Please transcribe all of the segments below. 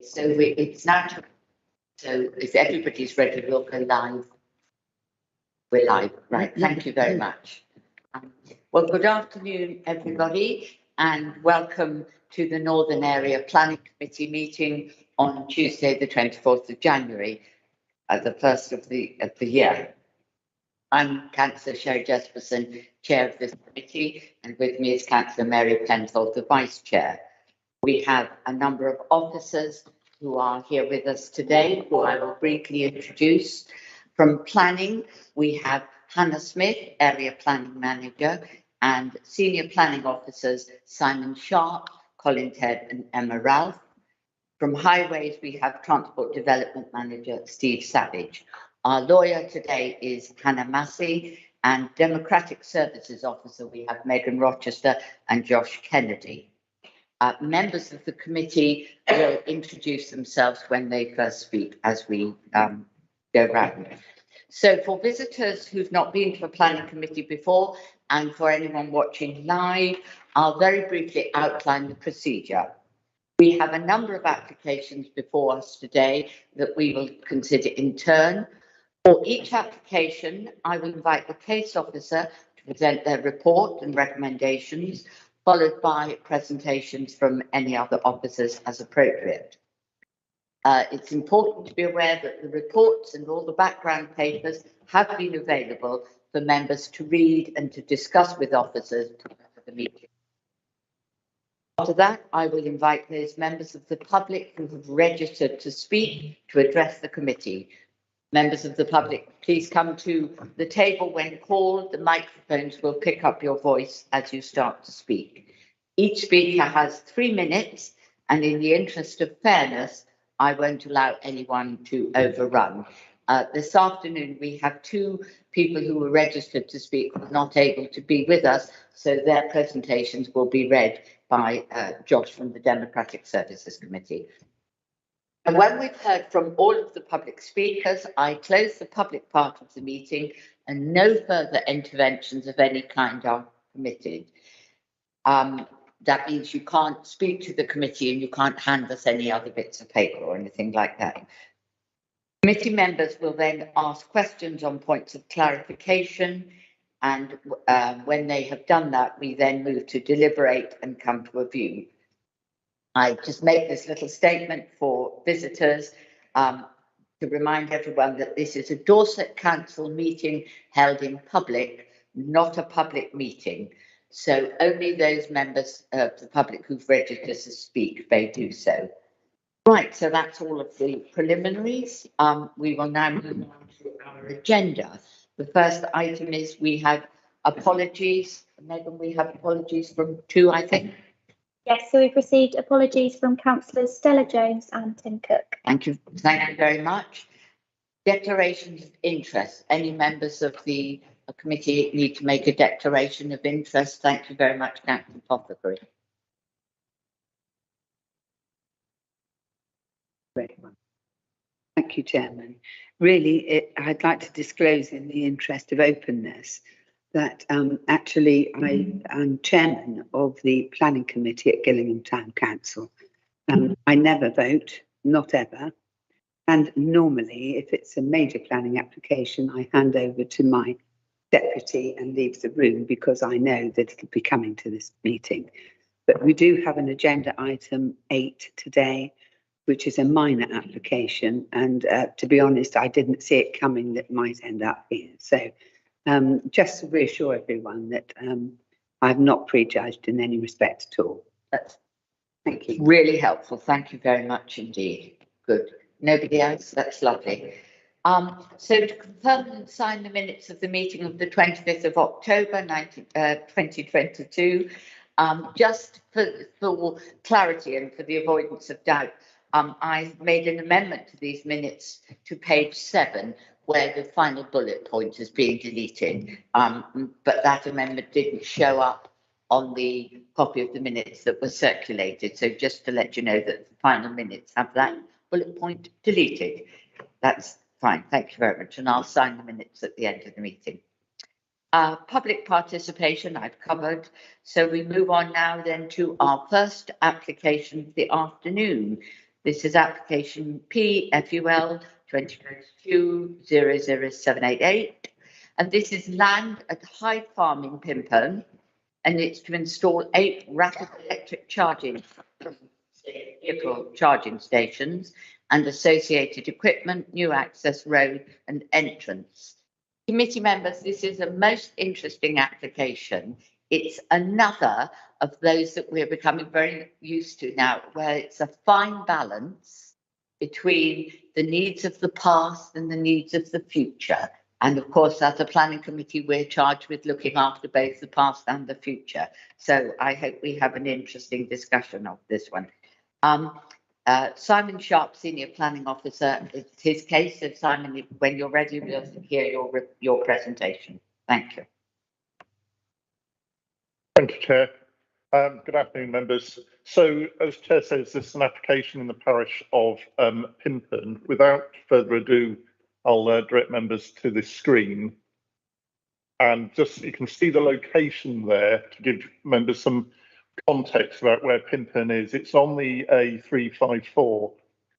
It's now, so if everybody's ready, we'll go live. We're live, right? Thank you very much. Well, good afternoon, everybody, and welcome to the Northern Area Planning Committee meeting on Tuesday, the 24th of January, the first of the year. I'm Councillor Sherry Jesperson, Chair of this committee, and with me is Councillor Mary Penfold, the Vice Chair. We have a number of officers who are here with us today, who I will briefly introduce. From planning, we have Hannah Smith, Area Planning Manager, and Senior Planning Officers Simon Sharp, Colin Ted and Emma Ralph. From Highways, we have Transport Development Manager Steve Savage. Our lawyer today is Hannah Massey, and Democratic Services Officer, we have Megan Rochester and Josh Kennedy. Members of the committee will introduce themselves when they first speak as we go round. So for visitors who've not been to a planning committee before, and for anyone watching live, I'll very briefly outline the procedure. We have a number of applications before us today that we will consider in turn. For each application, I will invite the case officer to present their report and recommendations, followed by presentations from any other officers as appropriate. It's important to be aware that the reports and all the background papers have been available for members to read and to discuss with officers at the meeting. After that, I will invite those members of the public who have registered to speak to address the committee. Members of the public, please come to the table when called. The microphones will pick up your voice as you start to speak. Each speaker has 3 minutes, and in the interest of fairness, I won't allow anyone to overrun. This afternoon, we have 2 people who were registered to speak who are not able to be with us, so their presentations will be read by Josh from the Democratic Services Committee. And when we've heard from all of the public speakers, I close the public part of the meeting and no further interventions of any kind are permitted. That means you can't speak to the committee and you can't hand us any other bits of paper or anything like that. Committee members will then ask questions on points of clarification, and when they have done that, we then move to deliberate and come to a view. I just make this little statement for visitors to remind everyone that this is a Dorset Council meeting held in public, not a public meeting. So only those members of the public who've registered to speak may do so. Right, so that's all of the preliminaries. We will now move on to our agenda. The first item is we have apologies. Megan, we have apologies from 2, I think. Yes, so we've received apologies from councillors Stella Jones and Tim Cook. Thank you very much. Declarations of interest. Any members of the committee need to make a declaration of interest? Thank you very much, Councillor Pothecary. Thank you, Chairman. Really, I'd like to disclose in the interest of openness that actually I am chairman of the planning committee at Gillingham Town Council. I never vote, not ever. And normally, if it's a major planning application, I hand over to my deputy and leave the room because I know that it'll be coming to this meeting. But we do have an agenda item 8 today, which is a minor application. And to be honest, I didn't see it coming that might end up here. So just to reassure everyone that I've not prejudged in any respect at all. Thank you. Really helpful. Thank you very much indeed. Good. Nobody else? That's lovely. So to confirm and sign the minutes of the meeting of the 25th of October 2022, just for clarity and for the avoidance of doubt, I made an amendment to these minutes to page 7, where the final bullet point is being deleted, but that amendment didn't show up on the copy of the minutes that was circulated. So just to let you know that the final minutes have that bullet point deleted. That's fine. Thank you very much. And I'll sign the minutes at the end of the meeting. Public participation I've covered. So we move on now then to our first application of the afternoon. This is application PFUL 2022-00788. And this is land at Hyde Farm in Pimpern. And it's to install 8 rapid electric vehicle charging stations and associated equipment, new access road and entrance. Committee members, this is a most interesting application. It's another of those that we're becoming very used to now, where it's a fine balance between the needs of the past and the needs of the future. And of course, as a planning committee, we're charged with looking after both the past and the future. So I hope we have an interesting discussion of this one. Simon Sharp, Senior Planning Officer, it's his case. So Simon, when you're ready, we'll hear your presentation. Thank you. Thank you, Chair. Good afternoon, members. So, as Chair says, this is an application in the parish of Pimpern. Without further ado, I'll direct members to this screen. And just you can see the location there to give members some context about where Pimpern is. It's on the A354.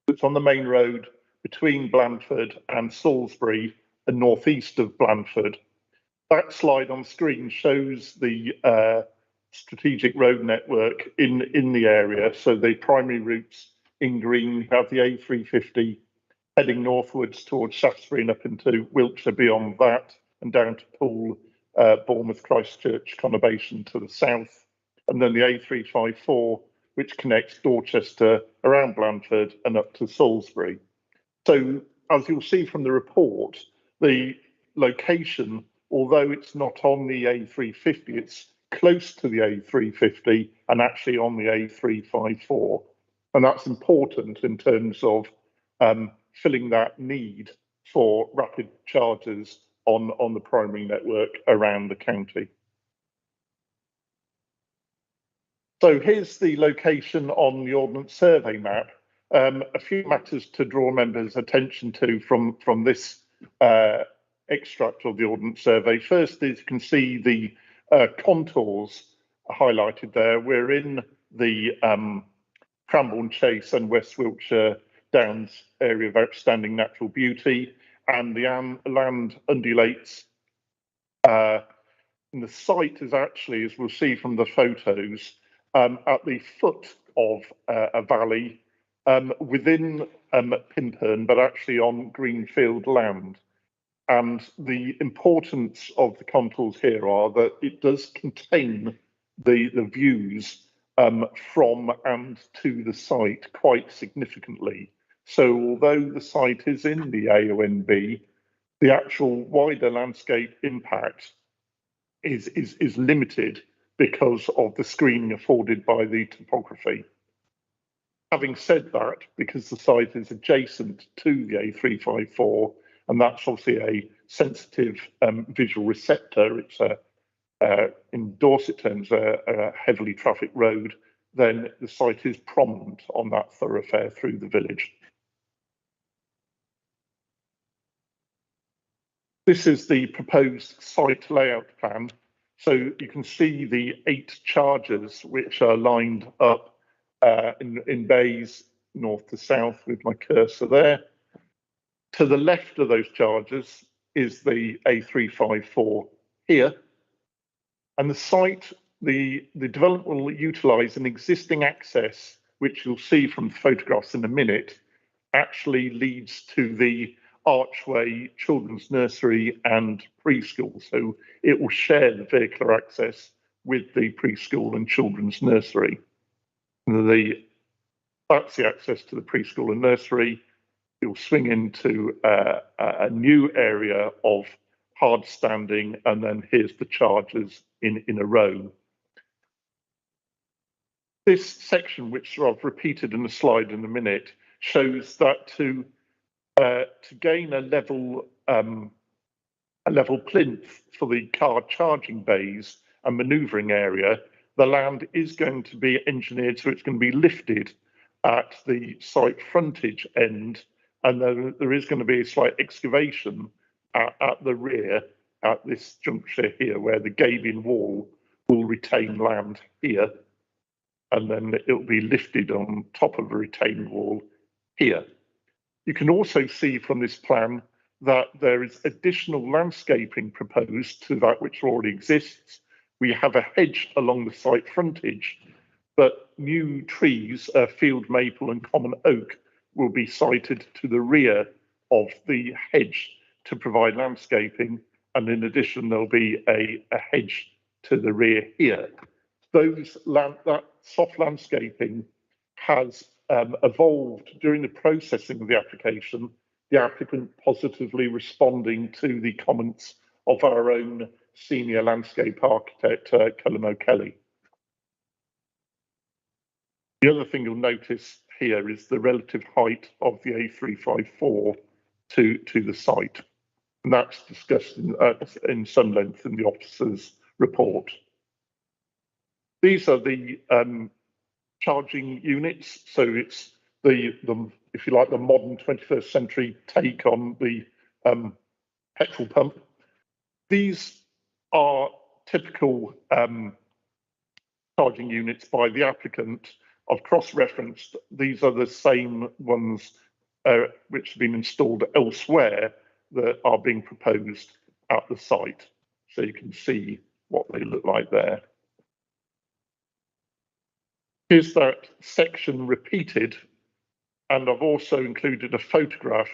It's on the main road between Blandford and Salisbury and northeast of Blandford. That slide on screen shows the strategic road network in the area. So the primary routes in green, you have the A350 heading northwards towards Shaftesbury and up into Wiltshire beyond that, and down to Poole, Bournemouth, Christchurch, Conurbation to the south. And then the A354, which connects Dorchester around Blandford and up to Salisbury. So as you'll see from the report, the location, although it's not on the A350, it's close to the A350 and actually on the A354. And that's important in terms of filling that need for rapid chargers on the primary network around the county. So here's the location on the Ordnance Survey map. A few matters to draw members' attention to from this extract of the Ordnance Survey. First is you can see the contours highlighted there. We're in the Cranbourne Chase and West Wiltshire Downs area of outstanding natural beauty, and the land undulates. And the site is actually, as we'll see from the photos, at the foot of a valley within Pimpern, but actually on greenfield land. And the importance of the contours here are that it does contain the views from and to the site quite significantly. So although the site is in the AONB, the actual wider landscape impact is limited because of the screening afforded by the topography. Having said that, because the site is adjacent to the A354, and that's obviously a sensitive visual receptor, it's in Dorset terms, a heavily trafficked road, then the site is prominent on that thoroughfare through the village. This is the proposed site layout plan. So you can see the 8 chargers which are lined up in bays north to south with my cursor there. To the left of those chargers is the A354 here. And the site, the development will utilise an existing access, which you'll see from the photographs in a minute, actually leads to the Archway Children's Nursery and Preschool. So it will share the vehicular access with the preschool and children's nursery. That's the access to the preschool and nursery. You'll swing into a new area of hard standing, and then here's the chargers in a row. This section, which I've repeated in the slide in a minute, shows that to gain a level plinth for the car charging bays and manoeuvring area, the land is going to be engineered so it's going to be lifted at the site frontage end, and then there is going to be a slight excavation at the rear at this juncture here, where the gabion wall will retain land here, and then it will be lifted on top of a retaining wall here. You can also see from this plan that there is additional landscaping proposed to that which already exists. We have a hedge along the site frontage, but new trees, field maple and common oak, will be sited to the rear of the hedge to provide landscaping. And in addition, there'll be a hedge to the rear here. That soft landscaping has evolved during the processing of the application, the applicant positively responding to the comments of our own senior landscape architect, Cullen O'Kelly. The other thing you'll notice here is the relative height of the A354 to the site. And that's discussed in some length in the officer's report. These are the charging units. So it's the if you like, the modern 21st century take on the petrol pump. These are typical charging units by the applicant. I've cross-referenced. These are the same ones which have been installed elsewhere that are being proposed at the site. So you can see what they look like there. Here's that section repeated, and I've also included a photograph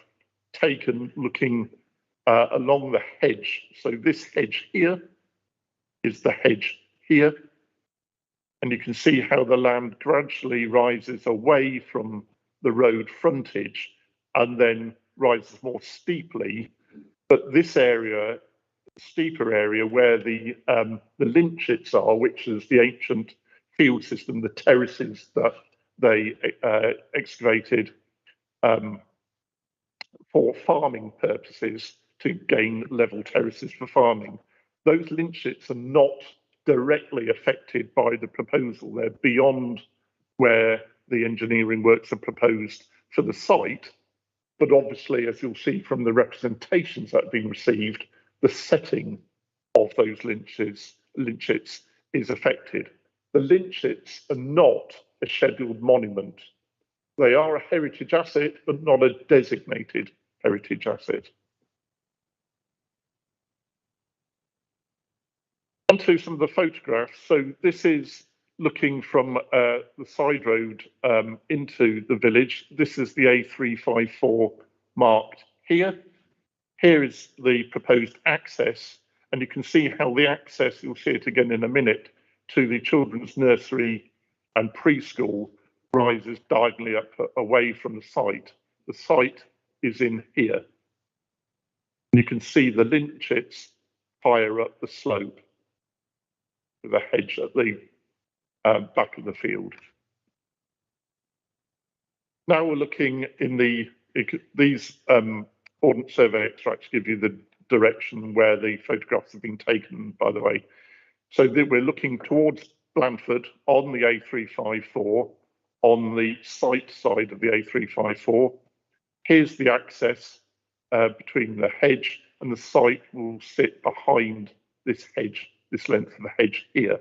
taken looking along the hedge. So this hedge here is the hedge here, and you can see how the land gradually rises away from the road frontage and then rises more steeply. But this area, the steeper area where the lynchets are, which is the ancient field system, the terraces that they excavated for farming purposes to gain level terraces for farming. Those lynchets are not directly affected by the proposal. They're beyond where the engineering works are proposed for the site. But obviously, as you'll see from the representations that have been received, the setting of those lynchets is affected. The lynchets are not a scheduled monument. They are a heritage asset, but not a designated heritage asset. Onto some of the photographs. So this is looking from the side road into the village. This is the A354 marked here. Here is the proposed access, and you can see how the access, you'll see it again in a minute, to the children's nursery and preschool rises diagonally up away from the site. The site is in here. And you can see the lynchets higher up the slope with a hedge at the back of the field. Now we're looking in these Ordnance Survey extracts give you the direction where the photographs have been taken, by the way. So we're looking towards Blandford on the A354, on the site side of the A354. Here's the access between the hedge, and the site will sit behind this hedge, this length of the hedge here.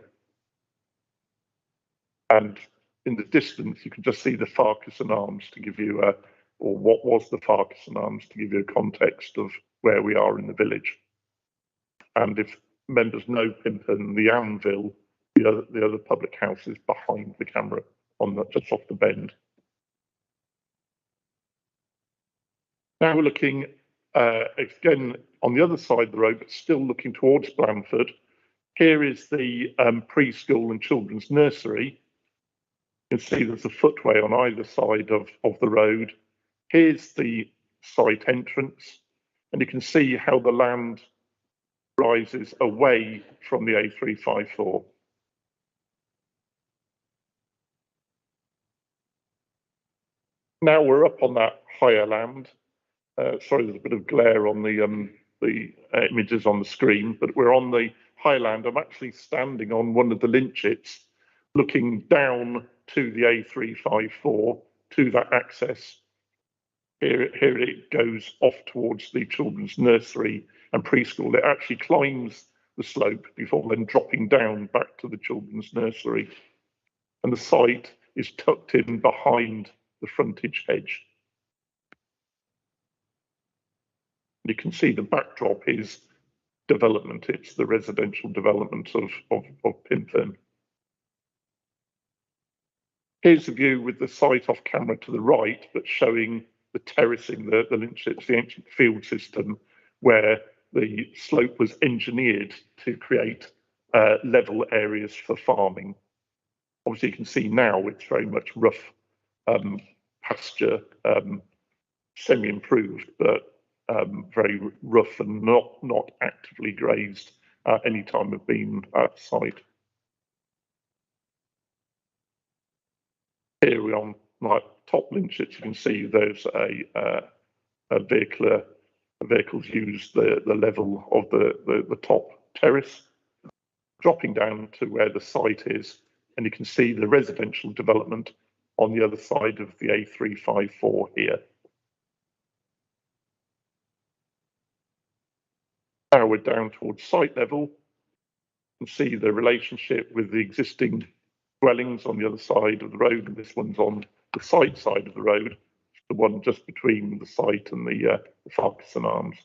And in the distance, you can just see the Farquharson Arms to give you or what was the Farquharson Arms, to give you a context of where we are in the village. And if members know Pimpern, the Anvil, the other public house is behind the camera on just off the bend. Now we're looking again on the other side of the road, but still looking towards Blandford. Here is the preschool and children's nursery. You can see there's a footway on either side of the road. Here's the site entrance, and you can see how the land rises away from the A354. Now we're up on that higher land. Sorry, there's a bit of glare on the images on the screen, but we're on the high land. I'm actually standing on one of the lynchets, looking down to the A354, to that access. Here it goes off towards the children's nursery and preschool. It actually climbs the slope before then dropping down back to the children's nursery. And the site is tucked in behind the frontage hedge. You can see the backdrop is development. It's the residential development of Pimfern. Here's a view with the site off camera to the right, but showing the terracing, the Lynchets, the ancient field system, where the slope was engineered to create level areas for farming. Obviously, you can see now it's very much rough pasture, semi-improved, but very rough and not actively grazed at any time of being at site. Here we are on my top Lynchets. You can see there's a vehicles use the level of the top terrace, dropping down to where the site is, and you can see the residential development on the other side of the A354 here. Now we're down towards site level. You can see the relationship with the existing dwellings on the other side of the road, and this one's on the site side of the road, the one just between the site and the Farquharson Arms.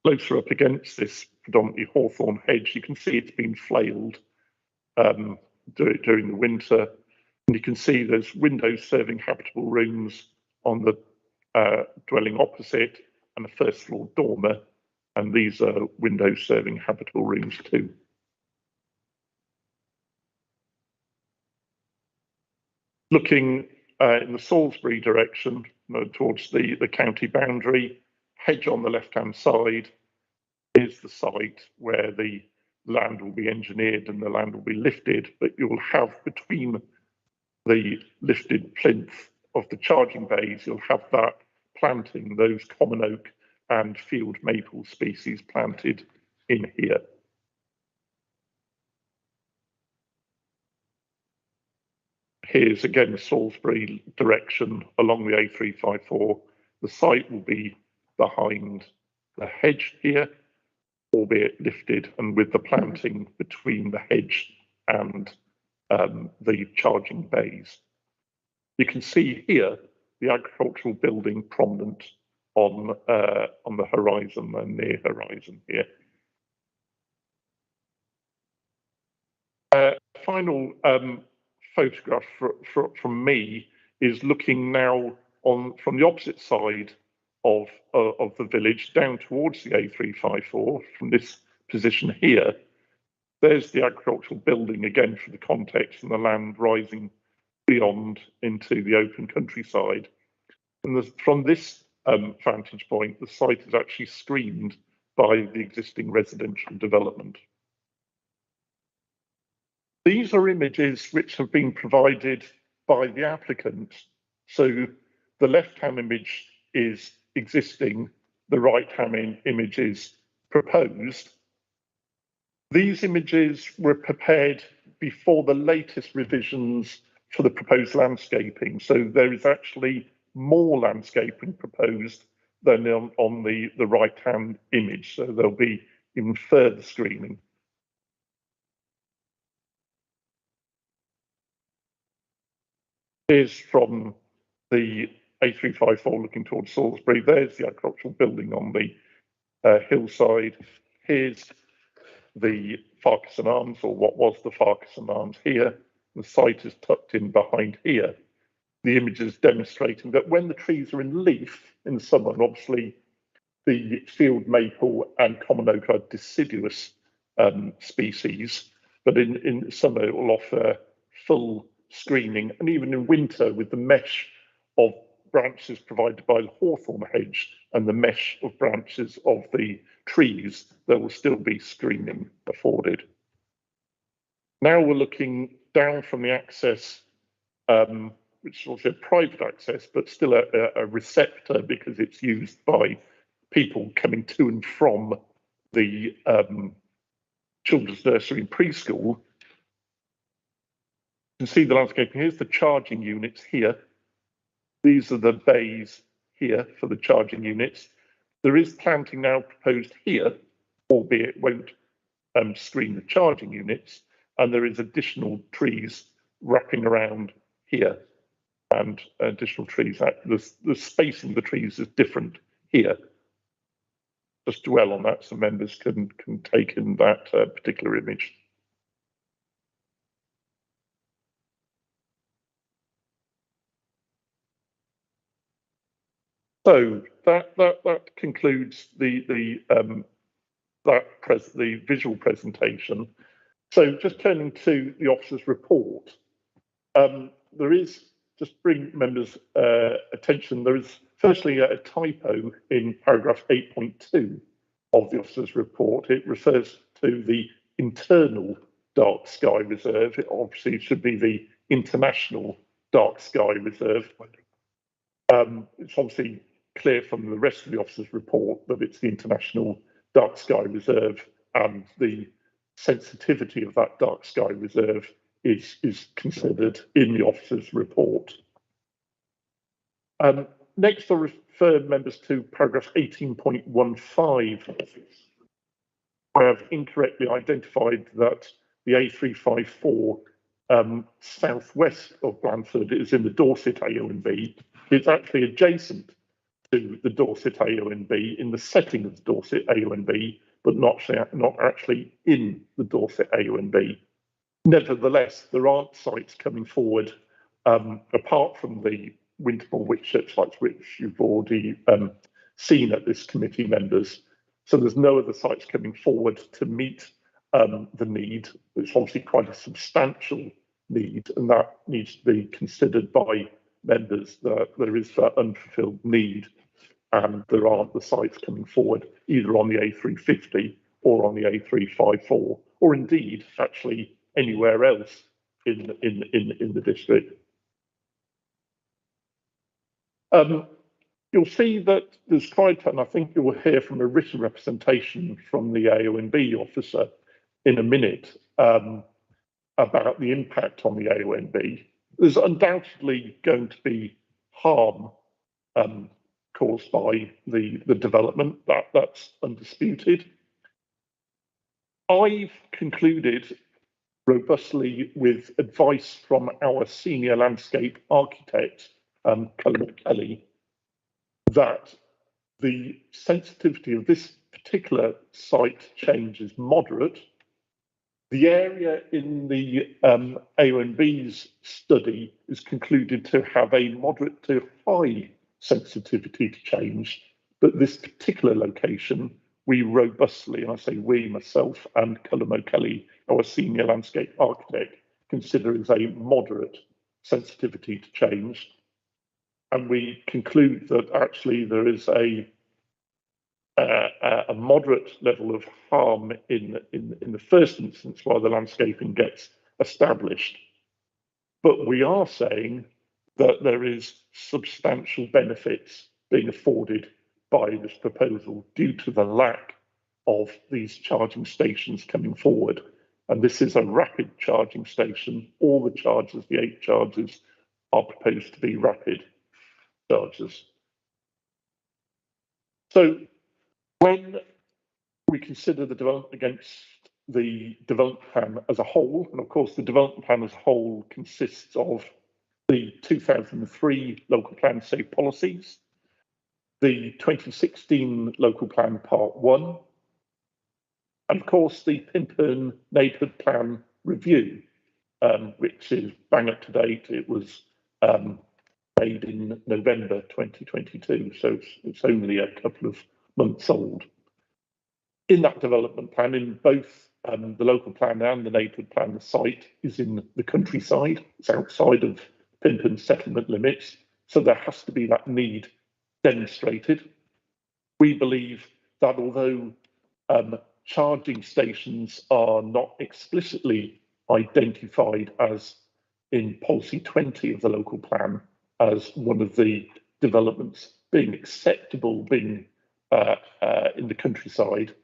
Closer up against this predominantly hawthorn hedge, you can see it's been flailed during the winter, and you can see there's windows serving habitable rooms on the dwelling opposite, and a first floor dormer, and these are windows serving habitable rooms too. Looking in the Salisbury direction, towards the county boundary, hedge on the left-hand side is the site where the land will be engineered and the land will be lifted, but you'll have between the lifted plinth of the charging bays, you'll have that planting, those common oak and field maple species planted in here. Here's again Salisbury direction along the A354. The site will be behind the hedge here, albeit lifted, and with the planting between the hedge and the charging bays. You can see here the agricultural building prominent on the horizon, the near horizon here. Final photograph from me is looking now from the opposite side of the village down towards the A354 from this position here. There's the agricultural building again for the context, and the land rising beyond into the open countryside. And from this vantage point, the site is actually screened by the existing residential development. These are images which have been provided by the applicant. So the left-hand image is existing, the right-hand image is proposed. These images were prepared before the latest revisions for the proposed landscaping. So there is actually more landscaping proposed than on the right-hand image. So there'll be even further screening. Here's from the A354 looking towards Salisbury. There's the agricultural building on the hillside. Here's the Farquharson Arms, or what was the Farquharson Arms here. The site is tucked in behind here. The images demonstrating that when the trees are in leaf in the summer, and obviously the field maple and common oak are deciduous species, but in summer it will offer full screening, and even in winter with the mesh of branches provided by the hawthorn hedge and the mesh of branches of the trees, there will still be screening afforded. Now we're looking down from the access, which is also private access, but still a receptor because it's used by people coming to and from the children's nursery and preschool. You can see the landscaping. Here's the charging units here. These are the bays here for the charging units. There is planting now proposed here, albeit won't screen the charging units, and there is additional trees wrapping around here. and additional trees. The spacing of the trees is different here. Just dwell on that so members can take in that particular image. So that concludes the visual presentation. So just turning to the officer's report, there is, just bring members' attention, there is firstly a typo in paragraph 8.2 of the officer's report. It refers to the internal dark sky reserve. It obviously should be the international dark sky reserve. It's obviously clear from the rest of the officer's report that it's the international dark sky reserve, and the sensitivity of that dark sky reserve is considered in the officer's report. Next, I'll refer members to paragraph 18.15, where I've incorrectly identified that the A354 southwest of Blandford is in the Dorset AONB. It's actually adjacent to the Dorset AONB in the setting of the Dorset AONB, but not actually in the Dorset AONB. Nevertheless, there aren't sites coming forward apart from the Wintermore Whitchurch sites, which you've already seen at this committee, members. So there's no other sites coming forward to meet the need. It's obviously quite a substantial need, and that needs to be considered by members, that there is that unfulfilled need, and there aren't the sites coming forward either on the A350 or on the A354, or indeed actually anywhere else in the district. You'll see that there's quite, and I think you will hear from a written representation from the AONB officer in a minute about the impact on the AONB. There's undoubtedly going to be harm caused by the development, that's undisputed. I've concluded robustly with advice from our senior landscape architect, Cullen Kelly, that the sensitivity of this particular site change is moderate. The area in the AONB's study is concluded to have a moderate to high sensitivity to change, but this particular location, we robustly, and I say we, myself and Cullen O'Kelly, our senior landscape architect, consider as a moderate sensitivity to change. And we conclude that actually there is a moderate level of harm in the first instance while the landscaping gets established. But we are saying that there is substantial benefits being afforded by this proposal due to the lack of these charging stations coming forward. And this is a rapid charging station. All the chargers, the 8 chargers, are proposed to be rapid chargers. So when we consider the development against the development plan as a whole, and of course the development plan as a whole consists of the 2003 local plan safe policies, the 2016 local plan part 1, and of course the Pimpern neighbourhood plan review, which is bang up to date. It was made in November 2022, so it's only a couple of months old. In that development plan, in both the local plan and the neighbourhood plan, the site is in the countryside. It's outside of Pimpern settlement limits, so there has to be that need demonstrated. We believe that although charging stations are not explicitly identified as in policy 20 of the local plan as one of the developments being acceptable, being in the countryside,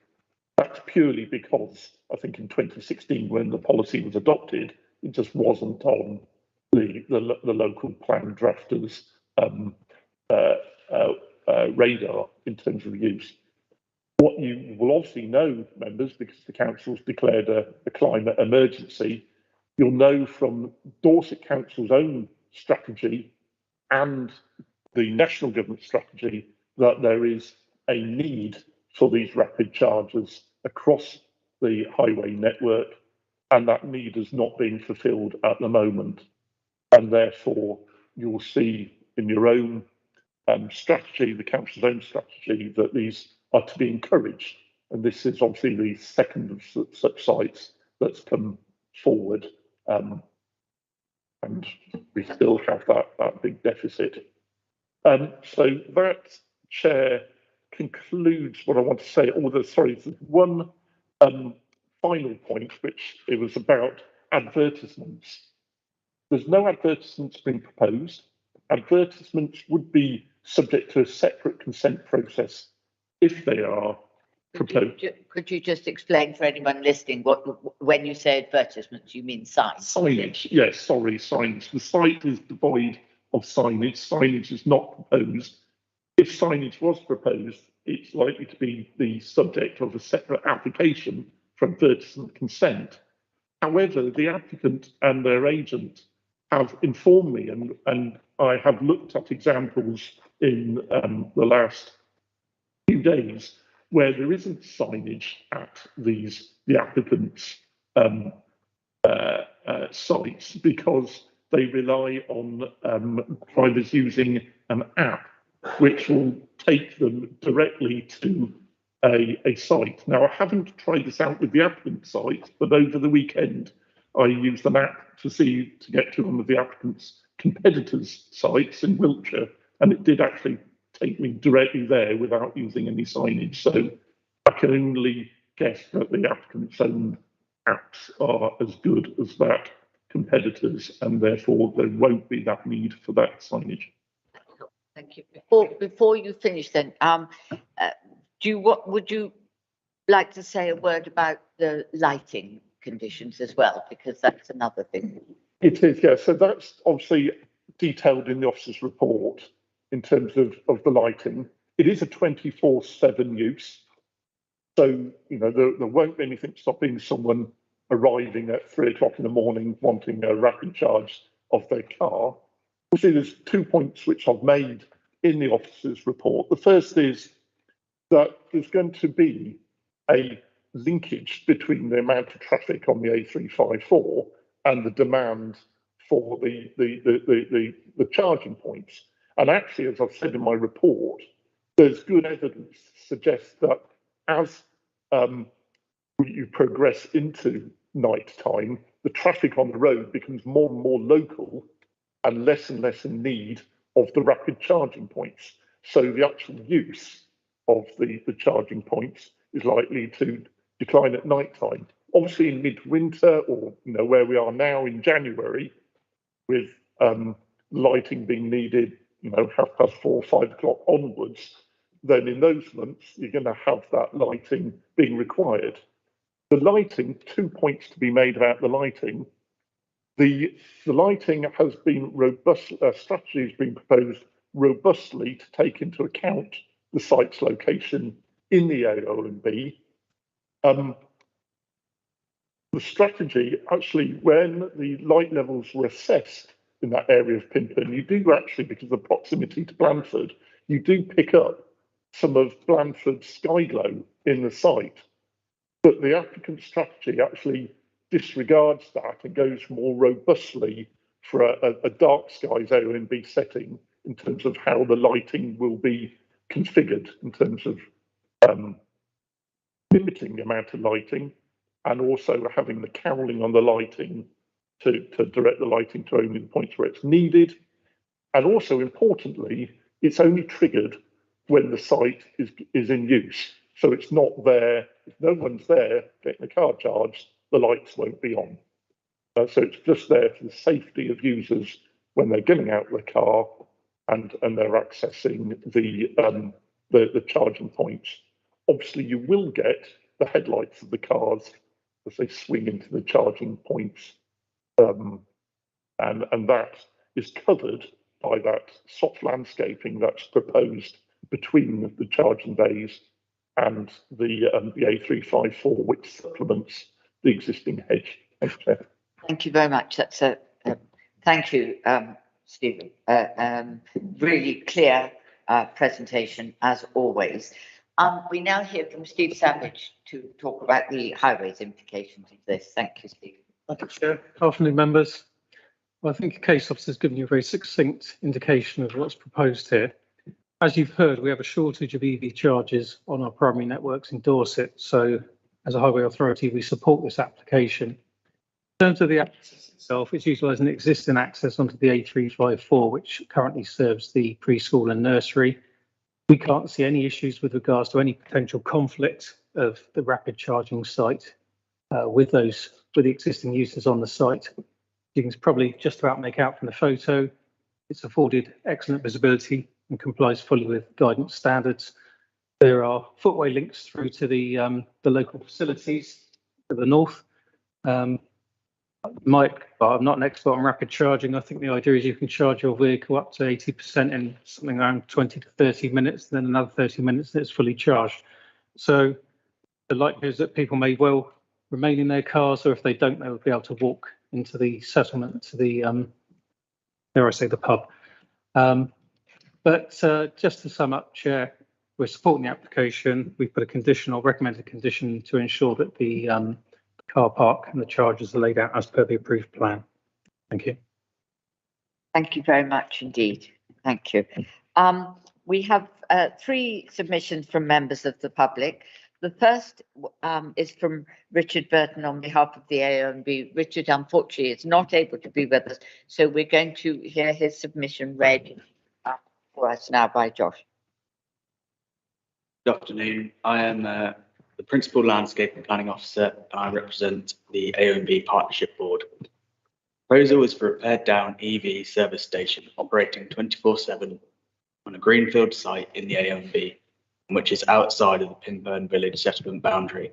that's purely because I think in 2016 when the policy was adopted, it just wasn't on the local plan drafters' radar in terms of use. What you will obviously know, members, because the council's declared a climate emergency, you'll know from Dorset Council's own strategy and the national government strategy that there is a need for these rapid chargers across the highway network, and that need is not being fulfilled at the moment. And therefore, you'll see in your own strategy, the council's own strategy, that these are to be encouraged. And this is obviously the second of such sites that's come forward. And we still have that big deficit. So that, Chair, concludes what I want to say. Although, sorry, there's one final point, which it was about advertisements. There's no advertisements being proposed. Advertisements would be subject to a separate consent process if they are proposed. Could you just explain for anyone listening when you say advertisements, you mean signs? Signage, yes, sorry, signs. The site is devoid of signage. Signage is not proposed. If signage was proposed, it's likely to be the subject of a separate application for advertisement consent. However, the applicant and their agent have informed me, and I have looked at examples in the last few days where there isn't signage at the applicants' sites because they rely on drivers using an app which will take them directly to a site. Now, I haven't tried this out with the applicant site, but over the weekend, I used an app to get to one of the applicants' competitors' sites in Wiltshire, and it did actually take me directly there without using any signage. So I can only guess that the applicant's own apps are as good as that competitors, and therefore there won't be that need for that signage. Thank you. Before you finish, then, would you like to say a word about the lighting conditions as well, because that's another thing? It is, yeah. So that's obviously detailed in the officer's report in terms of the lighting. It is a 24/7 use. So, you know, there won't be anything stopping someone arriving at 3 o'clock in the morning wanting a rapid charge of their car. Obviously, there's 2 points which I've made in the officer's report. The first is that there's going to be a linkage between the amount of traffic on the A354 and the demand for the charging points. And actually, as I've said in my report, there's good evidence to suggest that as you progress into night time, the traffic on the road becomes more and more local and less in need of the rapid charging points. So the actual use of the charging points is likely to decline at night time. Obviously in midwinter, or where we are now in January, with lighting being needed, 4:30, 5 o'clock onwards, then in those months you're going to have that lighting being required. The lighting, 2 points to be made about the lighting. The lighting has been robust, strategy has been proposed robustly to take into account the site's location in the AONB. The strategy, actually, when the light levels were assessed in that area of Pimpen, you do actually, because of the proximity to Blandford, you do pick up some of Blandford's sky glow in the site. But the applicant strategy actually disregards that and goes more robustly for a dark skies AONB setting in terms of how the lighting will be configured, in terms of limiting the amount of lighting and also having the cowling on the lighting to direct the lighting to only the points where it's needed. And also importantly, it's only triggered when the site is in use. So it's not there, if no one's there getting the car charged, the lights won't be on. So it's just there for the safety of users when they're getting out of the car and they're accessing the charging points. Obviously, you will get the headlights of the cars as they swing into the charging points. And that is covered by that soft landscaping that's proposed between the charging bays and the A354, which supplements the existing hedge. Thank you very much. That's thank you, Stephen. Really clear presentation as always. We now hear from Steve Savage to talk about the highways implications of this. Thank you, Steve. Thank you, Chair. Afternoon, members. Well, I think the case officer has given you a very succinct indication of what's proposed here. As you've heard, we have a shortage of EV chargers on our primary networks in Dorset. So as a highway authority, we support this application. In terms of the access itself, it's utilising existing access onto the A354, which currently serves the preschool and nursery. We can't see any issues with regards to any potential conflict of the rapid charging site with the existing users on the site. You can probably just about make out from the photo, it's afforded excellent visibility and complies fully with guidance standards. There are footway links through to the local facilities to the north. I'm not an expert on rapid charging. I think the idea is you can charge your vehicle up to 80% in something around 20 to 30 minutes, then another 30 minutes and it's fully charged. So the likelihood is that people may well remain in their cars, or if they don't, they will be able to walk into the settlement, to the, dare I say, the pub. But just to sum up, Chair, we're supporting the application. We've put a condition or recommended condition to ensure that the car park and the chargers are laid out as per the approved plan. Thank you. Thank you very much indeed. Thank you. We have 3 submissions from members of the public. The first is from Richard Burton on behalf of the AONB. Richard, unfortunately, is not able to be with us, so we're going to hear his submission read for us now by Josh. Good afternoon. I am the Principal Landscape and Planning Officer, and I represent the AONB Partnership Board. The proposal is for a pared-down EV service station operating 24/7 on a greenfield site in the AONB, which is outside of the Pinburn Village settlement boundary.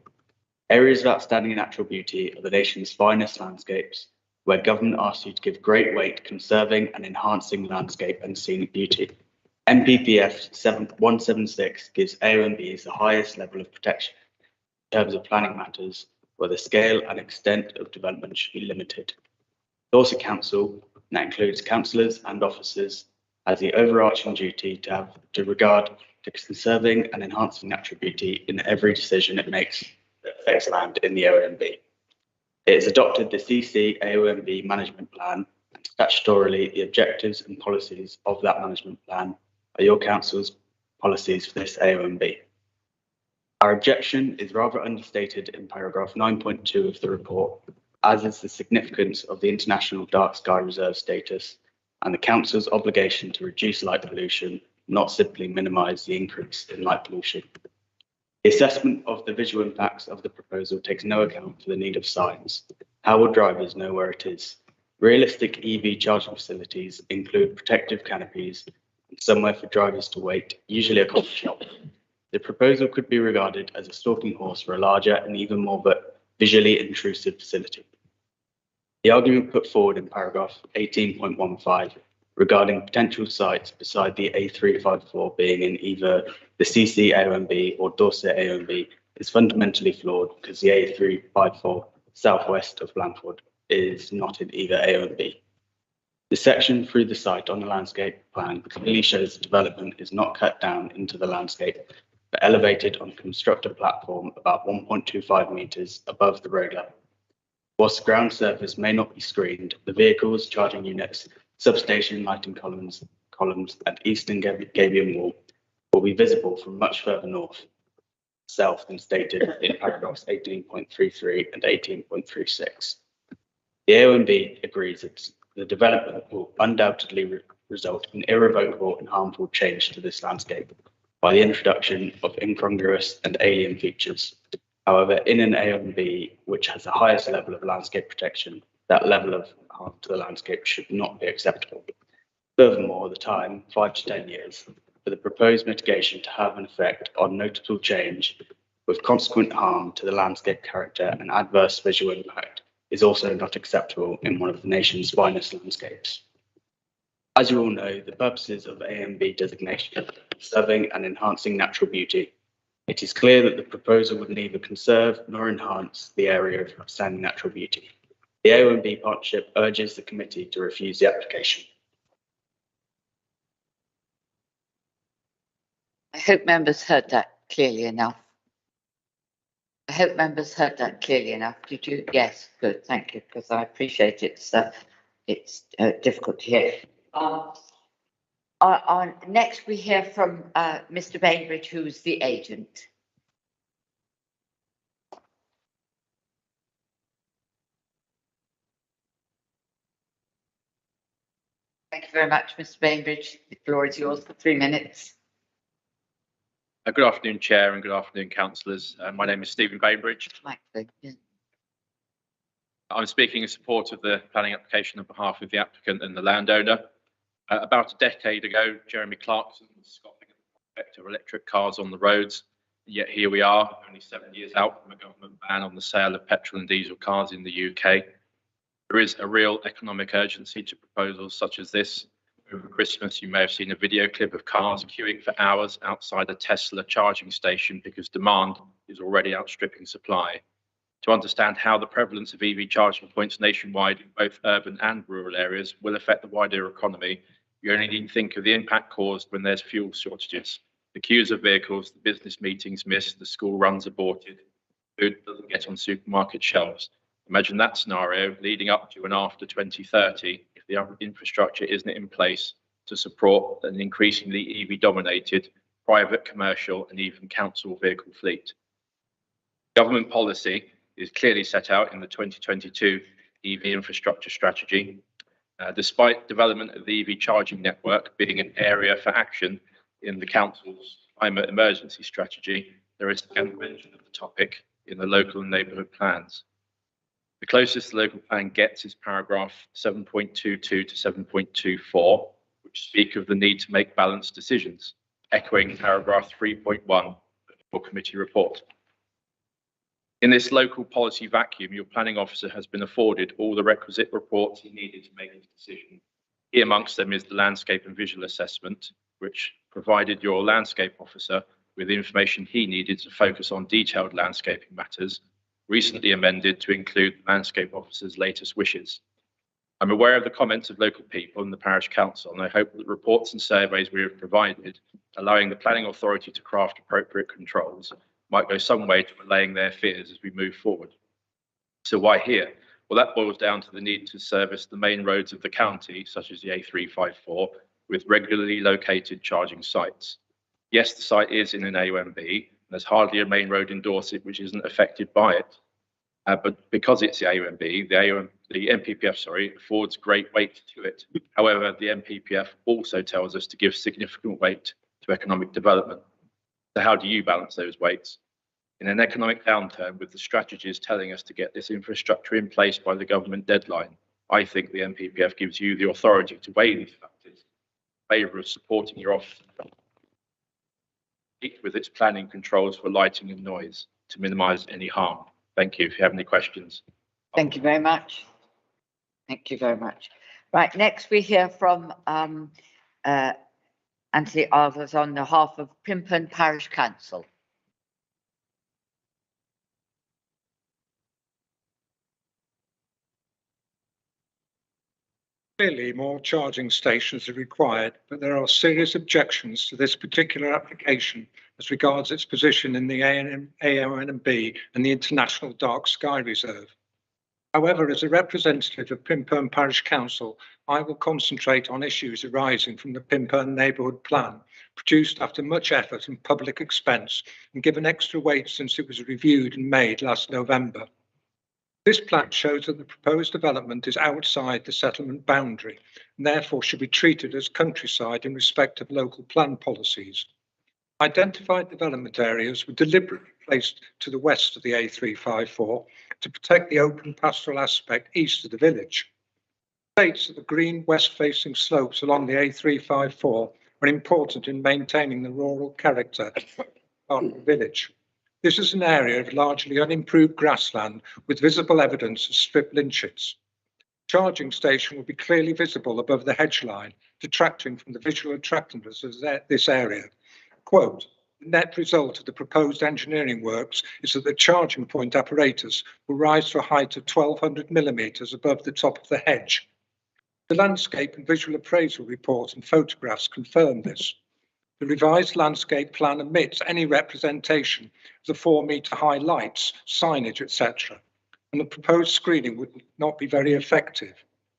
Areas of outstanding natural beauty are the nation's finest landscapes, where government asks you to give great weight to conserving and enhancing landscape and scenic beauty. NPPF 176 gives AONBs the highest level of protection in terms of planning matters, where the scale and extent of development should be limited. Dorset Council, and that includes councillors and officers, has the overarching duty to regard to conserving and enhancing natural beauty in every decision it makes that affects land in the AONB. It has adopted the CC AONB management plan, and statutorily the objectives and policies of that management plan are your council's policies for this AONB. Our objection is rather understated in paragraph 9.2 of the report, as is the significance of the International Dark Sky Reserve status and the council's obligation to reduce light pollution, not simply minimise the increase in light pollution. The assessment of the visual impacts of the proposal takes no account for the need of signs. How will drivers know where it is? Realistic EV charging facilities include protective canopies and somewhere for drivers to wait, usually a coffee shop. The proposal could be regarded as a stalking horse for a larger and even more visually intrusive facility. The argument put forward in paragraph 18.15 regarding potential sites beside the A354 being in either the CC AONB or Dorset AONB is fundamentally flawed, because the A354 southwest of Blandford is not in either AONB. The section through the site on the landscape plan clearly shows the development is not cut down into the landscape, but elevated on a constructed platform about 1.25 metres above the road level. Whilst the ground surface may not be screened, the vehicles, charging units, substation lighting columns and eastern Gabion wall will be visible from much further south than stated in paragraphs 18.33 and 18.36. The AONB agrees that the development will undoubtedly result in irrevocable and harmful change to this landscape by the introduction of incongruous and alien features. However, in an AONB which has the highest level of landscape protection, that level of harm to the landscape should not be acceptable. Furthermore, the time, 5 to 10 years, for the proposed mitigation to have an effect on notable change with consequent harm to the landscape character and adverse visual impact is also not acceptable in one of the nation's finest landscapes. As you all know, the purposes of AONB designation are conserving and enhancing natural beauty. It is clear that the proposal would neither conserve nor enhance the area of outstanding natural beauty. The AONB partnership urges the committee to refuse the application. I hope members heard that clearly enough. I hope members heard that clearly enough. Did you? Yes, good, thank you, because I appreciate it's difficult to hear. Next we hear from Mr. Bainbridge, who's the agent. Thank you very much, Mr. Bainbridge. The floor is yours for 3 minutes. Good afternoon, Chair, and good afternoon, councillors. My name is Stephen Bainbridge. Yeah. I'm speaking in support of the planning application on behalf of the applicant and the landowner. About a decade ago, Jeremy Clarkson was scoffing at the prospect of electric cars on the roads. Yet here we are, only 7 years out from a government ban on the sale of petrol and diesel cars in the UK. There is a real economic urgency to proposals such as this. Over Christmas, you may have seen a video clip of cars queuing for hours outside a Tesla charging station because demand is already outstripping supply. To understand how the prevalence of EV charging points nationwide in both urban and rural areas will affect the wider economy, you only need to think of the impact caused when there's fuel shortages, the queues of vehicles, the business meetings missed, the school runs aborted, food doesn't get on supermarket shelves. Imagine that scenario leading up to and after 2030 if the infrastructure isn't in place to support an increasingly EV-dominated private, commercial and even council vehicle fleet. Government policy is clearly set out in the 2022 EV infrastructure strategy. Despite development of the EV charging network being an area for action in the council's climate emergency strategy, there is scant mention of the topic in the local and neighbourhood plans. The closest the local plan gets is paragraph 7.22 to 7.24, which speak of the need to make balanced decisions, echoing paragraph 3.1 of the committee report. In this local policy vacuum, your planning officer has been afforded all the requisite reports he needed to make his decision. Here amongst them is the landscape and visual assessment, which provided your landscape officer with the information he needed to focus on detailed landscaping matters, recently amended to include the landscape officer's latest wishes. I'm aware of the comments of local people in the parish council, and I hope that the reports and surveys we have provided, allowing the planning authority to craft appropriate controls, might go some way to allaying their fears as we move forward. So why here? Well, that boils down to the need to service the main roads of the county, such as the A354, with regularly located charging sites. Yes, the site is in an AONB. There's hardly a main road in Dorset which isn't affected by it. But because it's the AONB, the NPPF, affords great weight to it. However, the NPPF also tells us to give significant weight to economic development. So how do you balance those weights? In an economic downturn, with the strategies telling us to get this infrastructure in place by the government deadline, I think the NPPF gives you the authority to weigh these factors in favour of supporting your office with its planning controls for lighting and noise to minimise any harm. Thank you. If you have any questions. Thank you very much. Thank you very much. Right, next we hear from Anthony Arthurs on behalf of Pimpen Parish Council. Clearly, more charging stations are required, but there are serious objections to this particular application as regards its position in the AONB and the International Dark Sky Reserve. However, as a representative of Pimpen Parish Council, I will concentrate on issues arising from the Pimpen Neighbourhood Plan, produced after much effort and public expense and given extra weight since it was reviewed and made last November. This plan shows that the proposed development is outside the settlement boundary and therefore should be treated as countryside in respect of local plan policies. Identified development areas were deliberately placed to the west of the A354 to protect the open pastoral aspect east of the village. It states that the green west-facing slopes along the A354 are important in maintaining the rural character of the village. This is an area of largely unimproved grassland with visible evidence of strip lynchets. Charging station will be clearly visible above the hedge line, detracting from the visual attractiveness of this area. Quote, the net result of the proposed engineering works is that the charging point apparatus will rise to a height of 1200 millimetres above the top of the hedge. The landscape and visual appraisal report and photographs confirm this. The revised landscape plan omits any representation of the 4-metre high lights, signage, etc., and the proposed screening would not be very effective.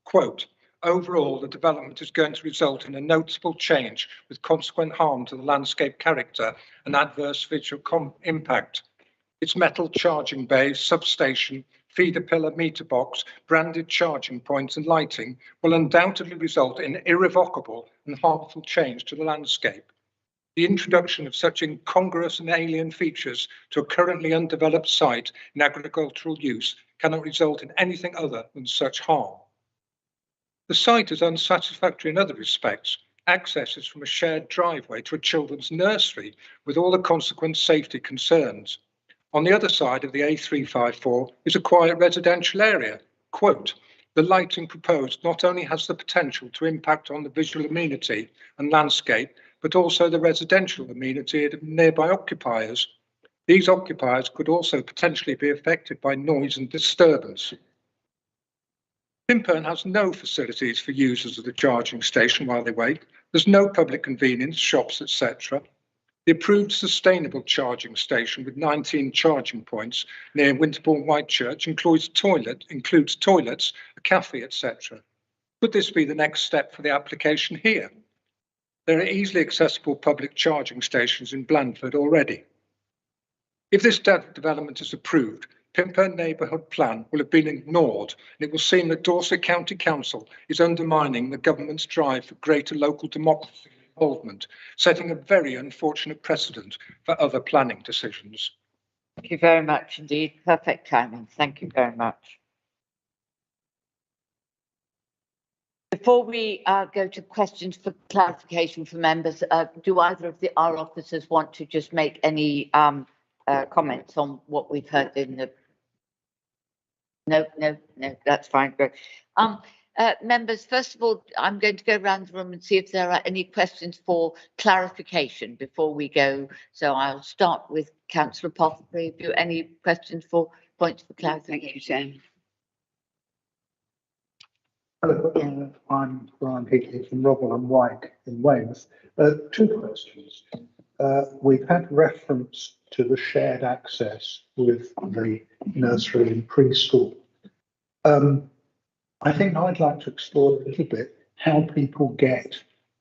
Quote, overall, the development is going to result in a noticeable change with consequent harm to the landscape character and adverse visual impact. Its metal charging bays, substation, feeder pillar meter box, branded charging points and lighting will undoubtedly result in irrevocable and harmful change to the landscape. The introduction of such incongruous and alien features to a currently undeveloped site in agricultural use cannot result in anything other than such harm. The site is unsatisfactory in other respects. Access is from a shared driveway to a children's nursery with all the consequent safety concerns. On the other side of the A354 is a quiet residential area. Quote, the lighting proposed not only has the potential to impact on the visual amenity and landscape, but also the residential amenity of nearby occupiers. These occupiers could also potentially be affected by noise and disturbance. Pimperne has no facilities for users of the charging station while they wait. There's no public convenience, shops, etc. The approved sustainable charging station with 19 charging points near Winterbourne Whitechurch includes toilets, a cafe, etc. Could this be the next step for the application here? There are easily accessible public charging stations in Blandford already. If this development is approved, Pimperne Neighbourhood Plan will have been ignored, and it will seem that Dorset County Council is undermining the government's drive for greater local democracy and involvement, setting a very unfortunate precedent for other planning decisions. Thank you very much indeed. Perfect timing. Thank you very much. Before we go to questions for clarification for members, do either of our officers want to just make any comments on what we've heard in the... No, that's fine. Great. Members, first of all, I'm going to go around the room and see if there are any questions for clarification before we go. So I'll start with Councillor Pothbury. Have you any questions for points for clarification? Thank you, Jen. Hello, I'm Brian Higley from Robwell and White in Weymouth. 2 questions. We've had reference to the shared access with the nursery and preschool. I think I'd like to explore a little bit how people get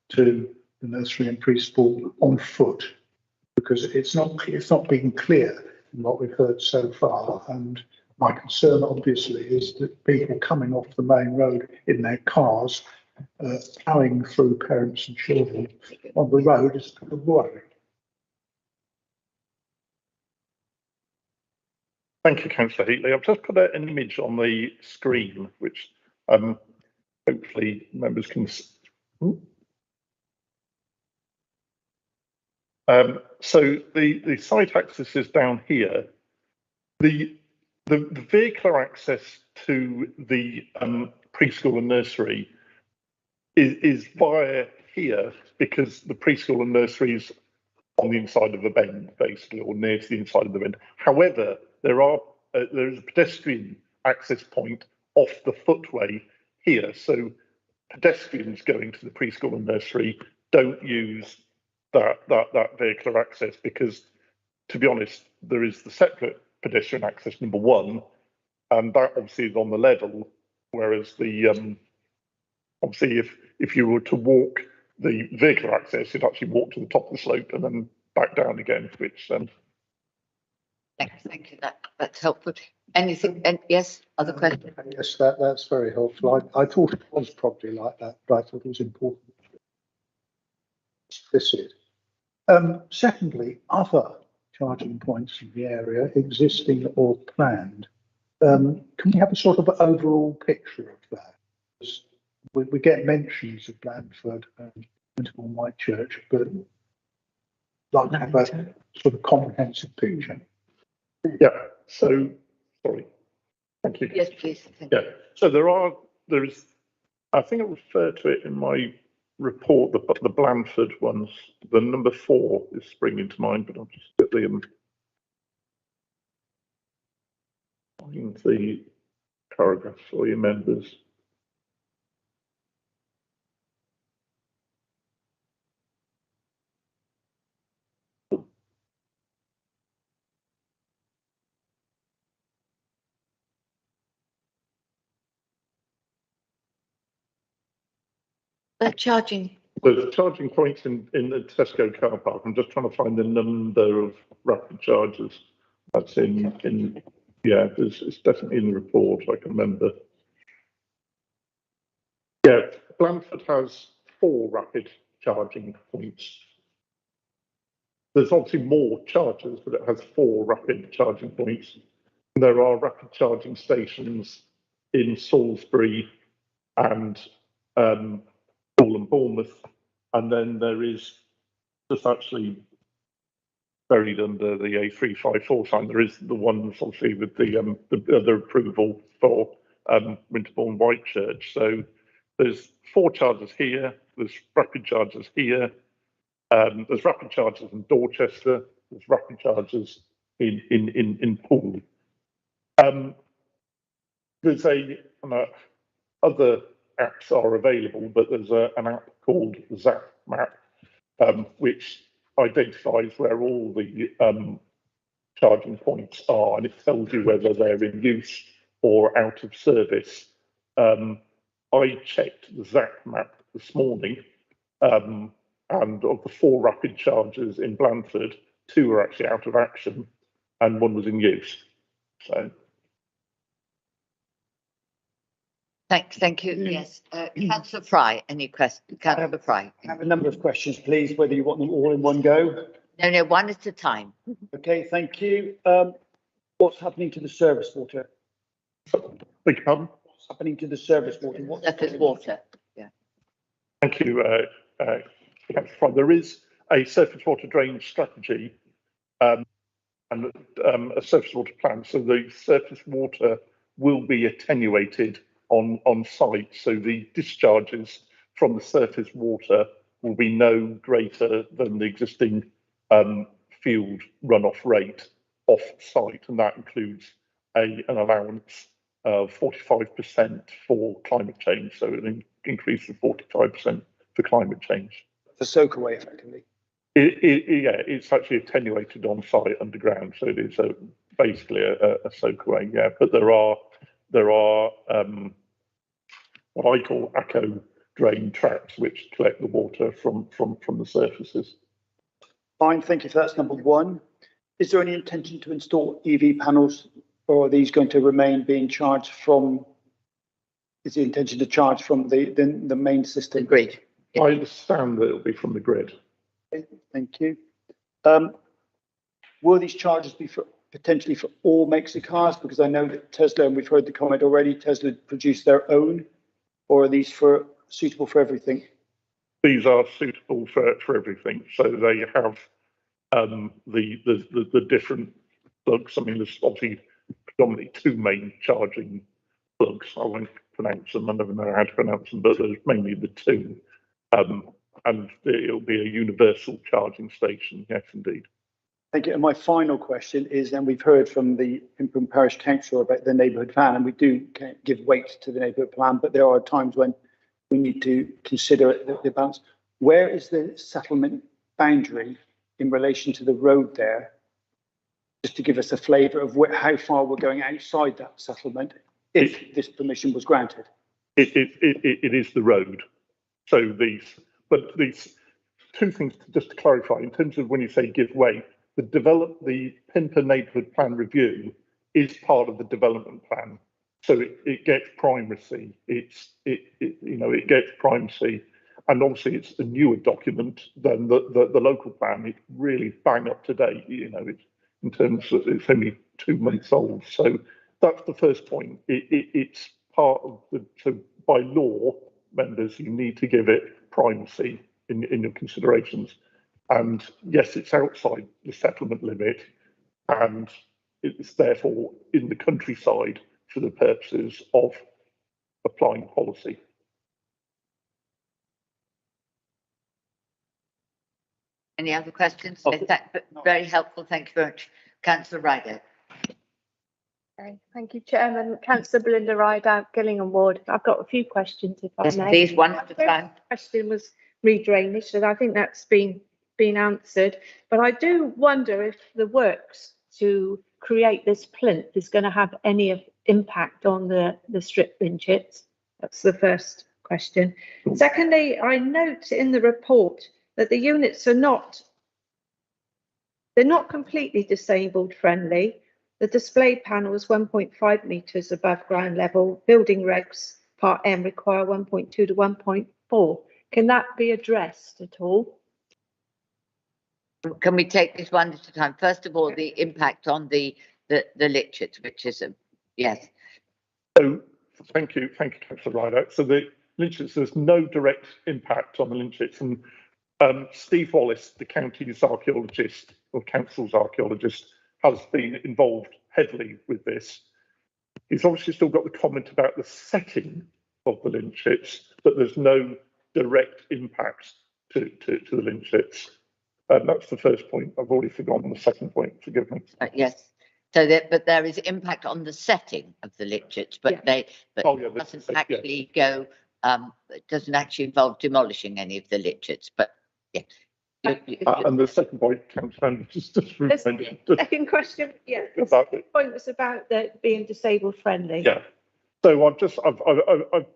to the nursery and preschool on foot, because it's not been clear in what we've heard so far. And my concern, obviously, is that people coming off the main road in their cars, plowing through parents and children on the road is a worry. Thank you, Councillor Heatley. I've just put an image on the screen, which hopefully members can see. So the site access is down here. The vehicular access to the preschool and nursery is via here, because the preschool and nursery is on the inside of the bend, basically, or near to the inside of the bend. However, there is a pedestrian access point off the footway here, so pedestrians going to the preschool and nursery don't use that vehicular access, because, to be honest, there is the separate pedestrian access number 1, and that obviously is on the level, whereas the obviously if you were to walk the vehicular access, you'd actually walk to the top of the slope and then back down again, which Thank you. That's helpful. Anything? And yes, other questions? Yes, that's very helpful. I thought it was probably like that, but I thought it was important. This is. Secondly, other charging points in the area, existing or planned. Can we have a sort of overall picture of that? We get mentions of Blandford and Winterbourne Whitechurch, but like to have a sort of comprehensive picture. yeah. So sorry. Thank you. Yes, please. Yeah. So there is. I think I referred to it in my report. The Blandford ones. The number 4 is springing to mind, but I'll just get the paragraph for your members. there charging? There's charging points in the Tesco car park. I'm just trying to find the number of rapid chargers. That's yeah, it's definitely in the report, I can remember. Yeah, Blandford has 4 rapid charging points. There's obviously more chargers, but it has 4 rapid charging points. There are rapid charging stations in Salisbury and Bournemouth, and then there is just actually buried under the A354 sign. There is the ones obviously with the other approval for Winterbourne Whitechurch. So there's 4 chargers here. There's rapid chargers here. There's rapid chargers in Dorchester. There's rapid chargers in Poole. There's other apps are available, but there's an app called Zap Map, which identifies where all the charging points are, and it tells you whether they're in use or out of service. I checked the Zap Map this morning, and of the 4 rapid chargers in Blandford, 2 are actually out of action, and 1 was in use. So. Thank you. Yes, Councillor Fry, any questions? Councillor Fry. I have a number of questions, please, whether you want them all in one go. No, one at a time. Okay, thank you. What's happening to the service water? Beg your pardon? What's happening to the service water? Surface water. Yeah. Thank you, Councillor Fry. There is a surface water drainage strategy and a surface water plan. So the surface water will be attenuated on site, so the discharges from the surface water will be no greater than the existing field runoff rate off site, and that includes an allowance of 45% for climate change, so an increase of 45% for climate change. For soakaway, effectively. Yeah, it's actually attenuated on site underground, so it is basically a soakaway. Yeah, but there are what I call ACO drain traps, which collect the water from the surfaces. Fine, thank you. So that's number 1. Is there any intention to install EV panels, or are these going to remain being charged from? Is the intention to charge from the main system? The grid. I understand that it'll be from the grid. Okay, thank you. Will these charges be potentially for all makes of cars? Because I know that Tesla, and we've heard the comment already, Tesla produce their own, or are these suitable for everything? These are suitable for everything. So they have the different plugs. I mean, there's obviously predominantly 2 main charging plugs. I won't pronounce them. I never know how to pronounce them, but there's mainly the 2. And it'll be a universal charging station. Yes, indeed. Thank you. And my final question is, and we've heard from the Pimperham Parish Council about the neighbourhood plan, and we do give weight to the neighbourhood plan, but there are times when we need to consider the balance. Where is the settlement boundary in relation to the road there? Just to give us a flavour of how far we're going outside that settlement, if this permission was granted. It is the road. So these 2 things just to clarify in terms of when you say give way. The Pimper Neighbourhood Plan review is part of the development plan, so it gets primacy. It gets primacy, and obviously it's a newer document than the local plan. It's really bang up to date. It's in terms of it's only 2 months old. So that's the first point. It's part of so by law, members, you need to give it primacy in your considerations. And yes, it's outside the settlement limit, and it's therefore in the countryside for the purposes of applying policy. Any other questions? Okay. Very helpful. Thank you very much. Councillor Rideout. Okay, thank you, Chairman. Councillor Belinda Rideout, Gillingham Ward. I've got a few questions, if I Yes, may. please, one at a time. Question was re-drainage, so I think that's been answered. But I do wonder if the works to create this plinth is going to have any impact on the strip bin chips. That's the first question. Secondly, I note in the report that the units they're not completely disabled friendly. The display panel is 1.5 metres above ground level. Building regs Part M require 1.2 to 1.4. Can that be addressed at all? Can we take this one at a time? First of all, the impact on the litchets, which is yes. So thank you, Councillor Rideout. So the lynchets, there's no direct impact on the lynchets, and Steve Wallace, the county's archaeologist or council's archaeologist, has been involved heavily with this. He's obviously still got the comment about the setting of the lynchets, but there's no direct impact to the lynchets. That's the first point. I've already forgotten the second point. Forgive me. Yes. So but there is impact on the setting of the lynchets, but it doesn't actually go. It doesn't actually involve demolishing any of the lynchets. But yeah. And the second point, Councillor, just reminded. Second question, yeah. The point was about being disabled friendly. Yeah. So I've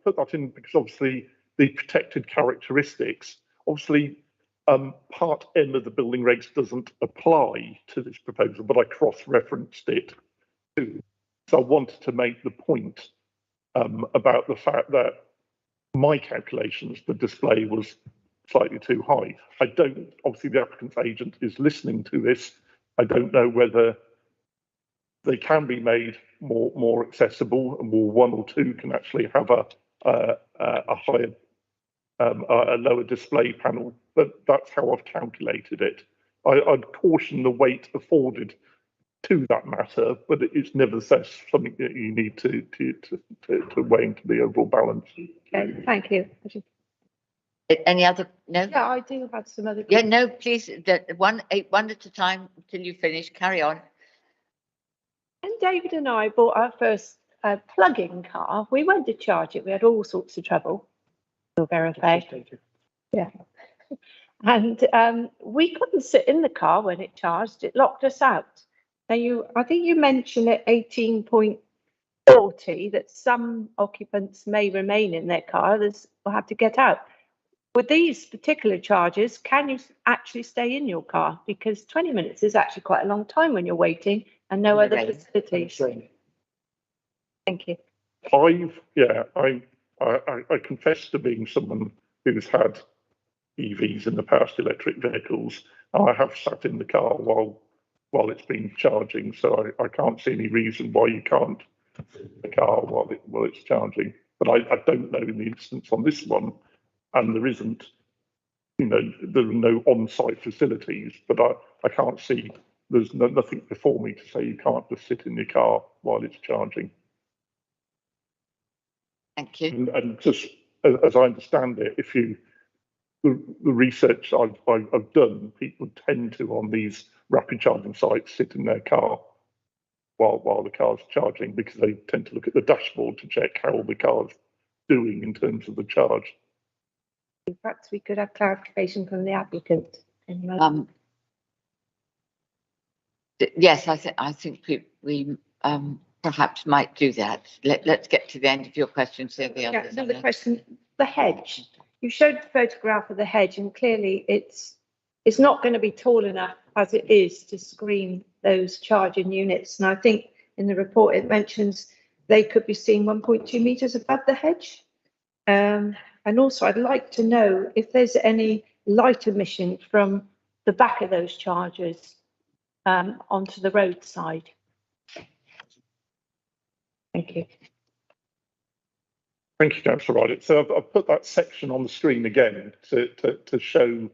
put that in because obviously the protected characteristics, obviously Part M of the building regs doesn't apply to this proposal, but I cross-referenced it too. So I wanted to make the point about the fact that my calculations, the display was slightly too high. I don't, obviously the applicant's agent is listening to this. I don't know whether they can be made more accessible, and one or two can actually have a higher, a lower display panel, but that's how I've calculated it. I'd caution the weight afforded to that matter, but it's nevertheless something that you need to weigh into the overall balance. Okay, thank you. Any other? No. Yeah, I do have some other. Yeah, no, please. One at a time till you finish. Carry on. And David and I bought our first plug-in car. We went to charge it. We had all sorts of trouble. We'll verify. Yeah. And we couldn't sit in the car when it charged. It locked us out. Now I think you mentioned at 18.40 that some occupants may remain in their car. Others will have to get out. With these particular charges, can you actually stay in your car? Because 20 minutes is actually quite a long time when you're waiting and no other facilities. Thank you. I confess to being someone who's had EVs in the past, electric vehicles. I have sat in the car while it's been charging, so I can't see any reason why you can't sit in the car while it's charging. But I don't know in the instance on this one. And there isn't, there are no on-site facilities, but I can't see, there's nothing before me to say you can't just sit in your car while it's charging. Thank you. And just as I understand it, the research I've done, people tend to on these rapid charging sites sit in their car while the car's charging because they tend to look at the dashboard to check how the car's doing in terms of the charge. Perhaps we could have clarification from the applicant. Yes, I think we perhaps might do that. Let's get to the end of your question. Yeah, another question. The hedge. You showed the photograph of the hedge, and clearly it's not going to be tall enough as it is to screen those charging units. And I think in the report it mentions they could be seen 1.2 metres above the hedge. And also, I'd like to know if there's any light emission from the back of those chargers onto the roadside. Thank you. Thank you, Councillor Rideout. So I've put that section on the screen again to show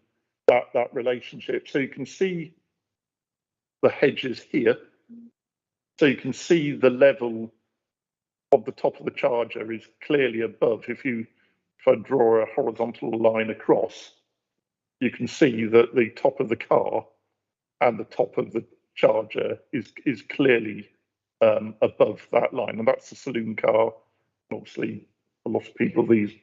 that relationship. So you can see the hedges here. So you can see the level of the top of the charger is clearly above. If I draw a horizontal line across, you can see that the top of the car and the top of the charger is clearly above that line, and that's the saloon car. Obviously, a lot of people these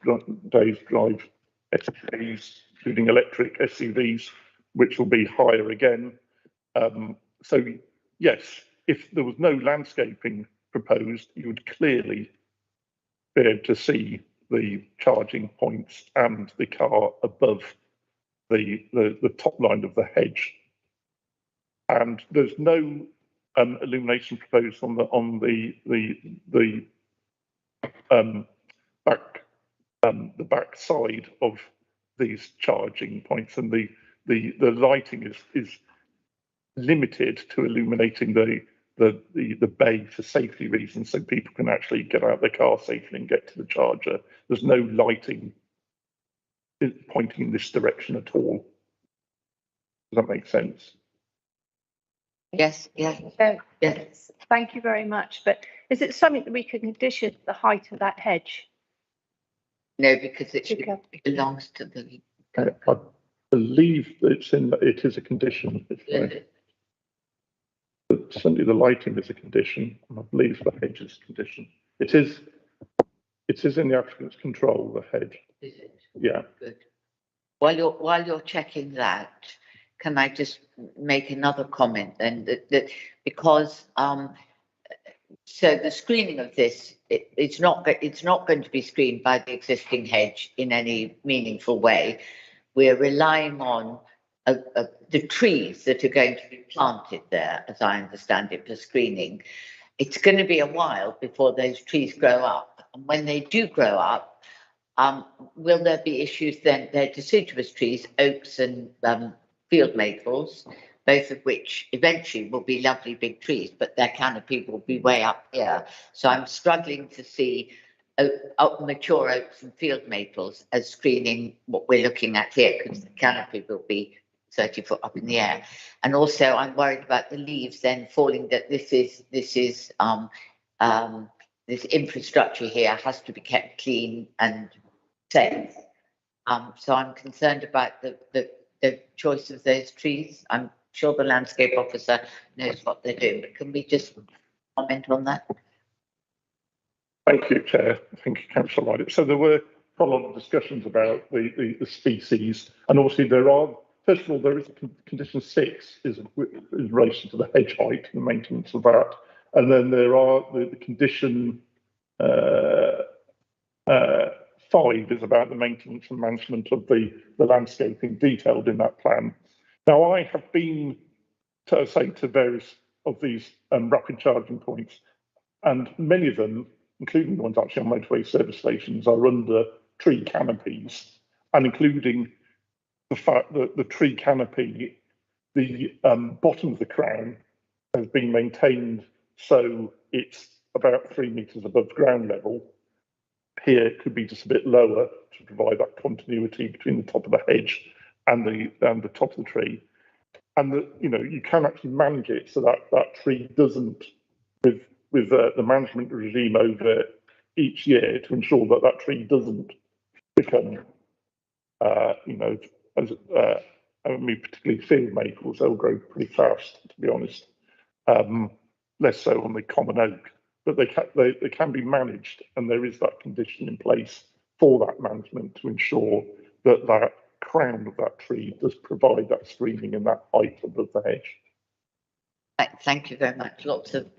days drive SUVs, including electric SUVs, which will be higher again. So yes, if there was no landscaping proposed, you would clearly be able to see the charging points and the car above the top line of the hedge. And there's no illumination proposed on the back side of these charging points, and the lighting is limited to illuminating the bay for safety reasons, so people can actually get out their car safely and get to the charger. There's no lighting pointing in this direction at all. Does that make sense? Yes, yes, So, yes. thank you very much. But is it something that we can condition the height of that hedge? No, because it Okay. belongs to the. I believe it is a condition. Certainly the lighting is a condition, and I believe the hedge is a condition. It is in the applicant's control, the hedge. Is it? Yeah. Good. While you're checking that, can I just make another comment then that because so the screening of this, it's not going to be screened by the existing hedge in any meaningful way. We're relying on the trees that are going to be planted there, as I understand it, for screening. It's going to be a while before those trees grow up, and when they do grow up, will there be issues then? They're deciduous trees, oaks and field maples, both of which eventually will be lovely big trees, but their canopy will be way up here. So I'm struggling to see mature oaks and field maples as screening what we're looking at here, because the canopy will be 30 foot up in the air. And also I'm worried about the leaves then falling, that this infrastructure here has to be kept clean and safe. So I'm concerned about the choice of those trees. I'm sure the landscape officer knows what they're doing, but can we just comment on that? Thank you, Chair. Thank you, Councillor Ryder. So there were quite a lot of discussions about the species, and obviously there are, first of all, there is condition 6 is in relation to the hedge height, the maintenance of that, and then there are the condition 5 is about the maintenance and management of the landscaping detailed in that plan. Now, I have been to various of these rapid charging points, and many of them, including the ones actually on motorway service stations, are under tree canopies, and including the fact that the tree canopy, the bottom of the crown has been maintained so it's about 3 metres above ground level. Here it could be just a bit lower to provide that continuity between the top of the hedge and the top of the tree. And you can actually manage it so that that tree doesn't, with the management regime over each year, to ensure that that tree doesn't become, particularly field maples, they'll grow pretty fast, to be honest. Less so on the common oak, but they can be managed, and there is that condition in place for that management to ensure that that crown of that tree does provide that screening and that height above the hedge. Thank you very much. Lots of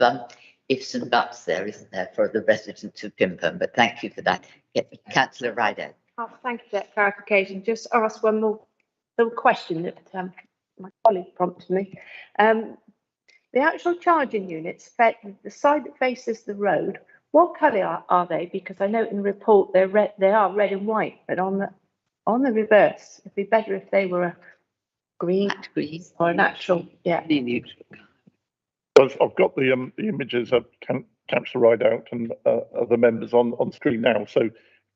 ifs and buts there, isn't there, for the residents of Pimpham, but thank you for that. Yeah, Councillor Ryder. Oh, thank you for that clarification. Just ask one more little question that my colleague prompted me. The actual charging units, the side that faces the road, what colour are they? Because I know in the report they're red, they are red and white, but on the reverse, it'd be better if they were a green or a natural, yeah. I've got the images of Councillor Rideout and other members on screen now. So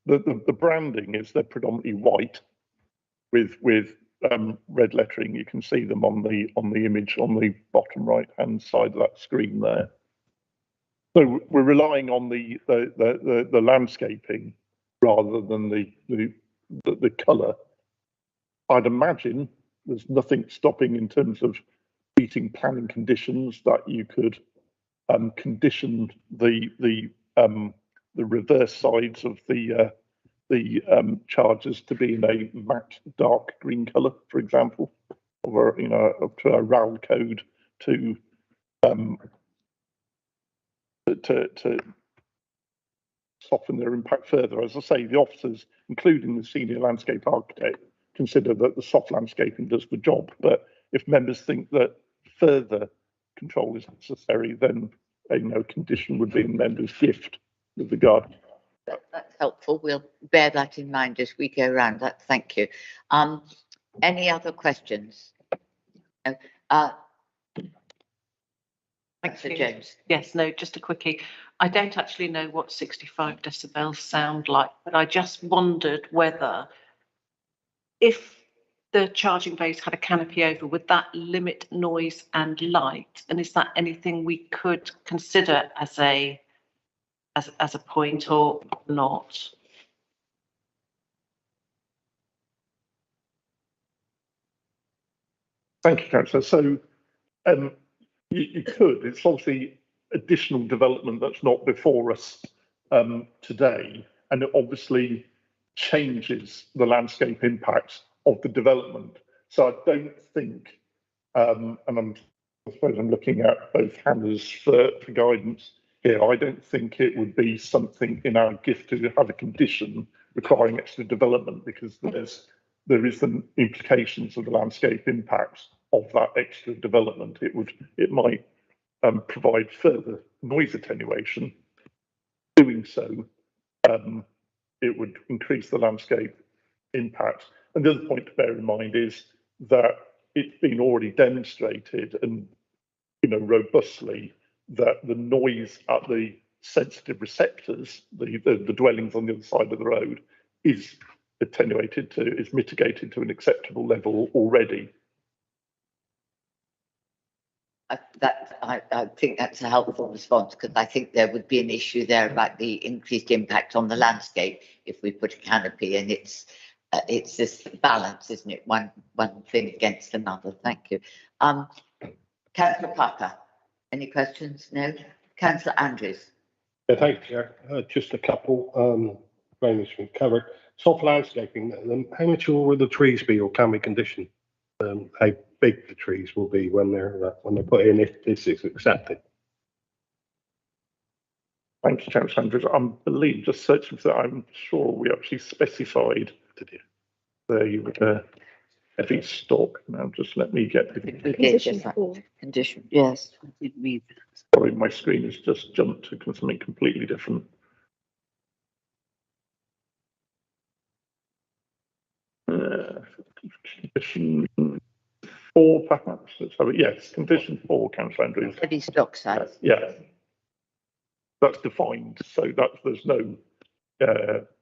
the branding is they're predominantly white with red lettering. You can see them on the image on the bottom right hand side of that screen there. So we're relying on the landscaping rather than the colour. I'd imagine there's nothing stopping in terms of meeting planning conditions that you could condition the reverse sides of the chargers to be in a matte dark green colour, for example, or up to a RAL code soften their impact further. As I say, the officers, including the senior landscape architect, consider that the soft landscaping does the job. But if members think that further control is necessary, then a no condition would be in members' gift with the garden. That's helpful. We'll bear that in mind as we go around. Thank you. Any other questions? Thank you. James. Yes, no, just a quickie. I don't actually know what 65 decibels sound like, but I just wondered whether if the charging base had a canopy over, would that limit noise and light? And is that anything we could consider as a point or not? Thank you, Councillor. So you could. It's obviously additional development that's not before us today, and it obviously changes the landscape impact of the development. So I don't think, and I suppose I'm looking at both Hannah's for guidance here, I don't think it would be something in our gift to have a condition requiring extra development, because there is the implications of the landscape impacts of that extra development. It might provide further noise attenuation. Doing so, it would increase the landscape impact. And the other point to bear in mind is that it's been already demonstrated, and robustly, that the noise at the sensitive receptors, the dwellings on the other side of the road, is mitigated to an acceptable level already. I think that's a helpful response, because I think there would be an issue there about the increased impact on the landscape if we put a canopy, and it's this balance, isn't it? One thing against another. Thank you. Councillor Parker, any questions? No. Councillor Andrews. Yeah, thank you, Chair. Just a couple. Very much been covered. Soft landscaping. How mature will the trees be, or can we condition how big the trees will be when they're put in, if this is accepted? Thank you, Councillor Andrews. I believe, just searching for that, I'm sure we actually specified the heavy stock. Now, just let me get the condition. Yes, I did read that. Sorry, my screen has just jumped to something completely different. Condition 4, perhaps. Let's have it. Yes, condition 4, Councillor Andrews. Heavy stock size. Yeah, that's defined, so that there's no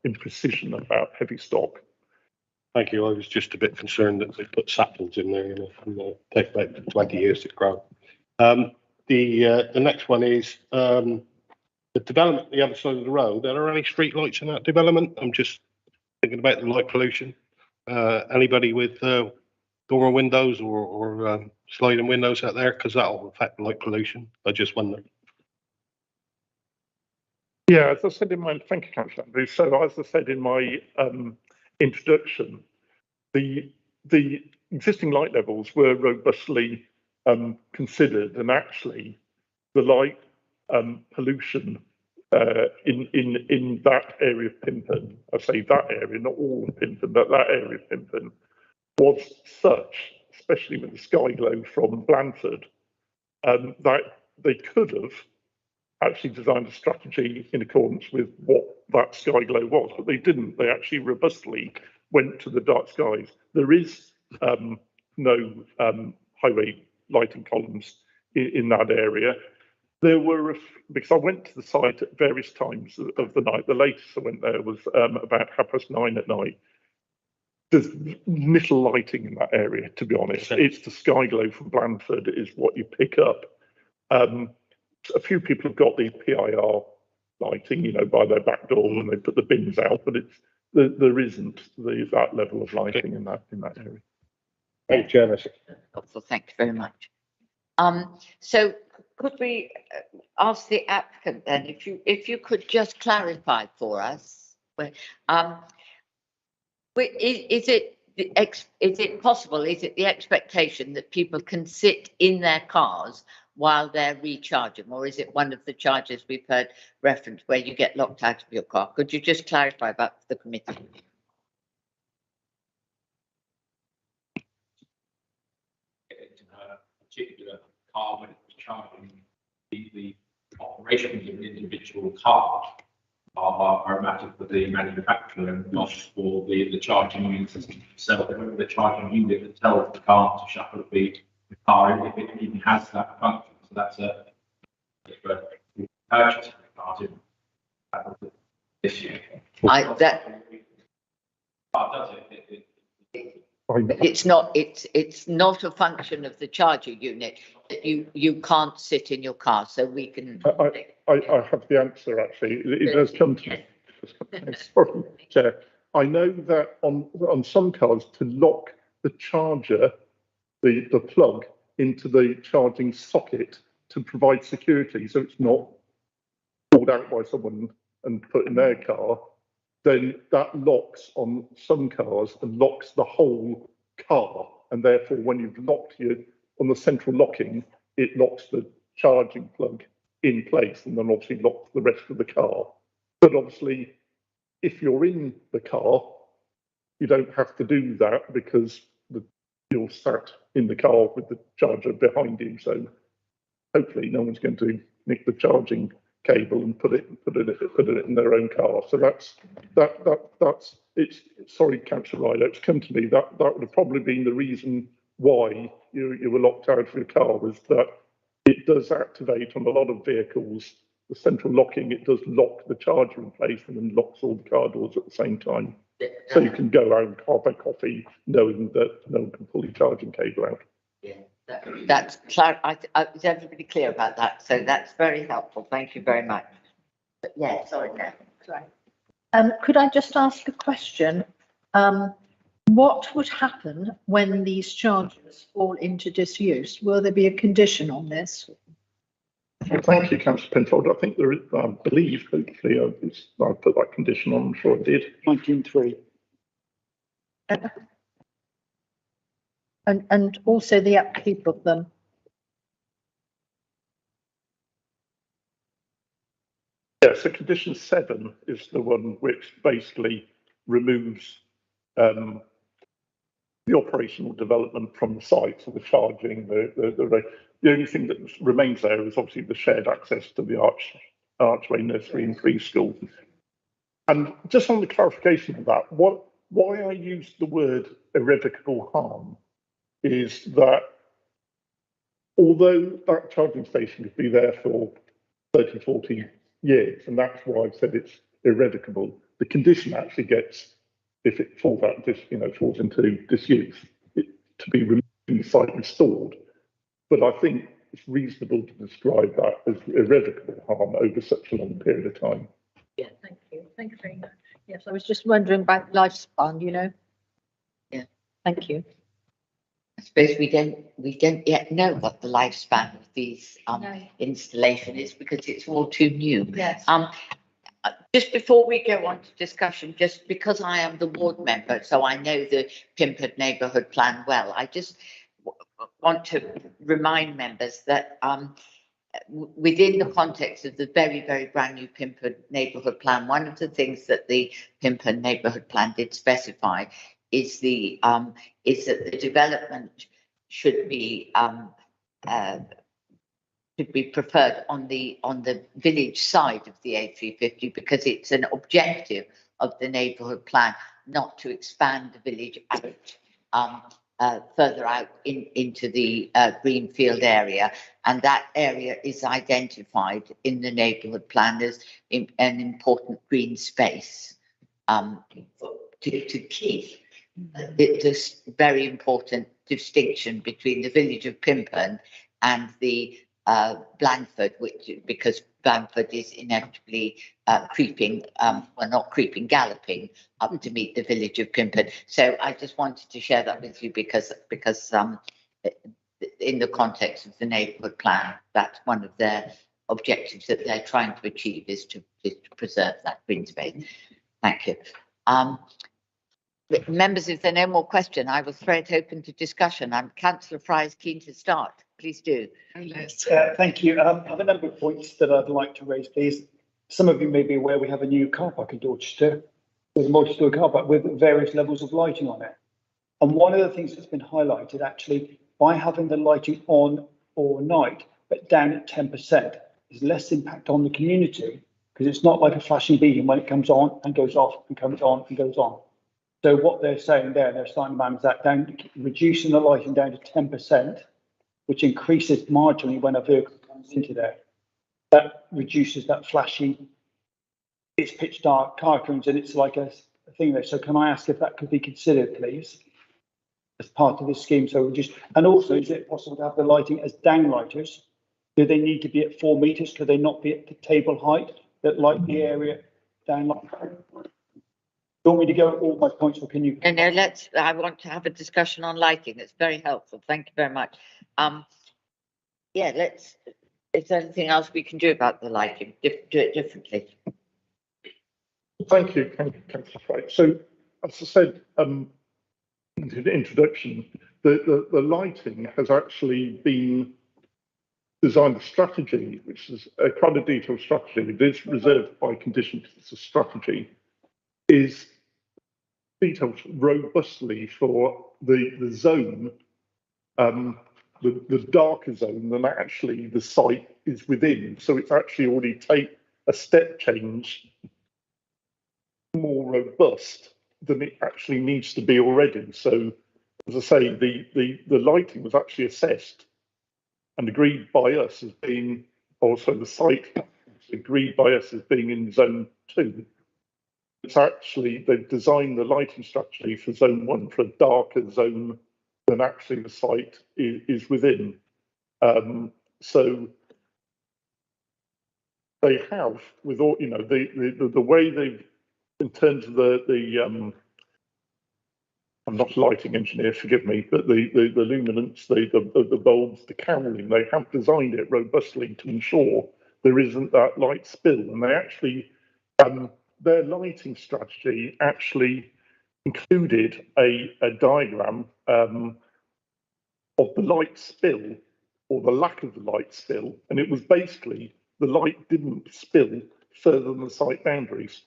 imprecision about heavy stock. Thank you. I was just a bit concerned that they put saplings in there, and they take about 20 years to grow. The next one is the development the other side of the road. Are there any street lights in that development? I'm just thinking about the light pollution. Anybody with dormer windows or sliding windows out there, because that will affect light pollution. I just wonder. Yeah, as I said in my, thank you, Councillor Andrews. So as I said in my introduction, the existing light levels were robustly considered, and actually the light pollution in that area of Pimpern, I say that area, not all of Pimpern, but that area of Pimpern, was such, especially with the sky glow from Blandford, that they could have actually designed a strategy in accordance with what that sky glow was, but they didn't. They actually robustly went to the dark skies. There is no highway lighting columns in that area. There were, because I went to the site at various times of the night. The latest I went there was about 9:30 at night. There's little lighting in that area, to be honest. It's the sky glow from Blandford is what you pick up. A few people have got the PIR lighting, by their back door when they put the bins out, but there isn't that level of lighting in that area. Thank you, Chair. Helpful. Thank you very much. So could we ask the applicant then, if you could just clarify for us, is it possible? Is it the expectation that people can sit in their cars while they're recharging, or is it one of the charges we've heard referenced where you get locked out of your car? Could you just clarify about the committee? Particular car when it's charging, the operations of an individual car are a matter for the manufacturer and not for the charging unit system itself. The charging unit that tells the car to shuffle the car, if it even has that function. So that's a purchase of the car issue. It's not a function of the charger unit that you can't sit in your car, so we can. I have the answer actually. It does come to me. Sorry, Chair. I know that on some cars to lock the charger, the plug into the charging socket to provide security, so it's not pulled out by someone and put in their car, then that locks on some cars and locks the whole car. And therefore, when you've locked on the central locking, it locks the charging plug in place and then obviously locks the rest of the car. But obviously, if you're in the car, you don't have to do that because you're sat in the car with the charger behind you. So hopefully no one's going to nick the charging cable and put it in their own car. So that's it's. Sorry, Councillor Ryder, it's come to me that would have probably been the reason why you were locked out of your car, was that it does activate on a lot of vehicles the central locking. It does lock the charger in place and then locks all the car doors at the same time. So you can go out and have a coffee knowing that no one can pull your charging cable out. Yeah. That's clear. Is everybody clear about that? So that's very helpful. Thank you very much. But yeah, sorry, no. Sorry. Could I just ask a question? What would happen when these chargers fall into disuse? Will there be a condition on this? Well, thank you, Councillor Penfold. I think there is, I believe, hopefully, I put that condition on. I'm sure I did. 19.3. And also the upkeep of them. Yeah, so condition 7 is the one which basically removes the operational development from the site, so the charging, the only thing that remains there is obviously the shared access to the archway, nursery and preschool. And just on the clarification of that, why I used the word irrevocable harm is that although that charging station could be there for 30, 40 years, and that's why I've said it's irrevocable, the condition actually gets, if it falls out, falls into disuse, to be removed and the site restored. But I think it's reasonable to describe that as irrevocable harm over such a long period of time. Yeah, thank you. Thank you very much. Yes, I was just wondering about lifespan, Yeah. Thank you. I suppose we don't yet know what the lifespan of these installation is because it's all too new. Yes. Just before we go on to discussion, just because I am the ward member, so I know the Pimpern neighbourhood plan well, I just want to remind members that within the context of the very, very brand new Pimpern neighbourhood plan, one of the things that the Pimpern neighbourhood plan did specify is that the development should be preferred on the village side of the A350 because it's an objective of the neighbourhood plan not to expand the village out further out into the greenfield area, and that area is identified in the neighbourhood plan as an important green space to keep this very important distinction between the village of Pimpern and the Blandford, because Blandford is inevitably galloping up to meet the village of Pimpern. So I just wanted to share that with you because in the context of the neighbourhood plan, that's one of their objectives that they're trying to achieve is to preserve that green space. Thank you. Members, if there are no more questions, I will throw it open to discussion. Councillor Fry is keen to start. please do. Thank you. I have a number of points that I'd like to raise, please. Some of you may be aware we have a new car park in Dorchester with a multi-story car park with various levels of lighting on it. And one of the things that's been highlighted actually by having the lighting on all night, but down at 10%, is less impact on the community because it's not like a flashing beacon when it comes on and goes off and comes on and goes on. So what they're saying there, they're starting to manage that down, reducing the lighting down to 10%, which increases marginally when a vehicle comes into there. That reduces that flashing, it's pitch dark car cones and it's like a thing there. So can I ask if that could be considered, please, as part of this scheme? So and also, is it possible to have the lighting as downlighters? Do they need to be at 4 meters? Could they not be at the table height that light the area downlight? Do you want me to go at all my points, or can you? No, I want to have a discussion on lighting. It's very helpful. Thank you very much. Yeah, is there anything else we can do about the lighting? Do it differently. Thank you, Councillor Wright. So, as I said in the introduction, the lighting has actually been designed a strategy, which is a kind of detailed strategy. It is reserved by condition because it's a strategy, is detailed robustly for the zone, the darker zone than actually the site is within. So it's actually already take a step change more robust than it actually needs to be already. So, as I say, the lighting was actually assessed and agreed by us as being, also the site agreed by us as being in zone 2. It's actually, they've designed the lighting structure for zone 1 for a darker zone than actually the site is within. So they have, with all, you know, the way they've, in terms of the I'm not a lighting engineer, forgive me, but the luminance, the bulbs, the caroling, they have designed it robustly to ensure there isn't that light spill. And they actually, their lighting strategy actually included a diagram of the light spill, or the lack of the light spill. And it was basically the light didn't spill further than the site boundaries.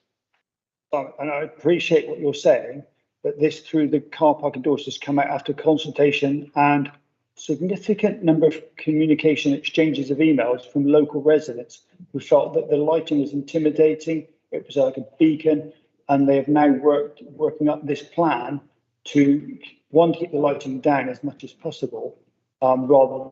And I appreciate what you're saying, but this, through the car park endorsers, has come out after consultation and significant number of communication exchanges of emails from local residents who felt that the lighting was intimidating. It was like a beacon, and they have now working up this plan to, one, keep the lighting down as much as possible, rather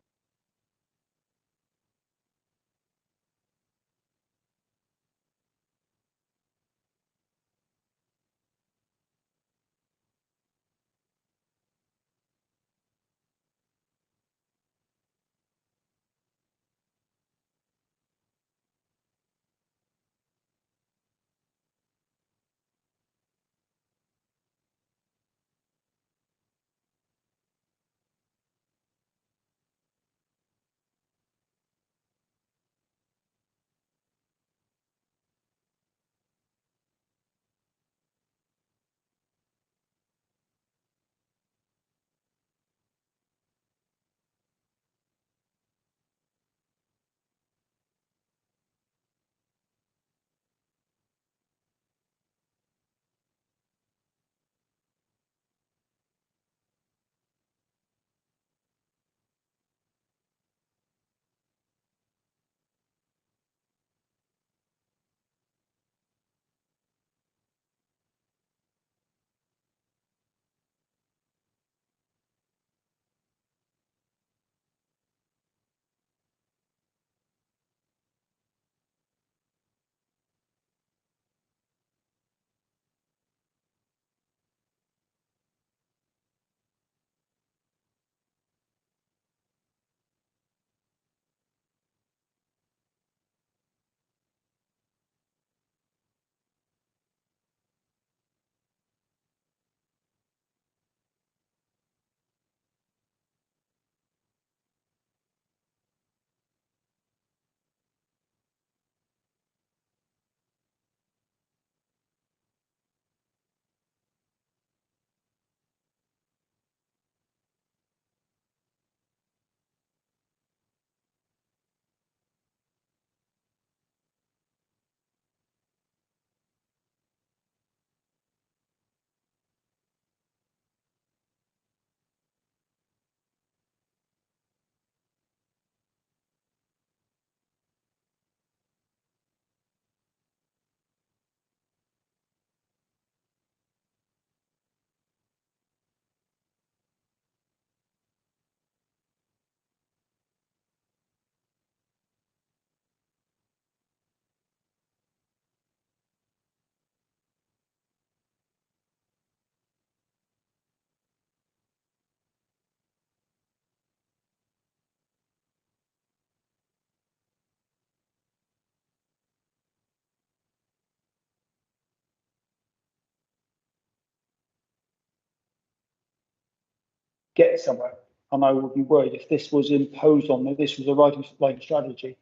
get somewhere. And I would be worried if this was imposed on them, this was a lighting strategy.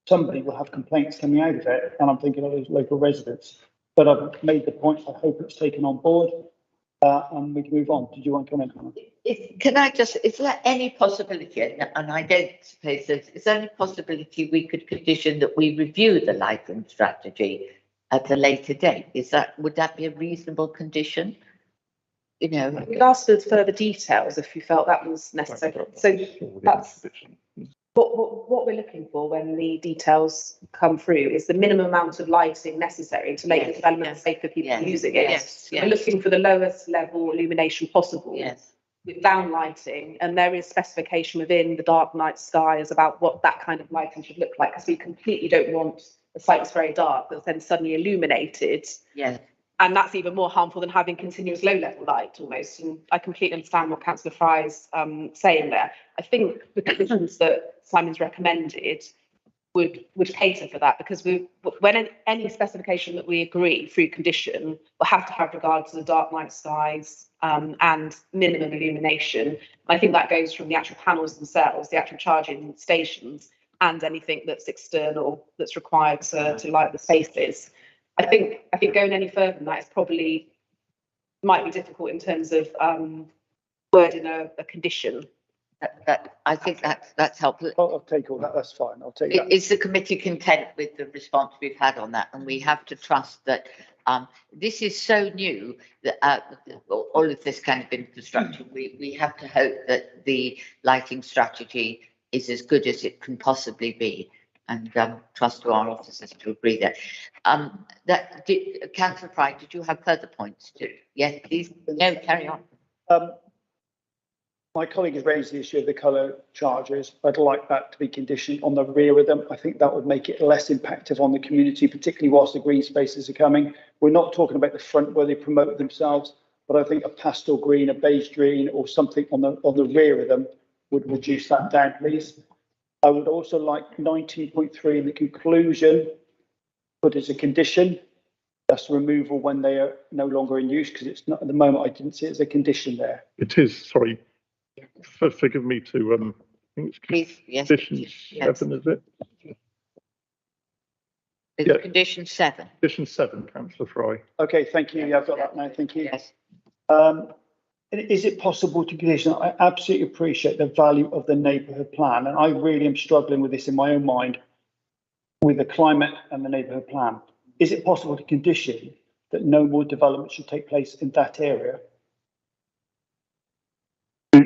Somebody will have complaints coming out of it, and I'm thinking of those local residents. But I've made the point, I hope it's taken on board, and we can move on. Did you want to comment on it? Can I just, is there any possibility, and I don't suppose is there any possibility we could condition that we review the lighting strategy at a later date? Would that be a reasonable condition? You know, We'd asked for further details if you felt that was necessary. So that's what we're looking for when the details come through is the minimum amount of lighting necessary to make the development safe for people using it. Yes, We're looking for the lowest level illumination possible. Yes. With down lighting, and there is specification within the dark night skies about what that kind of lighting should look like, because we completely don't want the site that's very dark that's then suddenly illuminated. Yeah. And that's even more harmful than having continuous low-level light almost. And I completely understand what Councillor Fry's saying there. I think the conditions that Simon's recommended would cater for that, because when any specification that we agree through condition will have to have regard to the dark night skies and minimum illumination. I think that goes from the actual panels themselves, the actual charging stations, and anything that's external that's required to light the spaces. I think going any further than that is probably might be difficult in terms of wording a condition. I think that's helpful. I'll take all that. That's fine. I'll take that. Is the committee content with the response we've had on that? And we have to trust that this is so new that all of this kind of infrastructure. We have to hope that the lighting strategy is as good as it can possibly be, and trust to our officers to agree there. Councillor Fry, did you have further points to? Yes, please. No, carry on. My colleague has raised the issue of the colour chargers. I'd like that to be conditioned on the rear of them. I think that would make it less impactful on the community, particularly whilst the green spaces are coming. We're not talking about the front where they promote themselves, but I think a pastel green, a beige green, or something on the rear of them would reduce that down, please. I would also like 19.3 in the conclusion, put as a condition. That's removal when they are no longer in use, because it's not at the moment. I didn't see it as a condition there. It is, sorry. Forgive me to, I think it's condition 7, is it? It's condition 7. Condition 7, Councillor Fry. Okay, thank you. Yeah, I've got that now. Thank you. Yes. Is it possible to condition? I absolutely appreciate the value of the neighbourhood plan, and I really am struggling with this in my own mind with the climate and the neighbourhood plan. Is it possible to condition that no more development should take place in that area?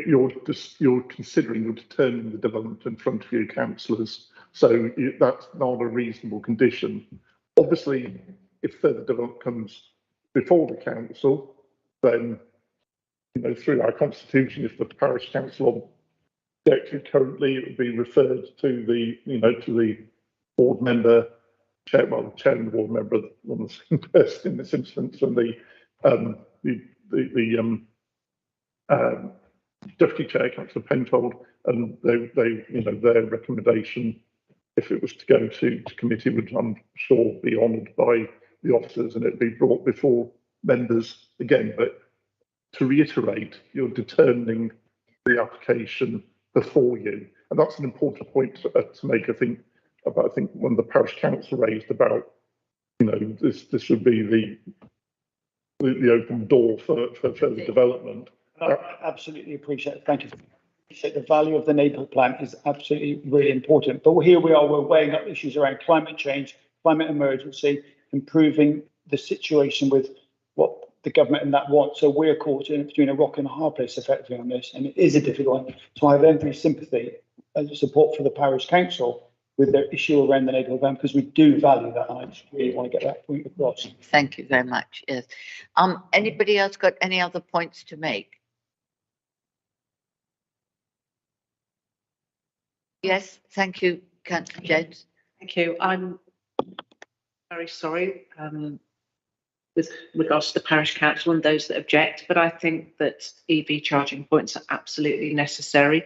You're considering or determining the development in front of you, councillors, so that's not a reasonable condition. Obviously, if further development comes before the council, then through our constitution, if the parish council objected currently, it would be referred to the board member, chair of the board member, on the same person in this instance, and the deputy chair, Councillor Penfold, and their recommendation, if it was to go to committee, would, I'm sure, be honoured by the officers, and it'd be brought before members again. But to reiterate, you're determining the application before you, and that's an important point to make. I think when the parish council raised about, this would be the open door for further development. I absolutely appreciate it. Thank you. The value of the neighbourhood plan is absolutely really important. But here we are, we're weighing up issues around climate change, climate emergency, improving the situation with what the government and that want. So we're caught in between a rock and a hard place effectively on this, and it is a difficult one. So I have every sympathy and support for the parish council with their issue around the neighbourhood plan, because we do value that, and I just really want to get that point across. Thank you very much. Yes. Anybody else got any other points to make? Yes, thank you, Councillor Jones. Thank you. I'm very sorry with regards to the parish council and those that object, but I think that EV charging points are absolutely necessary.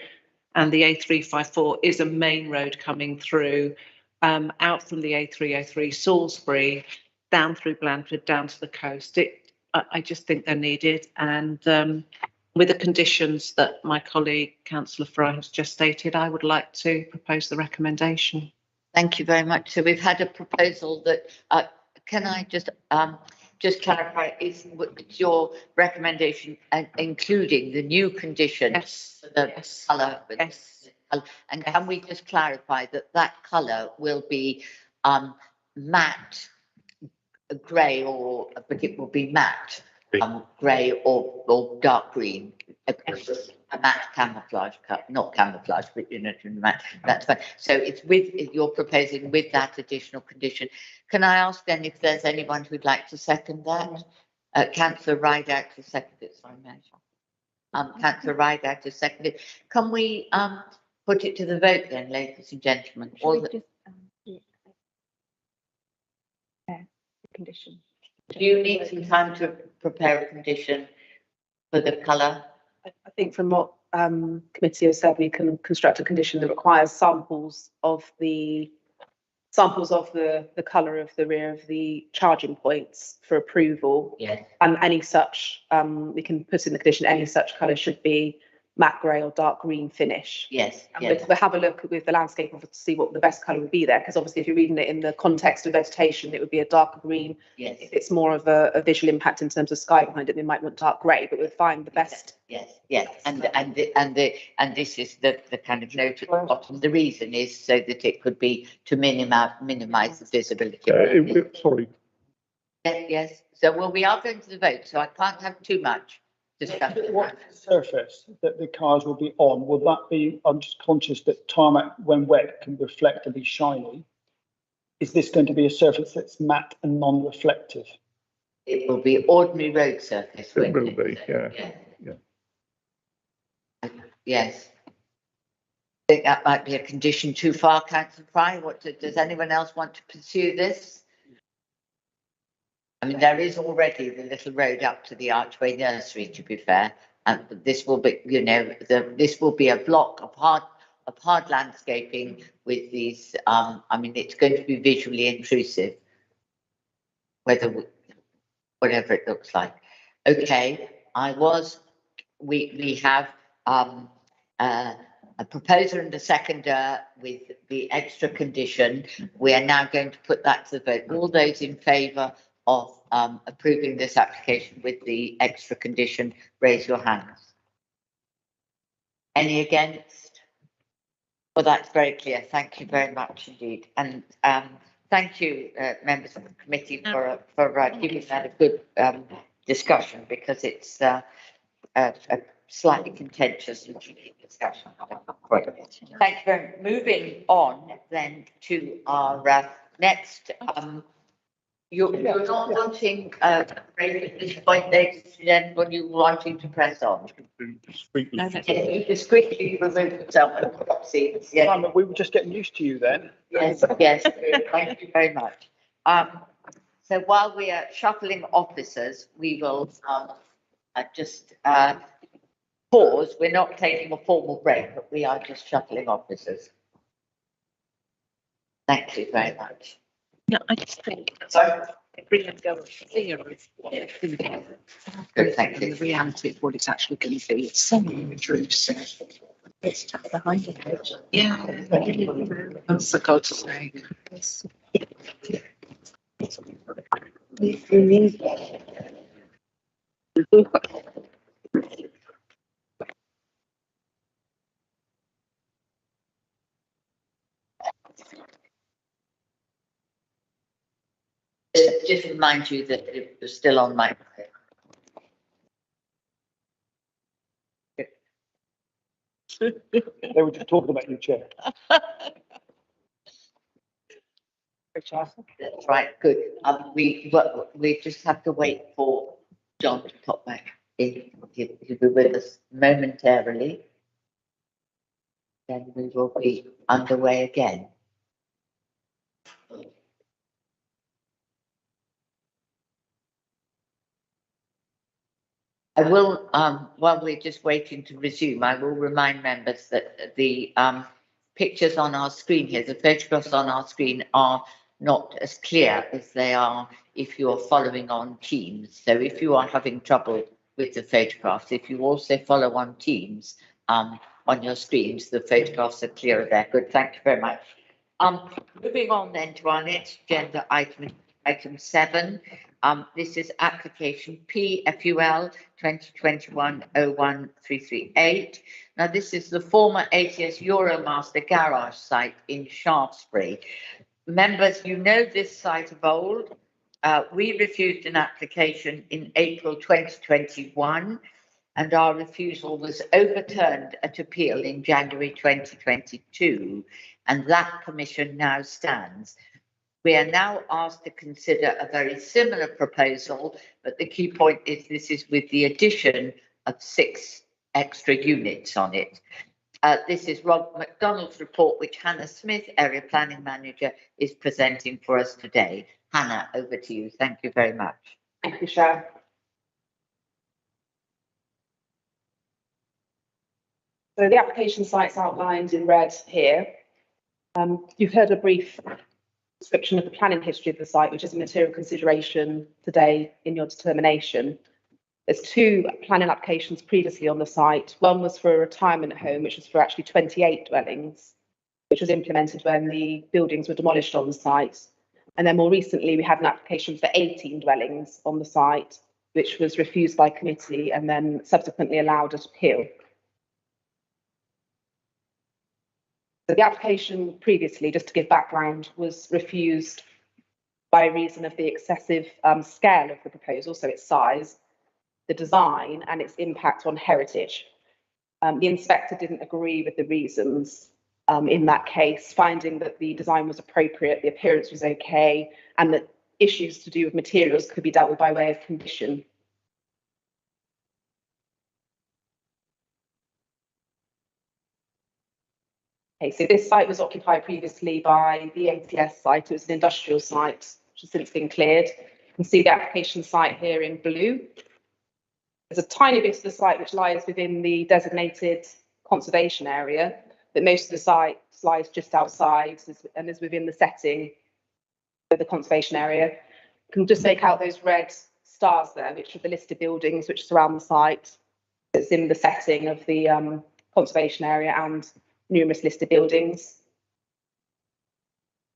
And the A354 is a main road coming through out from the A303 Salisbury, down through Blandford, down to the coast. I just think they're needed, and with the conditions that my colleague, Councillor Fry, has just stated, I would like to propose the recommendation. Thank you very much. So we've had a proposal that, can I just clarify, is your recommendation including the new condition? Yes. For the Yes. colour? Yes. And can we just clarify that that colour will be matte grey, but it will be matte grey or dark green? A matte camouflage cut, not camouflage, but matte, that's fine. So it's you're proposing with that additional condition. Can I ask then if there's anyone who'd like to second that? Councillor Rideout to second it, sorry, Mayor. Councillor Rideout to second it. Can we put it to the vote then, ladies and gentlemen? Condition. Do you need some time to prepare a condition for the colour? I think from what committee has said, we can construct a condition that requires samples of the colour of the rear of the charging points for approval. Yes. And any such, we can put in the condition, any such colour should be matte grey or dark green finish. Yes. And we'll have a look with the landscape to see what the best colour would be there, because obviously if you're reading it in the context of vegetation, it would be a darker green. Yes. If it's more of a visual impact in terms of sky behind it, we might want dark grey, but we'll find the best. Yes. And this is the kind of note at the bottom. The reason is so that it could be to minimise the visibility. Sorry. Yes. So we are going to the vote, so I can't have too much discussion. What surface that the cars will be on, will that be, I'm just conscious that tarmac when wet can reflect and be shiny. Is this going to be a surface that's matte and non-reflective? It will be ordinary road surface. It will be, yeah. Yes. I think that might be a condition too far, Councillor Fry. Does anyone else want to pursue this? I mean, there is already the little road up to the Archway Nursery, to be fair, and this will be, this will be a block of hard landscaping with these. I mean, it's going to be visually intrusive, whatever it looks like. Okay, we have a proposer and a seconder with the extra condition. We are now going to put that to the vote. All those in favour of approving this application with the extra condition, raise your hands. Any against? Well, that's very clear. Thank you very much indeed. And thank you, members of the committee, for giving that a good discussion, because it's a slightly contentious discussion. Thank you very much. Moving on then to our next. You're not wanting at this point, ladies and gentlemen, you're wanting to press on. Discreetly remove yourself from the seats. Yes. Simon, we were just getting used to you then. Yes. Thank you very much. So while we are shuffling officers, we will just pause. We're not taking a formal break, but we are just shuffling officers. Thank you very much. Yeah, I just think bring and go here. Good, thank you. The reality of what it's actually going to be. It's so intrusive. It's tucked behind it. Yeah. That's the God's sake. Just remind you that it was still on microphone. They were just talking about your chair. That's right, good. We just have to wait for John to pop back in. He'll be with us momentarily. Then we will be underway again. I will, while we're just waiting to resume, I will remind members that the pictures on our screen here, the photographs on our screen are not as clear as they are if you're following on Teams. So if you are having trouble with the photographs. If you also follow on Teams, on your screens, the photographs are clearer there. Good, thank you very much. Moving on then to our next agenda item, item 7. This is application PFUL 2021-01338. Now, this is the former ATS Euromaster garage site in Shaftesbury. Members, you know this site of old. We refused an application in April 2021, and our refusal was overturned at appeal in January 2022, and that permission now stands. We are now asked to consider a very similar proposal, but the key point is this is with the addition of 6 extra units on it. This is Rob McDonald's report, which Hannah Smith, Area Planning Manager, is presenting for us today. Hannah, over to you. Thank you very much. Thank you, Sharon. So the application site's outlined in red here. You've heard a brief description of the planning history of the site, which is a material consideration today in your determination. There's 2 planning applications previously on the site. One was for a retirement home, which was for actually 28 dwellings, which was implemented when the buildings were demolished on the site. And then more recently, we had an application for 18 dwellings on the site, which was refused by committee and then subsequently allowed at appeal. So the application previously, just to give background, was refused by reason of the excessive scale of the proposal, so its size, the design and its impact on heritage. The inspector didn't agree with the reasons in that case, finding that the design was appropriate, the appearance was okay, and that issues to do with materials could be dealt with by way of condition. Okay, so this site was occupied previously by the ATS site. It was an industrial site, which has since been cleared. You can see the application site here in blue. There's a tiny bit of the site which lies within the designated conservation area, but most of the site lies just outside and is within the setting of the conservation area. You can just make out those red stars there, which are the listed buildings which surround the site. It's in the setting of the conservation area and numerous listed buildings.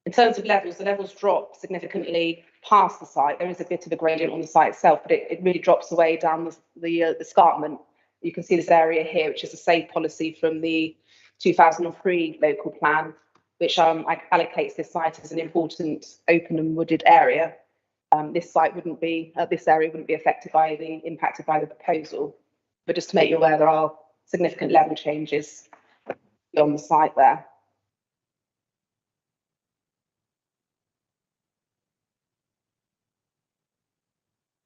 In terms of levels, the levels drop significantly past the site. There is a bit of a gradient on the site itself, but it really drops away down the escarpment. You can see this area here, which is a safe policy from the 2003 local plan, which allocates this site as an important open and wooded area. This area wouldn't be affected by impacted by the proposal, but just to make you aware, there are significant level changes on the site there.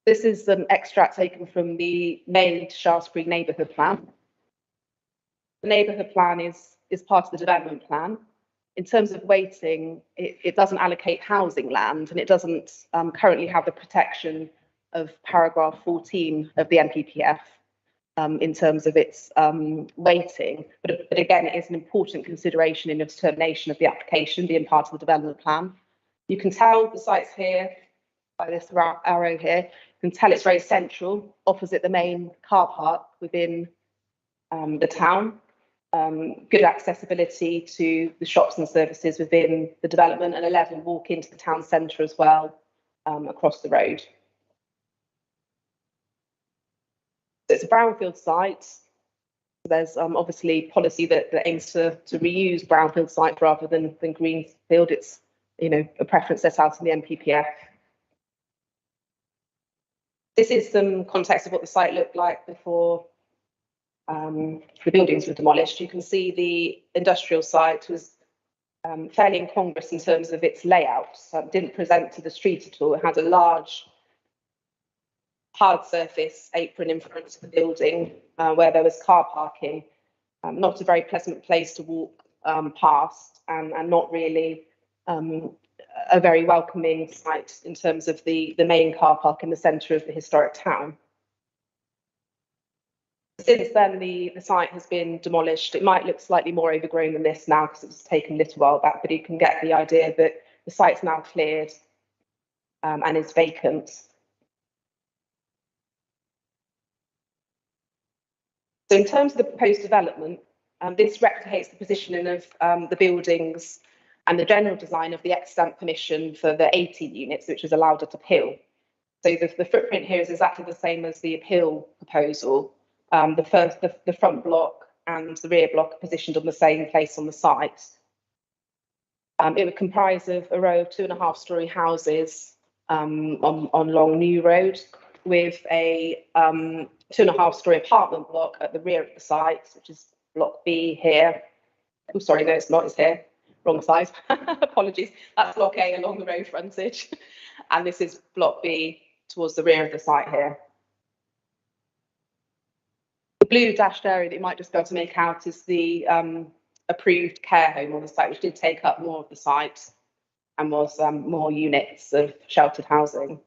This is an extract taken from the main Shaftesbury neighbourhood plan. The neighbourhood plan is part of the development plan. In terms of weighting, it doesn't allocate housing land, and it doesn't currently have the protection of paragraph 14 of the NPPF in terms of its weighting. But again, it is an important consideration in the determination of the application being part of the development plan. You can tell the site's here by this arrow here. You can tell it's very central, opposite the main car park within the town. Good accessibility to the shops and services within the development, and a level walk into the town centre as well across the road. It's a brownfield site. There's obviously policy that aims to reuse brownfield sites rather than greenfield. It's a preference set out in the NPPF. This is some context of what the site looked like before the buildings were demolished. You can see the industrial site was fairly incongruous in terms of its layout. So it didn't present to the street at all. It had a large hard surface apron in front of the building where there was car parking. Not a very pleasant place to walk past, and not really a very welcoming site in terms of the main car park in the centre of the historic town. Since then, the site has been demolished. It might look slightly more overgrown than this now because it was taken a little while back, but you can get the idea that the site's now cleared and is vacant. So in terms of the proposed development, this replicates the positioning of the buildings and the general design of the extant permission for the 18 units, which was allowed at appeal. So the footprint here is exactly the same as the appeal proposal. The front block and the rear block are positioned on the same place on the site. It would comprise of a row of 2.5-storey houses on Long New Road, with a 2.5-storey apartment block at the rear of the site, which is block B here. Oh, sorry, no, it's not, it's here. Wrong side. Apologies. That's block A along the road frontage. And this is block B towards the rear of the site here. The blue dashed area that you might just be able to make out is the approved care home on the site, which did take up more of the site and was more units of sheltered housing.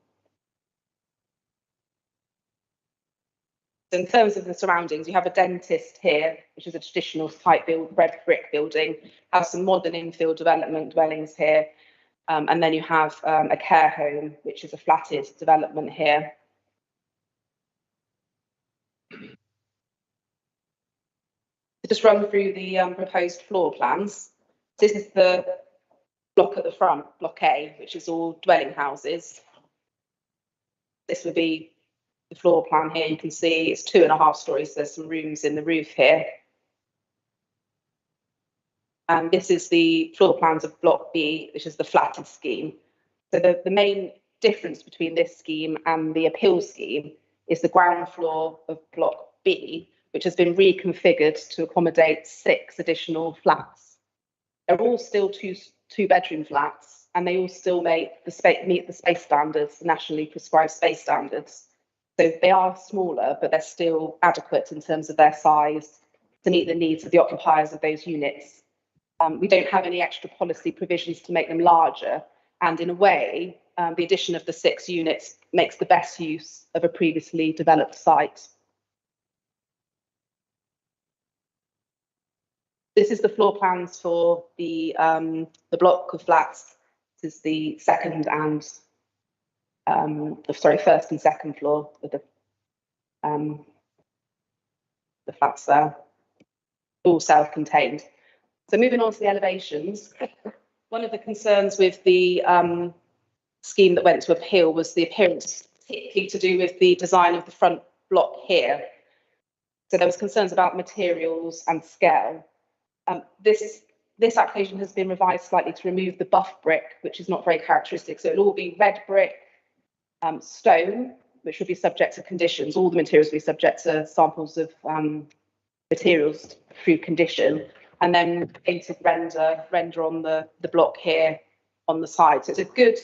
In terms of the surroundings, you have a dentist here, which is a traditional type red brick building, has some modern infill development dwellings here, and then you have a care home, which is a flatted development here. To just run through the proposed floor plans. This is the block at the front, block A, which is all dwelling houses. This would be the floor plan here. You can see it's 2.5 stories. There's some rooms in the roof here. And this is the floor plans of block B, which is the flatted scheme. So the main difference between this scheme and the appeal scheme is the ground floor of block B, which has been reconfigured to accommodate 6 additional flats. They're all still two-bedroom flats, and they all still meet the space standards, the nationally prescribed space standards. So they are smaller, but they're still adequate in terms of their size to meet the needs of the occupiers of those units. We don't have any extra policy provisions to make them larger, and in a way, the addition of the 6 units makes the best use of a previously developed site. This is the floor plans for the block of flats. This is the first and second floor with the flats there, all self-contained. So moving on to the elevations, one of the concerns with the scheme that went to appeal was the appearance, particularly to do with the design of the front block here. So there was concerns about materials and scale. This application has been revised slightly to remove the buff brick, which is not very characteristic. So it'll all be red brick, stone, which will be subject to conditions. All the materials will be subject to samples of materials through condition, and then painted render on the block here on the side. So it's a good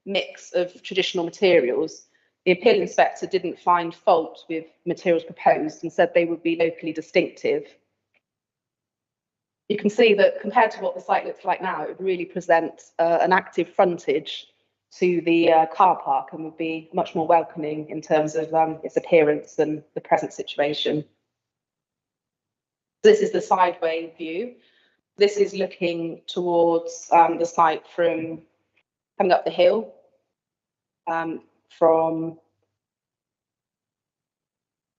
mix of traditional materials. The appeal inspector didn't find fault with materials proposed and said they would be locally distinctive. You can see that compared to what the site looks like now, it would really present an active frontage to the car park and would be much more welcoming in terms of its appearance than the present situation. This is the sideway view. This is looking towards the site from coming up the hill from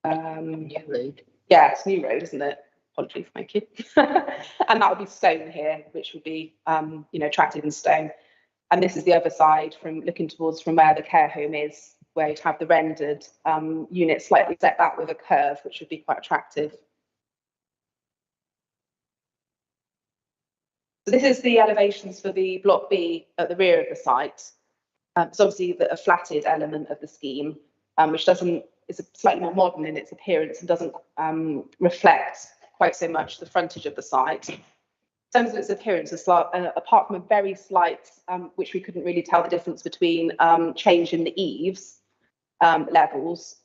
New Road. Yeah, it's New Road, isn't it? Apologies, thank you. And that would be stone here, which would be attracted in stone. And this is the other side from looking towards from where the care home is, where you'd have the rendered unit slightly set back with a curve, which would be quite attractive. So this is the elevations for the block B at the rear of the site. It's obviously a flatted element of the scheme, which is slightly more modern in its appearance and doesn't reflect quite so much the frontage of the site. In terms of its appearance, apart from a very slight, which we couldn't really tell the difference between change in the eaves levels,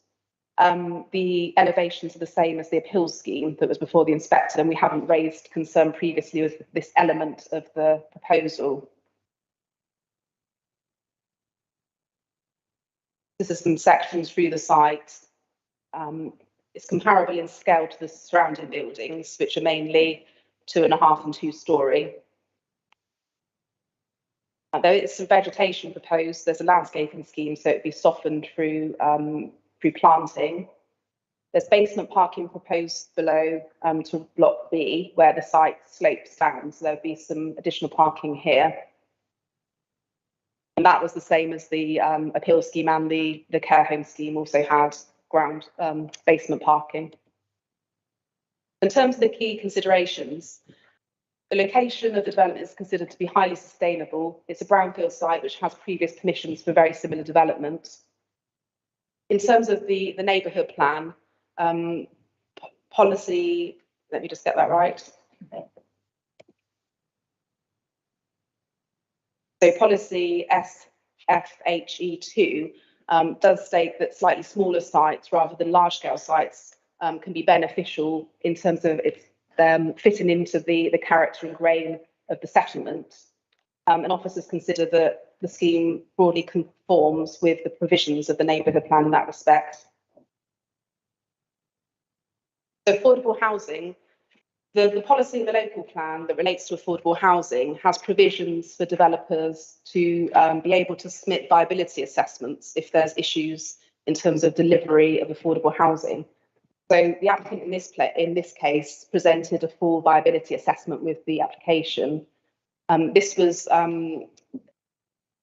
the elevations are the same as the appeal scheme that was before the inspector, and we haven't raised concern previously with this element of the proposal. This is some sections through the site. It's comparable in scale to the surrounding buildings, which are mainly 2.5 and 2-storey. There is some vegetation proposed. There's a landscaping scheme, so it'd be softened through planting. There's basement parking proposed below to block B, where the site slopes down, so there'll be some additional parking here. And that was the same as the appeal scheme, and the care home scheme also had ground basement parking. In terms of the key considerations, the location of the development is considered to be highly sustainable. It's a brownfield site which has previous permissions for very similar development. In terms of the neighbourhood plan, policy, let me just get that right. So policy SFHE2 does state that slightly smaller sites rather than large scale sites can be beneficial in terms of its fitting into the character and grain of the settlement. And officers consider that the scheme broadly conforms with the provisions of the neighbourhood plan in that respect. So affordable housing, the policy in the local plan that relates to affordable housing has provisions for developers to be able to submit viability assessments if there's issues in terms of delivery of affordable housing. So the applicant in this case presented a full viability assessment with the application. This was,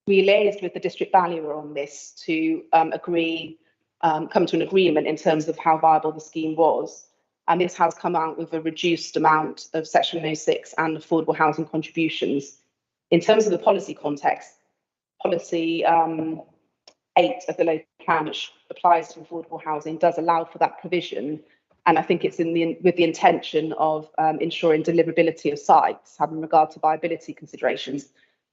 we liaised with the district valuer on this to come to an agreement in terms of how viable the scheme was. And this has come out with a reduced amount of Section 106 and affordable housing contributions. In terms of the policy context, policy 8 of the local plan, which applies to affordable housing, does allow for that provision. And I think it's with the intention of ensuring deliverability of sites, having regard to viability considerations.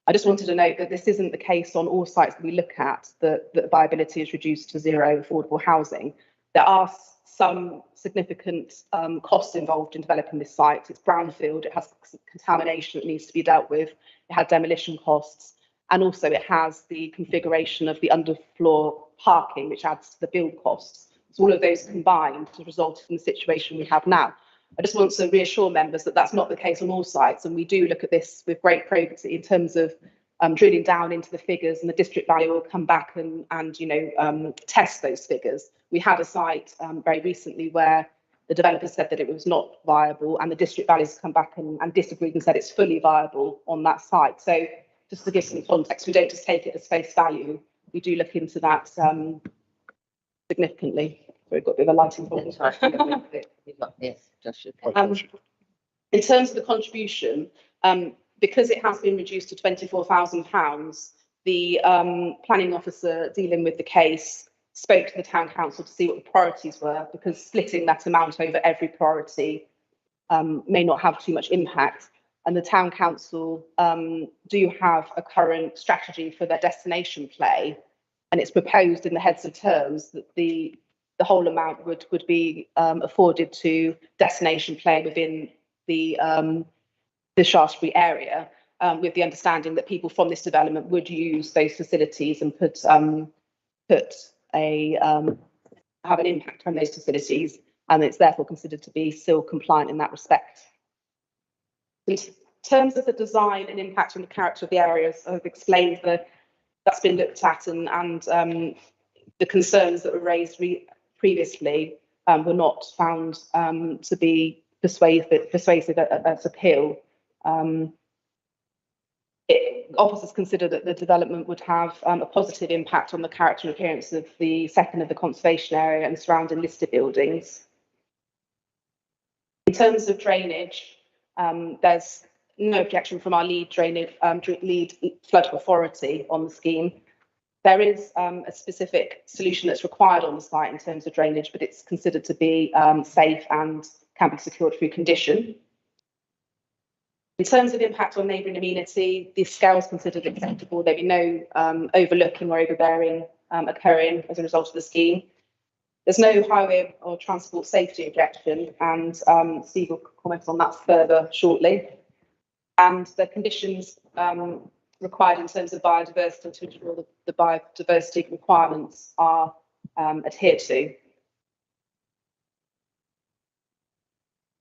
I just wanted to note that this isn't the case on all sites that we look at, that viability is reduced to zero affordable housing. There are some significant costs involved in developing this site. It's brownfield, it has contamination that needs to be dealt with, it had demolition costs, and also it has the configuration of the underfloor parking, which adds to the build costs. So all of those combined has resulted in the situation we have now. I just want to reassure members that that's not the case on all sites, and we do look at this with great probity in terms of drilling down into the figures, and the district value will come back and test those figures. We had a site very recently where the developer said that it was not viable, and the district values come back and disagreed and said it's fully viable on that site. So just to give some context, we don't just take it as face value. We do look into that significantly. So we've got a bit of a lighting problem. In terms of the contribution, because it has been reduced to £24,000, the planning officer dealing with the case spoke to the town council to see what the priorities were, because splitting that amount over every priority may not have too much impact. And the town council do have a current strategy for their destination play, and it's proposed in the heads of terms that the whole amount would be afforded to destination play within the Shaftesbury area, with the understanding that people from this development would use those facilities and have an impact on those facilities, and it's therefore considered to be still compliant in that respect. In terms of the design and impact on the character of the areas, I've explained that that's been looked at, and the concerns that were raised previously were not found to be persuasive as appeal. Officers consider that the development would have a positive impact on the character and appearance of the second of the conservation area and surrounding listed buildings. In terms of drainage, there's no objection from our lead flood authority on the scheme. There is a specific solution that's required on the site in terms of drainage, but it's considered to be safe and can be secured through condition. In terms of impact on neighbouring amenity, the scale is considered acceptable. There'll be no overlooking or overbearing occurring as a result of the scheme. There's no highway or transport safety objection, and Steve will comment on that further shortly. And the conditions required in terms of biodiversity to ensure the biodiversity requirements are adhered to.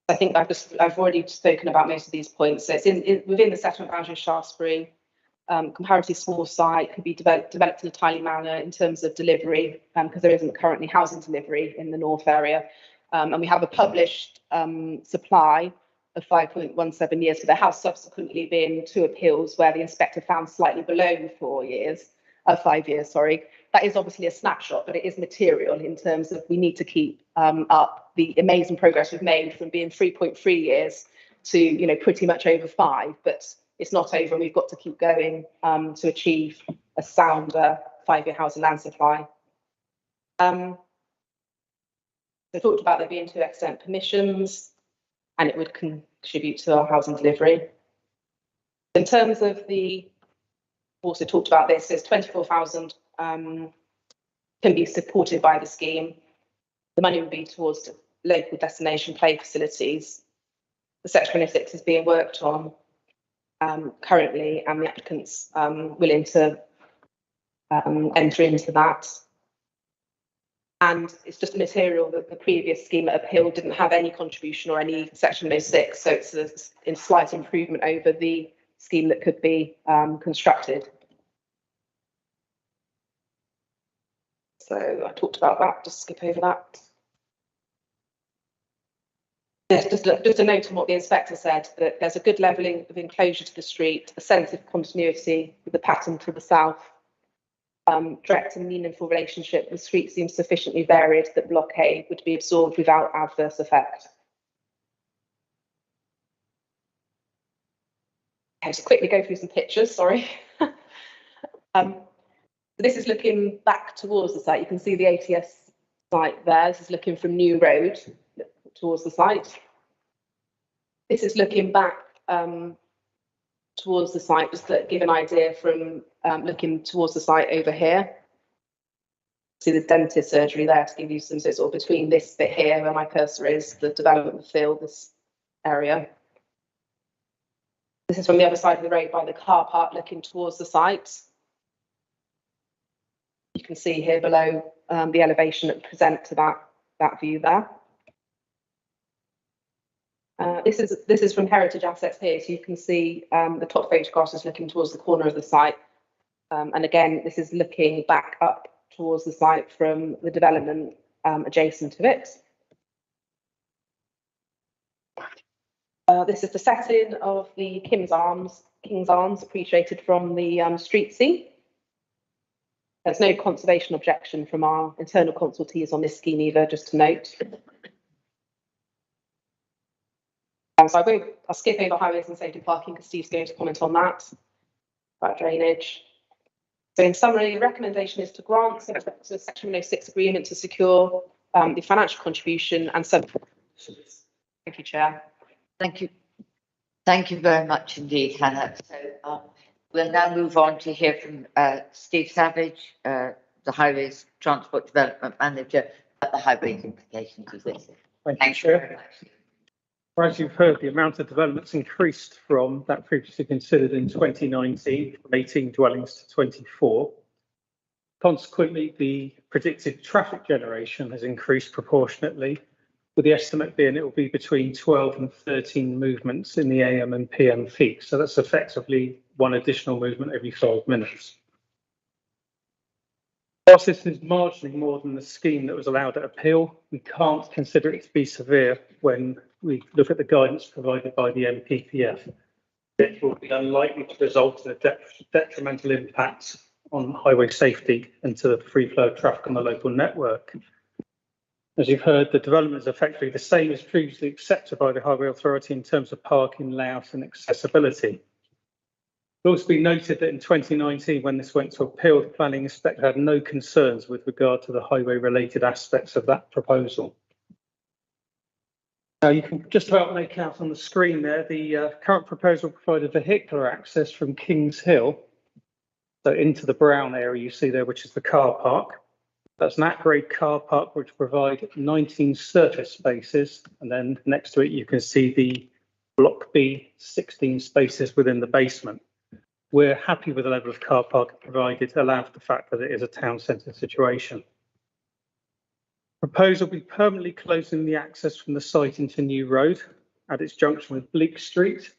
I think I've already spoken about most of these points. So it's within the settlement boundary of Shaftesbury. comparatively small site, could be developed in a timely manner in terms of delivery, because there isn't currently housing delivery in the North area. And we have a published supply of 5.17 years, but there have subsequently been 2 appeals where the inspector found slightly below 5 years, sorry. That is obviously a snapshot, but it is material in terms of we need to keep up the amazing progress we've made from being 3.3 years to, you know, pretty much over 5, but it's not over, and we've got to keep going to achieve a sounder 5-year housing land supply. So I talked about there being 2 extant permissions, and it would contribute to our housing delivery. In terms of also talked about this, there's 24,000 can be supported by the scheme. The money would be towards local destination play facilities. The Section 106 is being worked on currently, and the applicant's willing to enter into that. And it's just material that the previous scheme at appeal didn't have any contribution or any Section 106, so it's a slight improvement over the scheme that could be constructed. So I talked about that, just skip over that. Yes, just a note on what the inspector said, that there's a good levelling of enclosure to the street, a sense of continuity with the pattern to the south, direct and meaningful relationship. The street seems sufficiently varied that Block A would be absorbed without adverse effect. Okay, just quickly go through some pictures, sorry. This is looking back towards the site. You can see the ATS site there. This is looking from New Road towards the site. This is looking back towards the site, just to give an idea from looking towards the site over here. See the dentist surgery there to give you some, so sort of between this bit here where my cursor is, the development field, this area. This is from the other side of the road by the car park looking towards the site. You can see here below the elevation that present to that view there. This is from Heritage Assets here, so you can see the top photograph is looking towards the corner of the site, and again this is looking back up towards the site from the development adjacent to it. This is the setting of the King's Arms appreciated from the street scene. There's no conservation objection from our internal consultees on this scheme either, just to note. So I'll skip over highways and safety parking because Steve's going to comment on that, about drainage. So in summary, the recommendation is to grant to a Section 106 agreement to secure the financial contribution and some. Thank you, Chair. Thank you. Thank you very much indeed, Hannah. So we'll now move on to hear from Steve Savage, the Highways Transport Development Manager, about the highways implications of this. Thank you, Chair. As you've heard, the amount of developments increased from that previously considered in 2019, from 18 dwellings to 24. Consequently, the predicted traffic generation has increased proportionately, with the estimate being it will be between 12 and 13 movements in the AM and PM peaks. So that's effectively one additional movement every 5 minutes. Whilst this is marginally more than the scheme that was allowed at appeal, we can't consider it to be severe when we look at the guidance provided by the NPPF. It will be unlikely to result in a detrimental impact on highway safety and to the free flow of traffic on the local network. As you've heard, the development is effectively the same as previously accepted by the Highway Authority in terms of parking, layout and accessibility. It will also be noted that in 2019, when this went to appeal, the planning inspector had no concerns with regard to the highway related aspects of that proposal. Now you can just about make out on the screen there, the current proposal provided vehicular access from Kings Hill, so into the brown area you see there, which is the car park. That's an at-grade car park which provide 19 surface spaces, and then next to it you can see the Block B 16 spaces within the basement. We're happy with the level of car park provided, allowing for the fact that it is a town centre situation. Proposal will be permanently closing the access from the site into New Road at its junction with Bleak Street.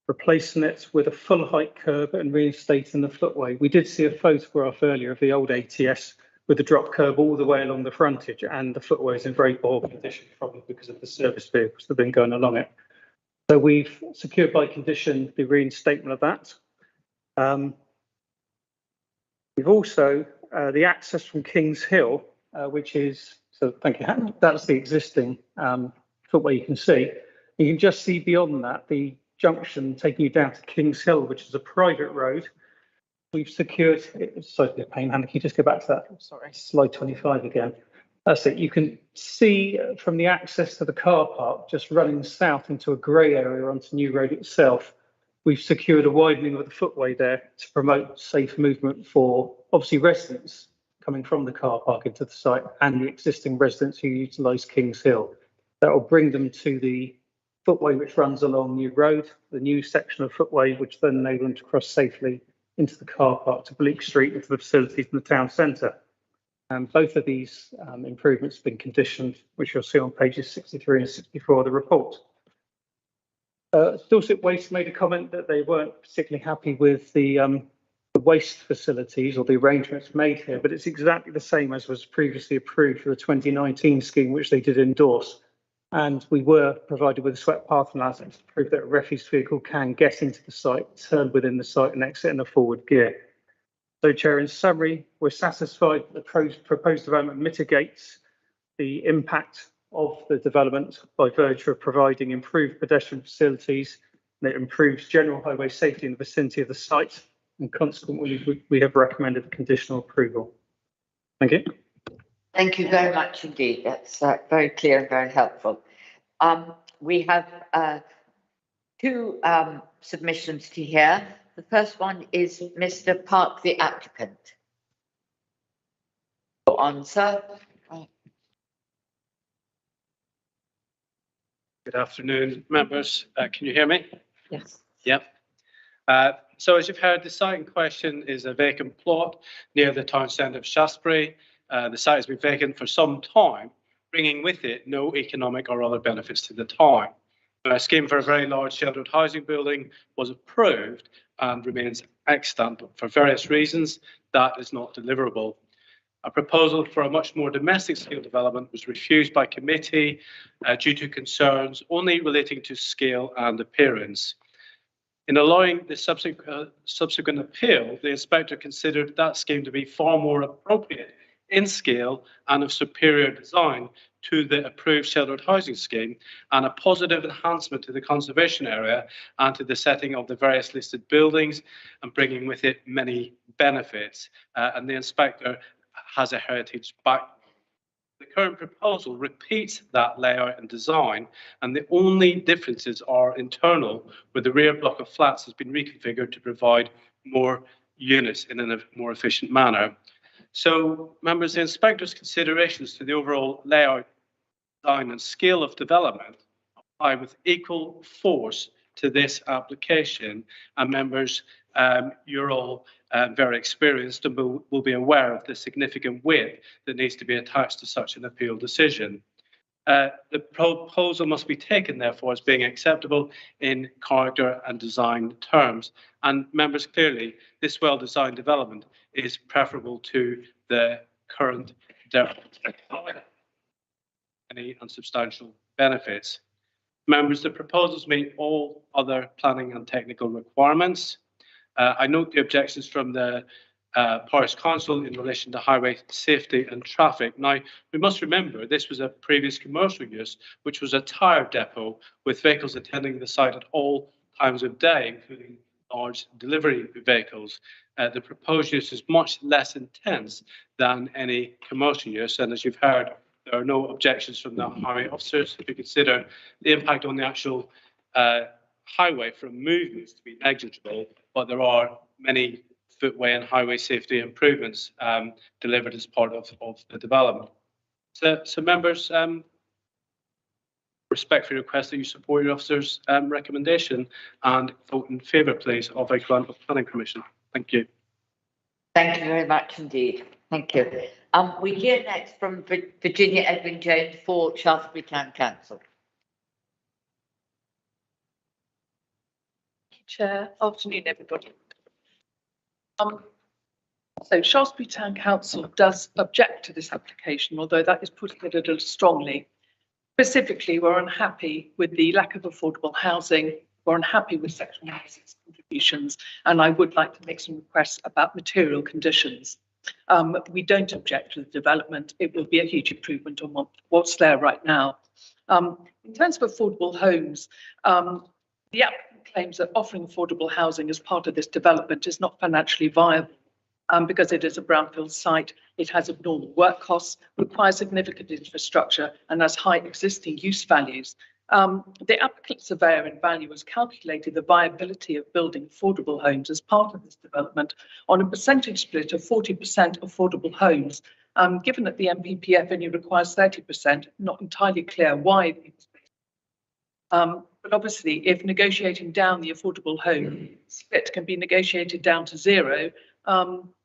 replacing it with a full height curb and reinstating the footway. We did see a photograph earlier of the old ATS with the drop curb all the way along the frontage, and the footway is in very poor condition, probably because of the service vehicles that have been going along it. So we've secured by condition the reinstatement of that. We've also the access from Kings Hill, which is, so thank you, that's the existing footway you can see. You can just see beyond that the junction taking you down to Kings Hill, which is a private road. We've secured, sorry, a pain, Hannah, can you just go back to that? Sorry, slide 25 again. That's it. You can see from the access to the car park, just running south into a grey area onto New Road itself, we've secured a widening of the footway there to promote safe movement for obviously residents coming from the car park into the site and the existing residents who utilise Kings Hill. That will bring them to the footway which runs along New Road, the new section of footway which then enable them to cross safely into the car park to Bleak Street, into the facilities in the town centre. Both of these improvements have been conditioned, which you'll see on pages 63 and 64 of the report. Dorset Waste made a comment that they weren't particularly happy with the waste facilities or the arrangements made here, but it's exactly the same as was previously approved for the 2019 scheme, which they did endorse. And we were provided with a swept path analysis to prove that a refuse vehicle can get into the site, turn within the site and exit in a forward gear. So, Chair, in summary, we're satisfied that the proposed development mitigates the impact of the development by virtue of providing improved pedestrian facilities, and it improves general highway safety in the vicinity of the site, and consequently we have recommended conditional approval. Thank you. Thank you very much indeed. That's very clear and very helpful. We have two submissions to hear. The first one is Mr. Park, the applicant. Go on, sir. Good afternoon, members. Can you hear me? Yes. Yep. So as you've heard, the site in question is a vacant plot near the town centre of Shaftesbury. The site has been vacant for some time, bringing with it no economic or other benefits to the town. A scheme for a very large sheltered housing building was approved and remains extant, but for various reasons, that is not deliverable. A proposal for a much more domestic scale development was refused by committee due to concerns only relating to scale and appearance. In allowing the subsequent appeal, the inspector considered that scheme to be far more appropriate in scale and of superior design to the approved sheltered housing scheme, and a positive enhancement to the conservation area and to the setting of the various listed buildings, and bringing with it many benefits. And the inspector has a heritage background. The current proposal repeats that layout and design, and the only differences are internal, where the rear block of flats has been reconfigured to provide more units in a more efficient manner. So, members, the inspector's considerations to the overall layout, design and scale of development apply with equal force to this application, and members, you're all very experienced and will be aware of the significant weight that needs to be attached to such an appeal decision. The proposal must be taken, therefore, as being acceptable in character and design terms. And members, clearly, this well-designed development is preferable to the current any unsubstantial benefits. Members, the proposals meet all other planning and technical requirements. I note the objections from the Parish Council in relation to highway safety and traffic. Now, we must remember this was a previous commercial use, which was a tyre depot with vehicles attending the site at all times of day, including large delivery vehicles. The proposed use is much less intense than any commercial use, and as you've heard, there are no objections from the highway officers. If you consider the impact on the actual highway from movements to be negligible, but there are many footway and highway safety improvements delivered as part of the development. So members, respectfully request that you support your officer's recommendation and vote in favour, please, of a grant of planning permission. Thank you. Thank you very much indeed. Thank you. We hear next from Virginia Edwin Jones for Shaftesbury Town Council. Chair, afternoon everybody. So Shaftesbury Town Council does object to this application, although that is putting it a little strongly. Specifically, we're unhappy with the lack of affordable housing, we're unhappy with Section 106 contributions, and I would like to make some requests about material conditions. We don't object to the development. It will be a huge improvement on what's there right now. In terms of affordable homes, the applicant claims that offering affordable housing as part of this development is not financially viable. Because it is a brownfield site, it has abnormal work costs, requires significant infrastructure, and has high existing use values. The applicant surveyor and valuers calculated the viability of building affordable homes as part of this development on a percentage split of 40% affordable homes. Given that the NPPF only requires 30%, not entirely clear why. But obviously, if negotiating down the affordable home split can be negotiated down to zero,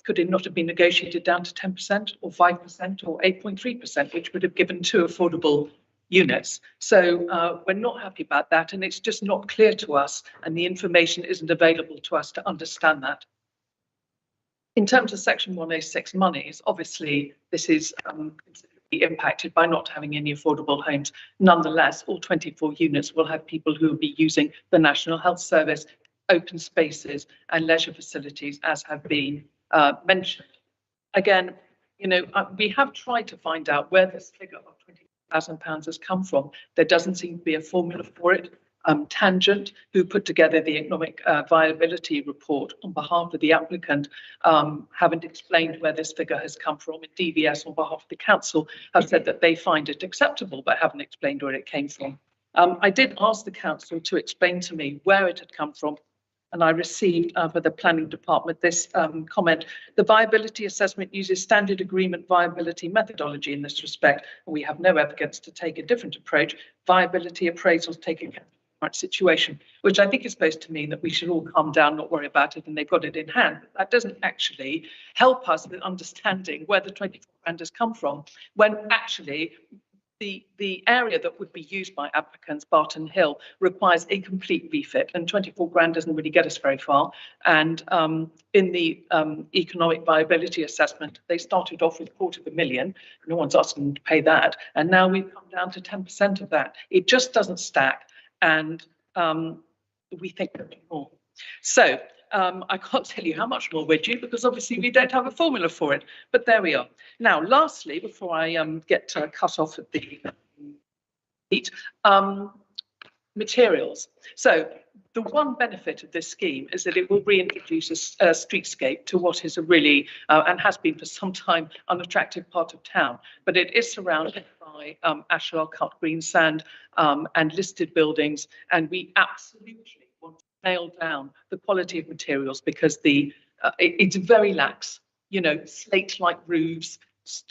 could it not have been negotiated down to 10% or 5% or 8.3%, which would have given 2 affordable units? So we're not happy about that, and it's just not clear to us, and the information isn't available to us to understand that. In terms of Section 106 monies, obviously this is considerably impacted by not having any affordable homes. Nonetheless, all 24 units will have people who will be using the National Health Service, open spaces and leisure facilities, as have been mentioned. Again, we have tried to find out where this figure of £20,000 has come from. There doesn't seem to be a formula for it. Tangent, who put together the economic viability report on behalf of the applicant, haven't explained where this figure has come from. And DVS, on behalf of the council, have said that they find it acceptable, but haven't explained where it came from. I did ask the council to explain to me where it had come from, and I received for the planning department this comment. The viability assessment uses standard agreement viability methodology in this respect, and we have no evidence to take a different approach. Viability appraisals take account of the current situation, which I think is supposed to mean that we should all calm down, not worry about it, and they've got it in hand. But that doesn't actually help us with understanding where the 24 grand has come from, when actually the area that would be used by applicants, Barton Hill, requires a complete refit, and 24 grand doesn't really get us very far. And in the economic viability assessment, they started off with £250,000. No one's asking them to pay that, and now we've come down to 10% of that. It just doesn't stack, and we think there'll be more. So I can't tell you how much more we're due, because obviously we don't have a formula for it, but there we are. Now, lastly, before I get cut off at the heat, materials. So the one benefit of this scheme is that it will reintroduce a streetscape to what is a really, and has been for some time, unattractive part of town, but it is surrounded by ashlar cut green sand and listed buildings, and we absolutely want to nail down the quality of materials, because it's very lax, slate-like roofs,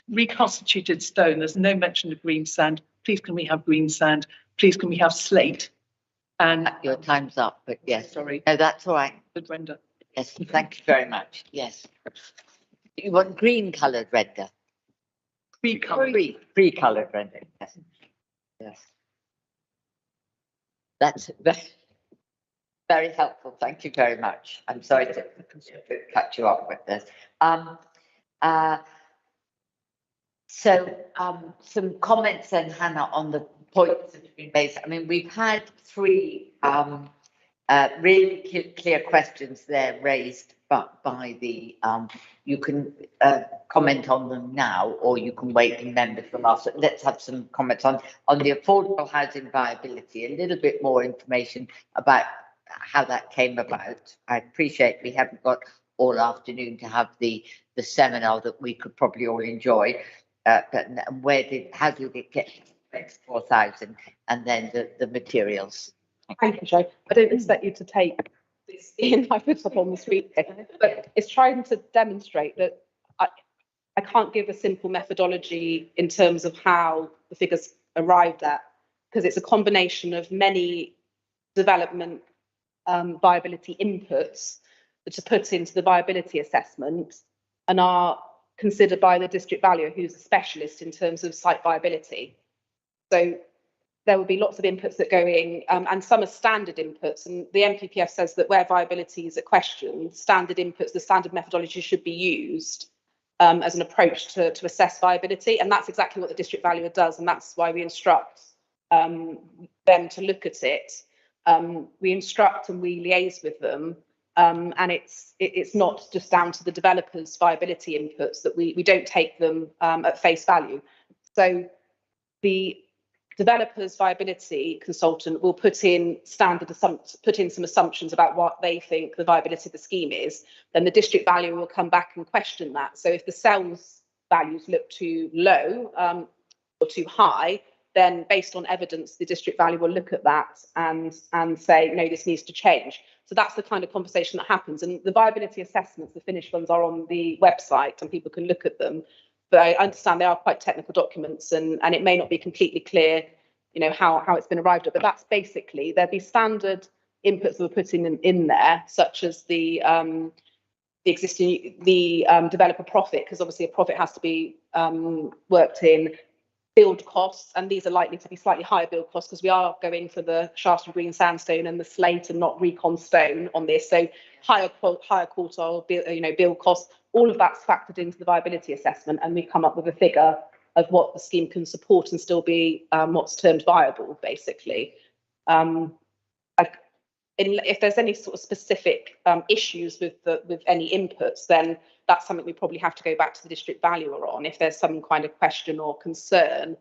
reconstituted stone. There's no mention of green sand. Please can we have green sand? Please can we have slate? And your time's up, but yes. Sorry. No, that's all right. Good render. Yes, thank you very much. Yes. You want green coloured render? Pre-coloured render. Yes. Yes. That's very helpful. Thank you very much. I'm sorry to cut you off with this. Some comments then, Hannah, on the points that have been raised. I mean, we've had 3 really clear questions there raised by the, you can comment on them now, or you can wait and members will ask. Let's have some comments on the affordable housing viability, a little bit more information about how that came about. I appreciate we haven't got all afternoon to have the seminar that we could probably all enjoy, but how did it get to 4,000, and then the materials? Thank you, Jo. I don't expect you to take this in, I put up on the screen, but it's trying to demonstrate that I can't give a simple methodology in terms of how the figures arrived at, because it's a combination of many development viability inputs that are put into the viability assessment and are considered by the district valuer, who's a specialist in terms of site viability. So there will be lots of inputs that go in, and some are standard inputs. And the NPPF says that where viability is a question, standard inputs, the standard methodology should be used as an approach to assess viability. And that's exactly what the district valuer does. And that's why we instruct them to look at it. We instruct and we liaise with them. And it's not just down to the developers' viability inputs, that we don't take them at face value. So the developers' viability consultant will put in some assumptions about what they think the viability of the scheme is. Then the district valuer will come back and question that. So if the sales values look too low or too high, then based on evidence, the district valuer will look at that and say, no, this needs to change. So that's the kind of conversation that happens. And the viability assessments, the finished ones, are on the website and people can look at them. But I understand they are quite technical documents, and it may not be completely clear, you know, how it's been arrived at. But that's basically, there'd be standard inputs that were put in there, such as the developer profit, because obviously a profit has to be worked in, build costs, and these are likely to be slightly higher build costs because we are going for the Shaftesbury green sandstone and the slate and not recon stone on this. So higher quartile build costs. All of that's factored into the viability assessment, and we come up with a figure of what the scheme can support and still be what's termed viable, basically. If there's any sort of specific issues with any inputs, then that's something we probably have to go back to the district valuer on. If there's some kind of question or concern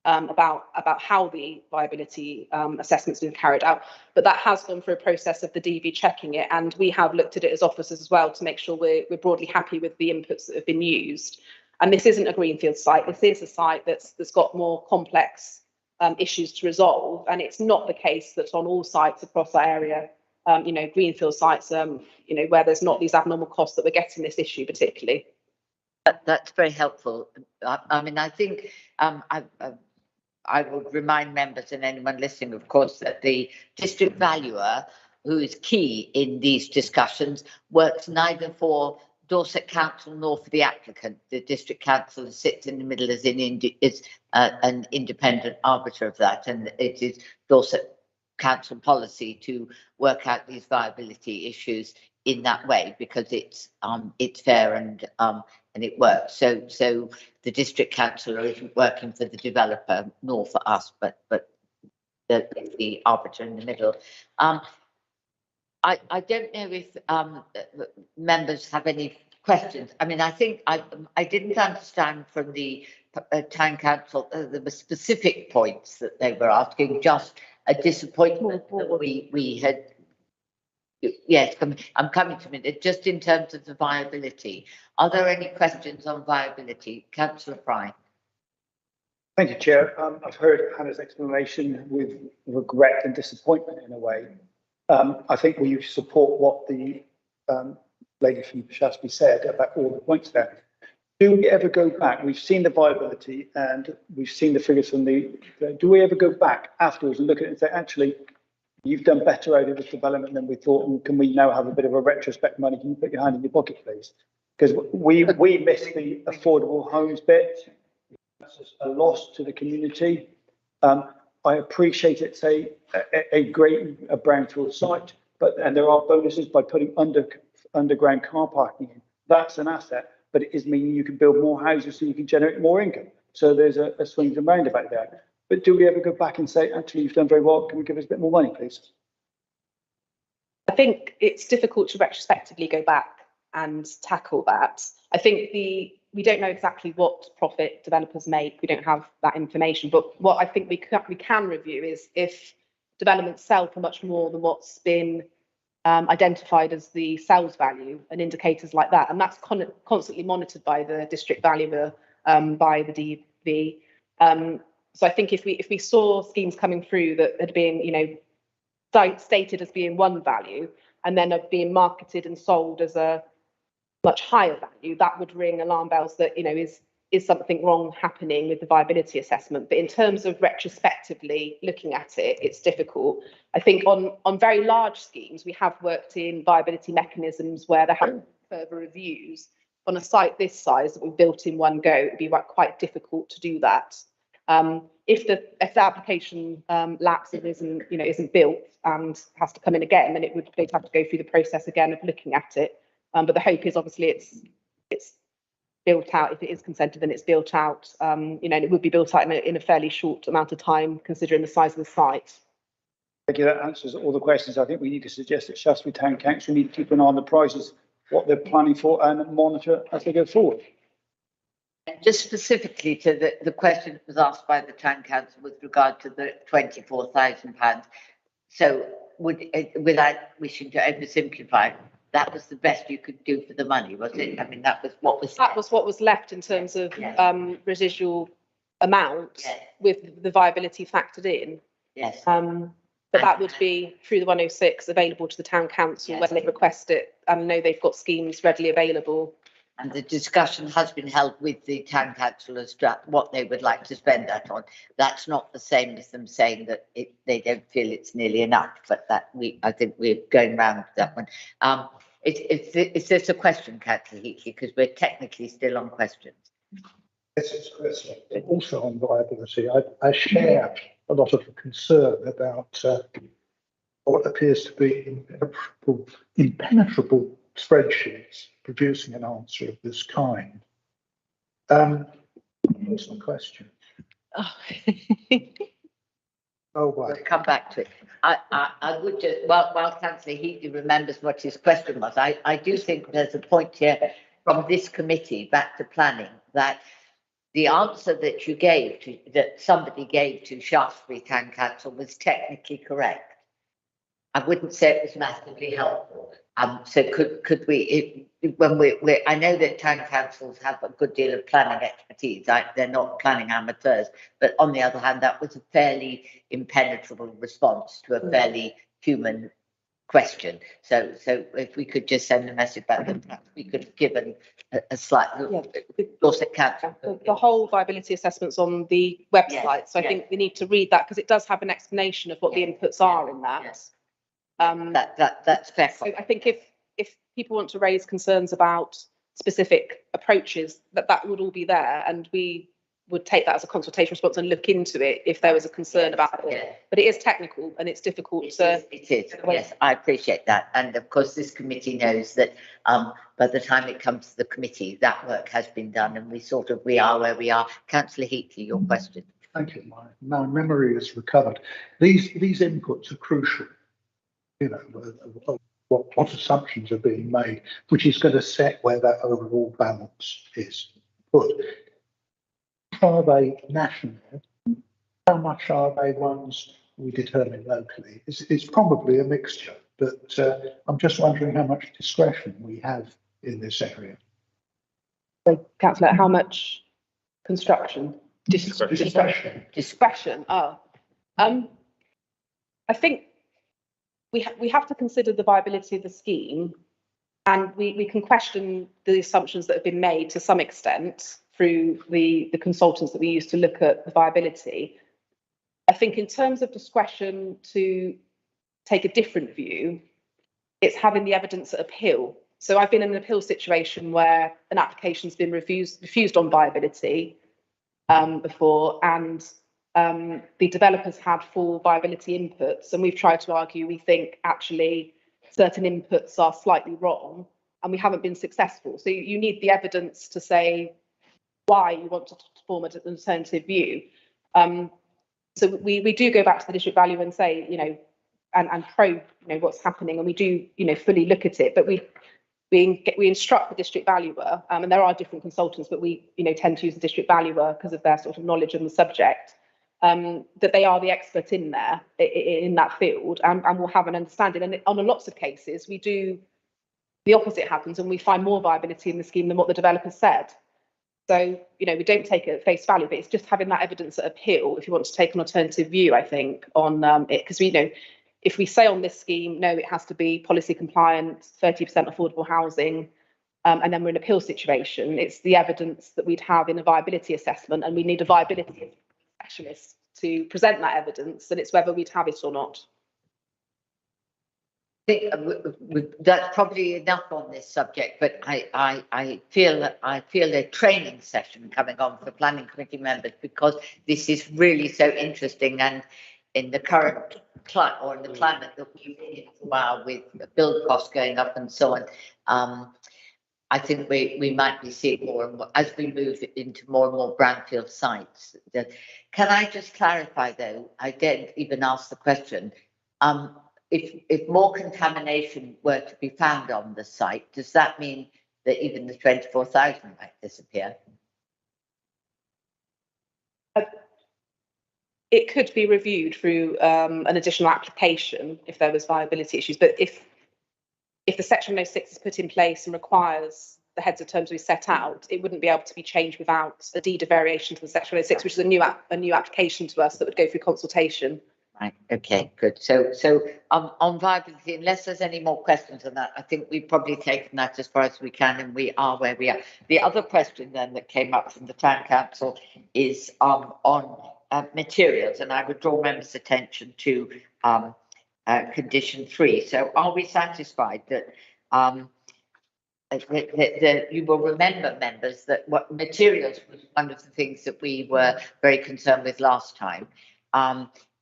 about how the viability assessment's been carried out. But that has gone through a process of the DV checking it, and we have looked at it as officers as well to make sure we're broadly happy with the inputs that have been used. And this isn't a greenfield site. This is a site that's got more complex issues to resolve, and it's not the case that on all sites across that area, greenfield sites, where there's not these abnormal costs, that we're getting this issue particularly. That's very helpful. I mean, I think I would remind members and anyone listening, of course, that the district valuer, who is key in these discussions, works neither for Dorset Council nor for the applicant. The district council sits in the middle as an independent arbiter of that, and it is Dorset Council policy to work out these viability issues in that way, because it's fair and it works. So the district councillor isn't working for the developer nor for us, but the arbiter in the middle. I don't know if members have any questions. I mean, I think I didn't understand from the town council the specific points that they were asking, just a disappointment that we had. Yes, I'm coming to it. Just in terms of the viability, are there any questions on viability? Councillor Fry. Thank you, Chair. I've heard Hannah's explanation with regret and disappointment in a way. I think we support what the lady from Shaftesbury said about all the points there. Do we ever go back? We've seen the viability and we've seen the figures from do we ever go back afterwards and look at it and say, actually, you've done better out of this development than we thought, and can we now have a bit of a retrospect money? Can you put your hand in your pocket, please? Because we missed the affordable homes bit. That's a loss to the community. I appreciate it's a great brownfield site, and there are bonuses by putting underground car parking in. That's an asset, but it is meaning you can build more houses so you can generate more income. So there's a swings and roundabout there. But do we ever go back and say, actually, you've done very well, can we give us a bit more money, please? I think it's difficult to retrospectively go back and tackle that. I think we don't know exactly what profit developers make. We don't have that information. But what I think we can review is if developments sell for much more than what's been identified as the sales value and indicators like that. And that's constantly monitored by the district valuer, by the DV. So I think if we saw schemes coming through that had been, stated as being one value and then are being marketed and sold as a much higher value, that would ring alarm bells that, is something wrong happening with the viability assessment. But in terms of retrospectively looking at it, it's difficult. I think on very large schemes, we have worked in viability mechanisms where there have been further reviews. On a site this size that we built in one go, it'd be quite difficult to do that. If the application lapses, isn't built and has to come in again, then they'd have to go through the process again of looking at it. But the hope is obviously it's built out. If it is consented, then it's built out. And it would be built out in a fairly short amount of time, considering the size of the site. Thank you. That answers all the questions. I think we need to suggest that Shaftesbury Town Council need to keep an eye on the prices, what they're planning for, and monitor as they go forward. And just specifically to the question that was asked by the Town Council with regard to the £24,000. So without wishing to oversimplify, that was the best you could do for the money, was it? I mean, that was what was left in terms of residual amount, with the viability factored in. Yes. But that would be through the 106 available to the Town Council when they request it. I know they've got schemes readily available. And the discussion has been held with the Town Council as to what they would like to spend that on. That's not the same as them saying that they don't feel it's nearly enough, but I think we're going round that one. Is this a question, Councillor Heatley? Because we're technically still on questions. Yes, it's a question. Also on viability, I share a lot of the concern about what appears to be impenetrable spreadsheets producing an answer of this kind. What's my question? Oh, we'll come back to it. I would just, while Councillor Heatley remembers what his question was, I do think there's a point here from this committee back to planning that the answer that you gave that somebody gave to Shaftesbury Town Council was technically correct. I wouldn't say it was massively helpful. So could we, I know that town councils have a good deal of planning expertise. They're not planning amateurs, but on the other hand, that was a fairly impenetrable response to a fairly human question. So if we could just send a message back, that perhaps we could have given a slight Dorset Council. The whole viability assessment's on the website, so I think we need to read that because it does have an explanation of what the inputs are in that. That's fair. So I think if people want to raise concerns about specific approaches, that would all be there, and we would take that as a consultation response and look into it if there was a concern about it. But it is technical and it's difficult to. It is. Yes, I appreciate that, and of course this committee knows that by the time it comes to the committee, that work has been done, and we are where we are. Councillor Heatley, your question. Thank you. My memory is recovered. These inputs are crucial. What assumptions are being made, which is going to set where that overall balance is put. Are they national? How much are they ones we determine locally? It's probably a mixture, but I'm just wondering how much discretion we have in this area. So, Councillor, how much construction? Discretion. Oh, I think we have to consider the viability of the scheme, and we can question the assumptions that have been made to some extent through the consultants that we use to look at the viability. I think in terms of discretion to take a different view, it's having the evidence at appeal. So I've been in an appeal situation where an application's been refused on viability before, and the developers had full viability inputs, and we've tried to argue we think actually certain inputs are slightly wrong, and we haven't been successful. So you need the evidence to say why you want to form an alternative view. So we do go back to the district valuer and say, and probe, what's happening, and we do, fully look at it. But we instruct the district valuer, and there are different consultants, but we, tend to use the district valuer because of their sort of knowledge on the subject. That they are the expert in there, in that field, and will have an understanding. And on lots of cases, we do the opposite happens, and we find more viability in the scheme than what the developer said. So, we don't take it at face value, but it's just having that evidence at appeal if you want to take an alternative view, I think, on it. Because if we say on this scheme, no, it has to be policy compliant, 30% affordable housing, and then we're in an appeal situation, it's the evidence that we'd have in a viability assessment, and we need a viability specialist to present that evidence, and it's whether we'd have it or not. think that's probably enough on this subject, but I feel a training session coming on for planning committee members, because this is really so interesting, and in the current climate, or in the climate that we've been in for a while, with build costs going up and so on, I think we might be seeing more and more as we move into more and more brownfield sites. Can I just clarify though? I didn't even ask the question. If more contamination were to be found on the site, does that mean that even the 24,000 might disappear? It could be reviewed through an additional application if there was viability issues, but if the Section 106 is put in place and requires the heads of terms we set out, it wouldn't be able to be changed without a deed of variation to the Section 106, which is a new application to us that would go through consultation. Right. Okay. Good. So on viability, unless there's any more questions on that, I think we've probably taken that as far as we can, and we are where we are. The other question then that came up from the Town Council is on materials, and I would draw members' attention to condition 3. So are we satisfied that you will remember, members, that what materials was one of the things that we were very concerned with last time,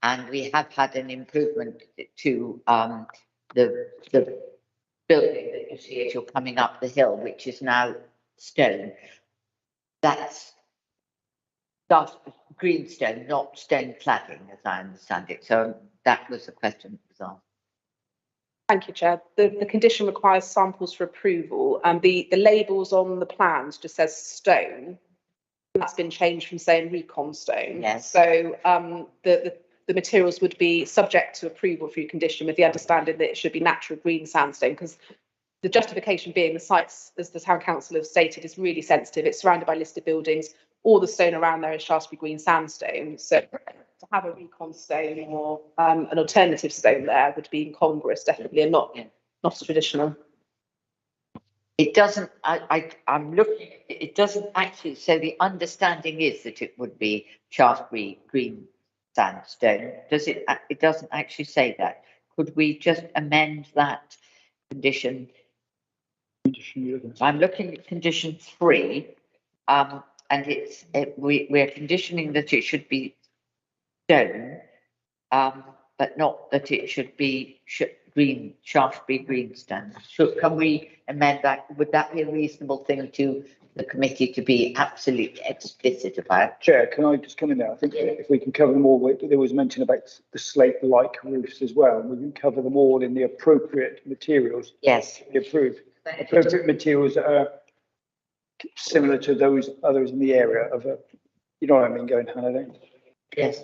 and we have had an improvement to the building that you see as you're coming up the hill, which is now stone. That's green stone, not stone cladding, as I understand it. So that was the question that was asked. Thank you, Chair. The condition requires samples for approval, and the labels on the plans just says stone. That's been changed from saying recon stone. Yes. So the materials would be subject to approval through condition, with the understanding that it should be natural green sandstone, because the justification being the sites, as the Town Council have stated, is really sensitive. It's surrounded by listed buildings. All the stone around there is Shaftesbury green sandstone. So to have a recon stone or an alternative stone there would be incongruous, definitely, and not traditional. It doesn't, I'm looking, it doesn't actually, so the understanding is that it would be Shaftesbury green sandstone. Does it? It doesn't actually say that. Could we just amend that condition? I'm looking at condition 3, and we're conditioning that it should be stone, but not that it should be green, Shaftesbury green stone. So can we amend that? Would that be a reasonable thing to the committee to be absolutely explicit about? Chair, can I just come in there? I think if we can cover them all, there was mention about the slate-like roofs as well. We can cover them all in the appropriate materials. Yes. Approved. Appropriate materials that are similar to those others in the area of you know what I mean, going hand in hand. Yes.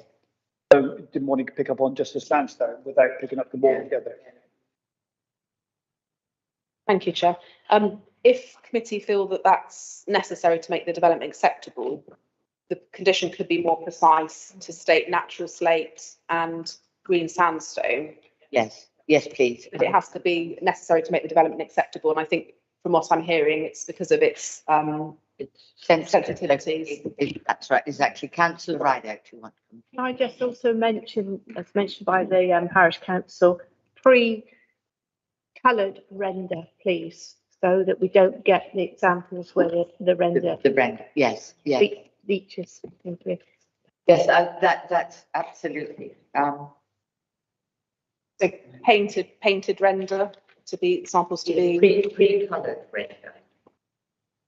So didn't want to pick up on just the sandstone without picking up the all together. Thank you, Chair. If committee feel that that's necessary to make the development acceptable, the condition could be more precise to state natural slate and green sandstone. Yes, yes, please. But it has to be necessary to make the development acceptable, and I think from what I'm hearing, it's because of its sensitivities. That's right, exactly. Councillor Rideout, who want to come. Can I just also mention, as mentioned by the parish council, pre-coloured render, please, so that we don't get the examples where the render. The render, yes, yes. Leaches. Yes, that's absolutely. So painted render to be samples to be pre-coloured render.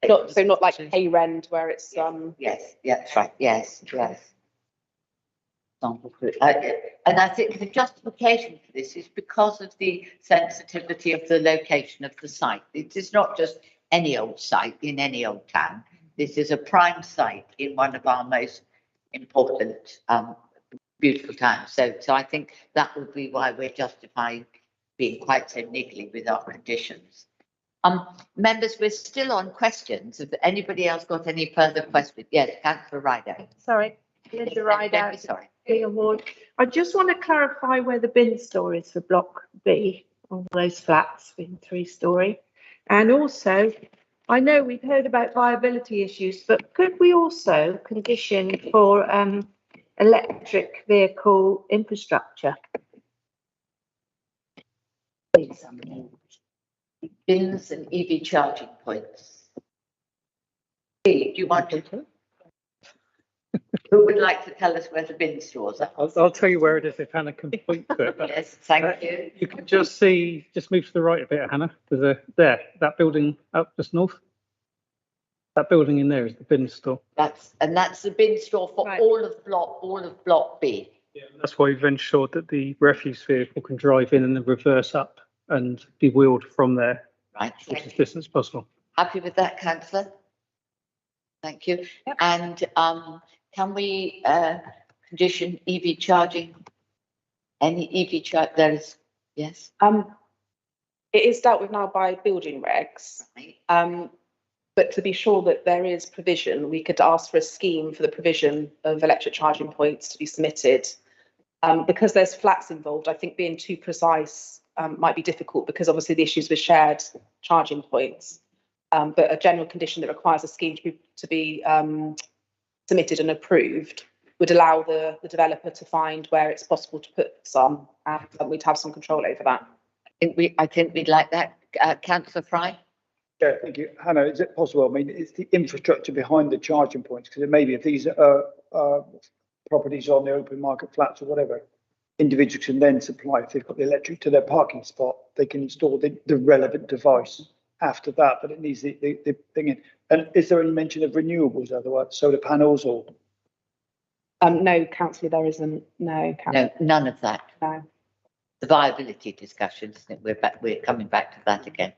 Not like a rend where it's Yes, yeah, that's right. Yes, yes. And I think the justification for this is because of the sensitivity of the location of the site. It is not just any old site in any old town. This is a prime site in one of our most important, beautiful towns. So I think that would be why we're justifying being quite so niggly with our conditions. Members, we're still on questions. Have anybody else got any further questions? Yes, Councillor Rideout. Sorry, Linda Rideout. Sorry. Award. I just want to clarify where the bin store is for Block B, all those flats being 3-storey. And also, I know we've heard about viability issues, but could we also condition for electric vehicle infrastructure? Bins and EV charging points. Hey, do you want to? Who would like to tell us where the bin stores are? I'll tell you where it is if Hannah can point to it. But, Yes, thank you. You can just see, just move to the right a bit, Hannah. There's that building up just north. That building in there is the bin store. That's the bin store for all of block B. Yeah, that's why we've ensured that the refuse vehicle can drive in and then reverse up and be wheeled from there. Right. As distance possible. Happy with that, councillor? Thank you. Yep. And can we condition EV charging? Any EV charge? There is, yes. It is dealt with now by building regs. Right. But to be sure that there is provision, we could ask for a scheme for the provision of electric charging points to be submitted. Because there's flats involved, I think being too precise might be difficult because obviously the issues with shared charging points. But a general condition that requires a scheme to be submitted and approved would allow the developer to find where it's possible to put some, and we'd have some control over that. I think we'd like that. Councillor Fry? Yeah, thank you. Hannah, is it possible? I mean, it's the infrastructure behind the charging points, because maybe if these are properties on the open market flats or whatever, individuals can then supply, if they've got the electric to their parking spot, they can install the relevant device after that, but it needs the thing in. And is there any mention of renewables, otherwise, solar panels or? No, councillor, there isn't. No, no, none of that. No. The viability discussions, we're coming back to that again.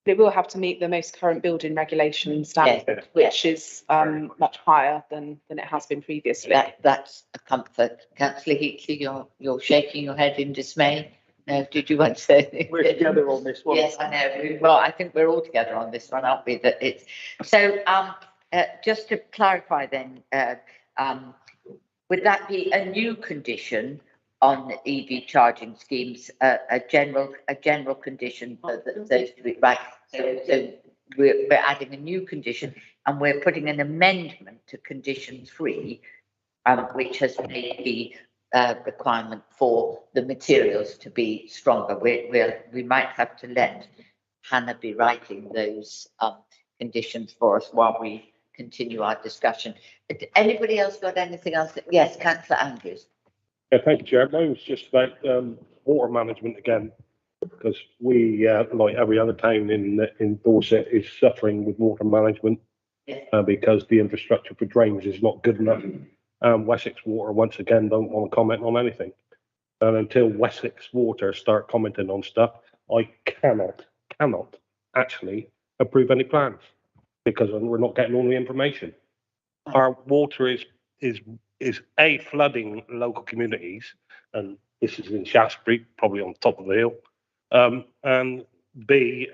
It will have to meet the most current building regulation standard, which is much higher than it has been previously. That's a comfort. Councillor Heatley, you're shaking your head in dismay. No, did you want to say anything? We're together on this one. Yes, I know. Well, I think we're all together on this one, aren't we? That it's so. Just to clarify, then, would that be a new condition on EV charging schemes, a general condition for those to be right? So we're adding a new condition, and we're putting an amendment to condition 3, which has made the requirement for the materials to be stronger. We might have to let Hannah be writing those conditions for us while we continue our discussion. Anybody else got anything else? Yes, Councillor Andrews. Yeah, thank you, Chair. Mine was just about water management again, because we, like every other town in Dorset, is suffering with water management because the infrastructure for drains is not good enough. Wessex Water, once again, don't want to comment on anything. And until Wessex Water start commenting on stuff, I cannot actually approve any plans because we're not getting all the information. Our water is flooding local communities, and this is in Shaftesbury, probably on top of the hill, and B,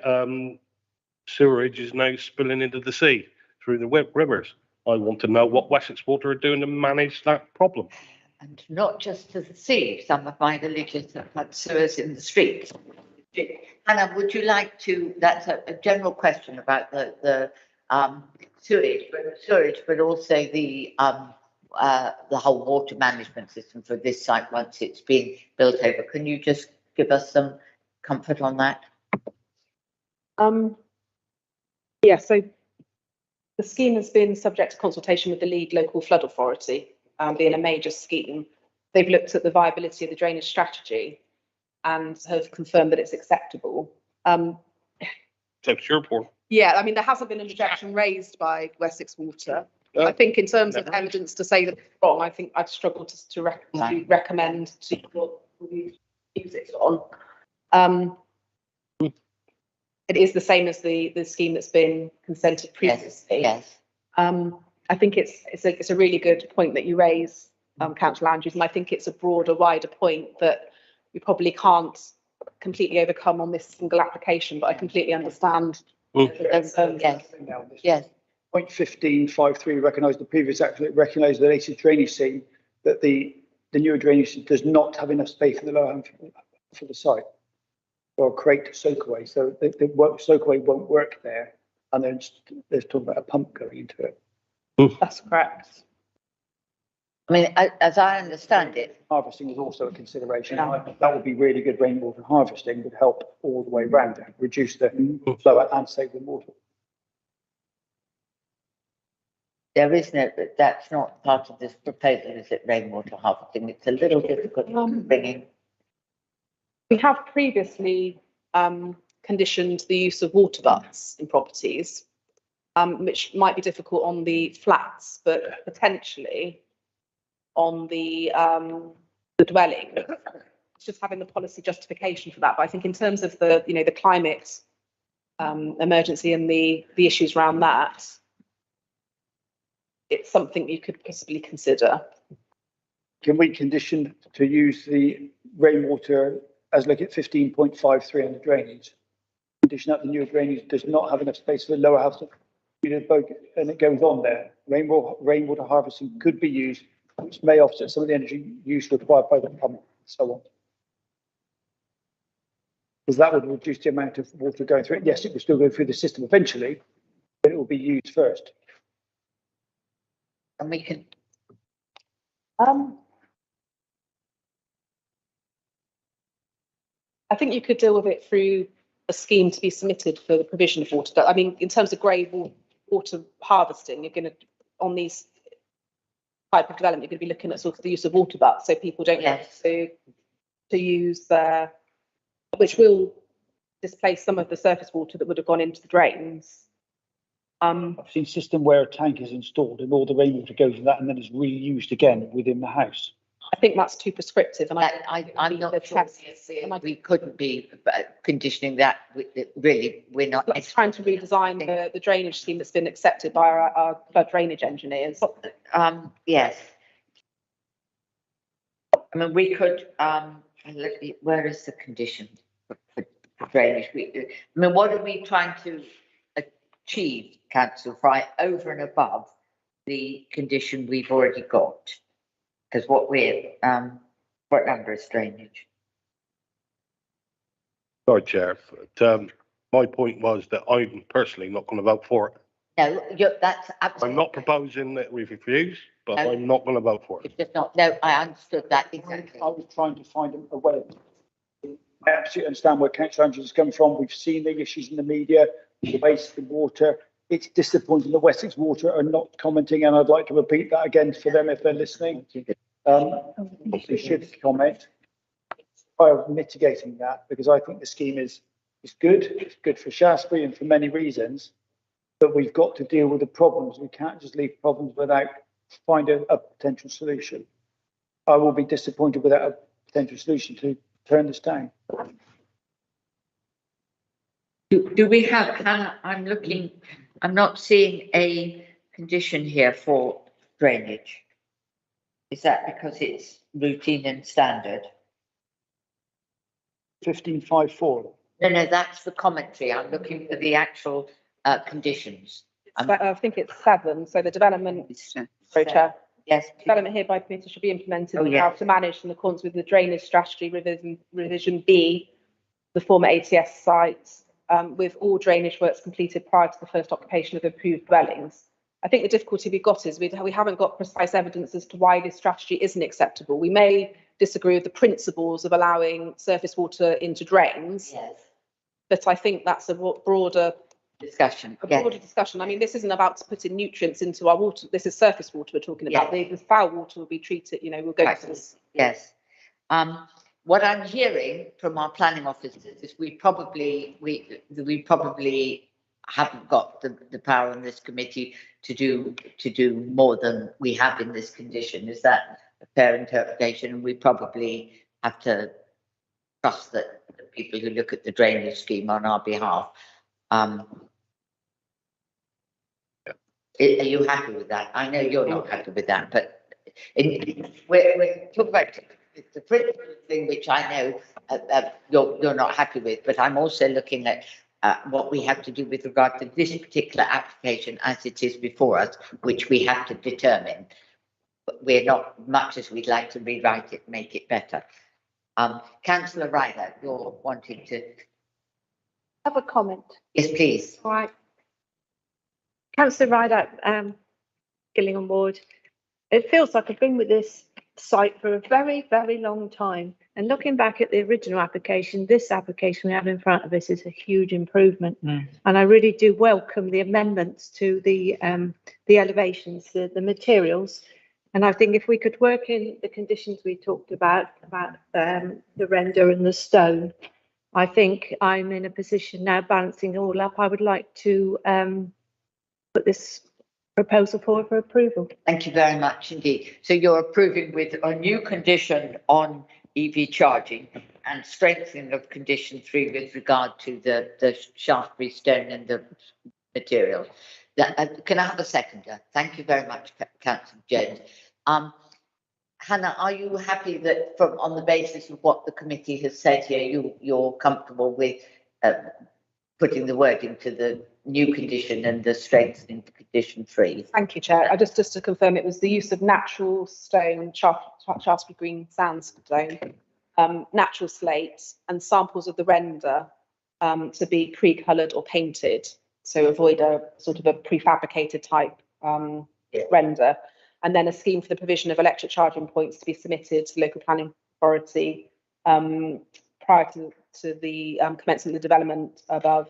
sewerage is now spilling into the sea through the rivers. I want to know what Wessex Water are doing to manage that problem. And not just to the sea. Some of my villages have had sewers in the streets. Hannah, would you like to? That's a general question about the sewage, but also the whole water management system for this site once it's been built over. Can you just give us some comfort on that? Yeah, so the scheme has been subject to consultation with the Lead Local Flood Authority, being a major scheme. They've looked at the viability of the drainage strategy and have confirmed that it's acceptable. So it's your report. Yeah, I mean, there hasn't been an objection raised by Wessex Water. I think in terms of evidence to say that it's wrong, I think I'd struggle to recommend to use it on. It is the same as the scheme that's been consented previously. Yes. I think it's a really good point that you raise, Councillor Andrews, and I think it's a broader, wider point that we probably can't completely overcome on this single application, but I completely understand. Yes. Point 15.5.3 recognise the previous act, recognise the latest drainage scheme that the newer drainage system does not have enough space for the lower for the site. Or create soakaway, so the soakaway won't work there, and then there's talk about a pump going into it. That's correct. I mean, as I understand it, Harvesting is also a consideration. That would be really good. Rainwater harvesting would help all the way round, reduce the flow and save the water. there is no, that's not part of this proposal, is it, rainwater harvesting? It's a little difficult to bring in. We have previously conditioned the use of water butts in properties, which might be difficult on the flats, but potentially on the dwelling. It's just having the policy justification for that. But I think in terms of the, you know, the climate emergency and the issues around that, it's something you could possibly consider. Can we condition to use the rainwater as look at 15.53 on the drainage? Condition that the newer drainage does not have enough space for the lower house, and it goes on there. Rainwater harvesting could be used, which may offset some of the energy use required by the pump and so on. Because that would reduce the amount of water going through it. Yes, it will still go through the system eventually, but it will be used first. And we can. I think you could deal with it through a scheme to be submitted for the provision of water. I mean, in terms of grey water harvesting, you're going to, on these type of development, you're going to be looking at sort of the use of water butts, so people don't have to use their, which will displace some of the surface water that would have gone into the drains. I've seen a system where a tank is installed and all the rainwater goes in that and then is reused again within the house. I think that's too prescriptive, and I'm not sure we couldn't be conditioning that. Really, we're not. It's trying to redesign the drainage scheme that's been accepted by our drainage engineers. Yes. I mean, we could. Where is the condition for drainage? I mean, what are we trying to achieve, Councillor Fry, over and above the condition we've already got? Because what number is drainage? Sorry, Chair, but my point was that I'm personally not going to vote for it. No, that's absolutely. I'm not proposing that we refuse, but No. I'm not going to vote for it. It's just not. No, I understood that exactly. I was trying to find a way. I absolutely understand where Councillor Andrews has come from. We've seen the issues in the media, the waste of water. It's disappointing the Wessex Water are not commenting, and I'd like to repeat that again for them if they're listening. They should comment by mitigating that, because I think the scheme is good. It's good for Shaftesbury and for many reasons, but we've got to deal with the problems. We can't just leave problems without finding a potential solution. I will be disappointed without a potential solution to turn this down. Do we have, Hannah, I'm not seeing a condition here for drainage. Is that because it's routine and standard? 15.54. No, that's the commentary. I'm looking for the actual conditions. I think it's 7. So the development, sorry, Chair. Yes. Development hereby permitted should be implemented Oh, and yes. how to manage in accordance with the drainage strategy revision B, the former ATS sites, with all drainage works completed prior to the first occupation of approved dwellings. I think the difficulty we've got is we haven't got precise evidence as to why this strategy isn't acceptable. We may disagree with the principles of allowing surface water into drains, yes, but I think that's a broader discussion. Broader discussion. I mean, this isn't about putting nutrients into our water. This is surface water we're talking about. The foul water will be treated. You know, we'll go. Yes. What I'm hearing from our planning officers is we probably haven't got the power on this committee to do more than we have in this condition. Is that a fair interpretation? And we probably have to trust that the people who look at the drainage scheme on our behalf. Are you happy with that? I know you're not happy with that, but we're talking about the principal thing, which I know you're not happy with, but I'm also looking at what we have to do with regard to this particular application as it is before us, which we have to determine. But we're not much as we'd like to rewrite it, make it better. Councillor Ryder, you're wanting to have a comment. Yes, please. All right. Councillor Ryder, Gillingham Ward. It feels like I've been with this site for a very, very long time. And looking back at the original application, this application we have in front of us is a huge improvement. And I really do welcome the amendments to the elevations, the materials. And I think if we could work in the conditions we talked about the render and the stone, I think I'm in a position now, balancing it all up. I would like to put this proposal forward for approval. Thank you very much indeed. So you're approving with a new condition on EV charging and strengthening of condition 3 with regard to the Shaftesbury stone and the material. Can I have a seconder? Thank you very much, Councillor Jones. Hannah, are you happy that on the basis of what the committee has said here, you're comfortable with putting the word into the new condition and the strengthening condition 3? Thank you, Chair. Just to confirm, it was the use of natural stone, Shaftesbury green sandstone, natural slate, and samples of the render to be pre-coloured or painted. So avoid a sort of a prefabricated type render. And then a scheme for the provision of electric charging points to be submitted to the local planning authority prior to the commencement of the development above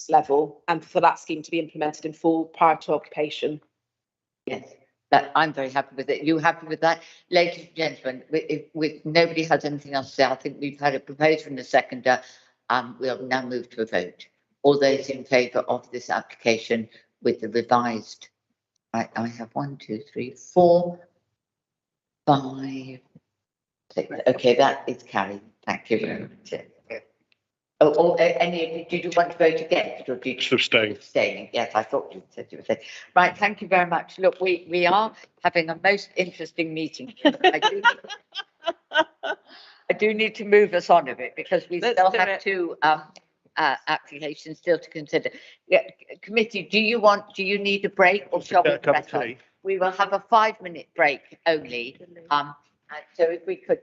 level, and for that scheme to be implemented in full prior to occupation. Yes, I'm very happy with it. You happy with that? Ladies and gentlemen, if nobody has anything else to say, I think we've had a proposer and a seconder. We'll now move to a vote. All those in favour of this application with the revised, I have 1, 2, 3, 4, 5, 6. Okay, that is carried. Thank you very much. Did you want to vote against or did you abstain? Abstaining, yes, I thought you said you were saying. Right, thank you very much. Look, we are having a most interesting meeting. I do need to move us on a bit because we still have 2 applications still to consider. Yeah, committee, do you need a break or shall we press on? We will have a 5-minute break only. So if we could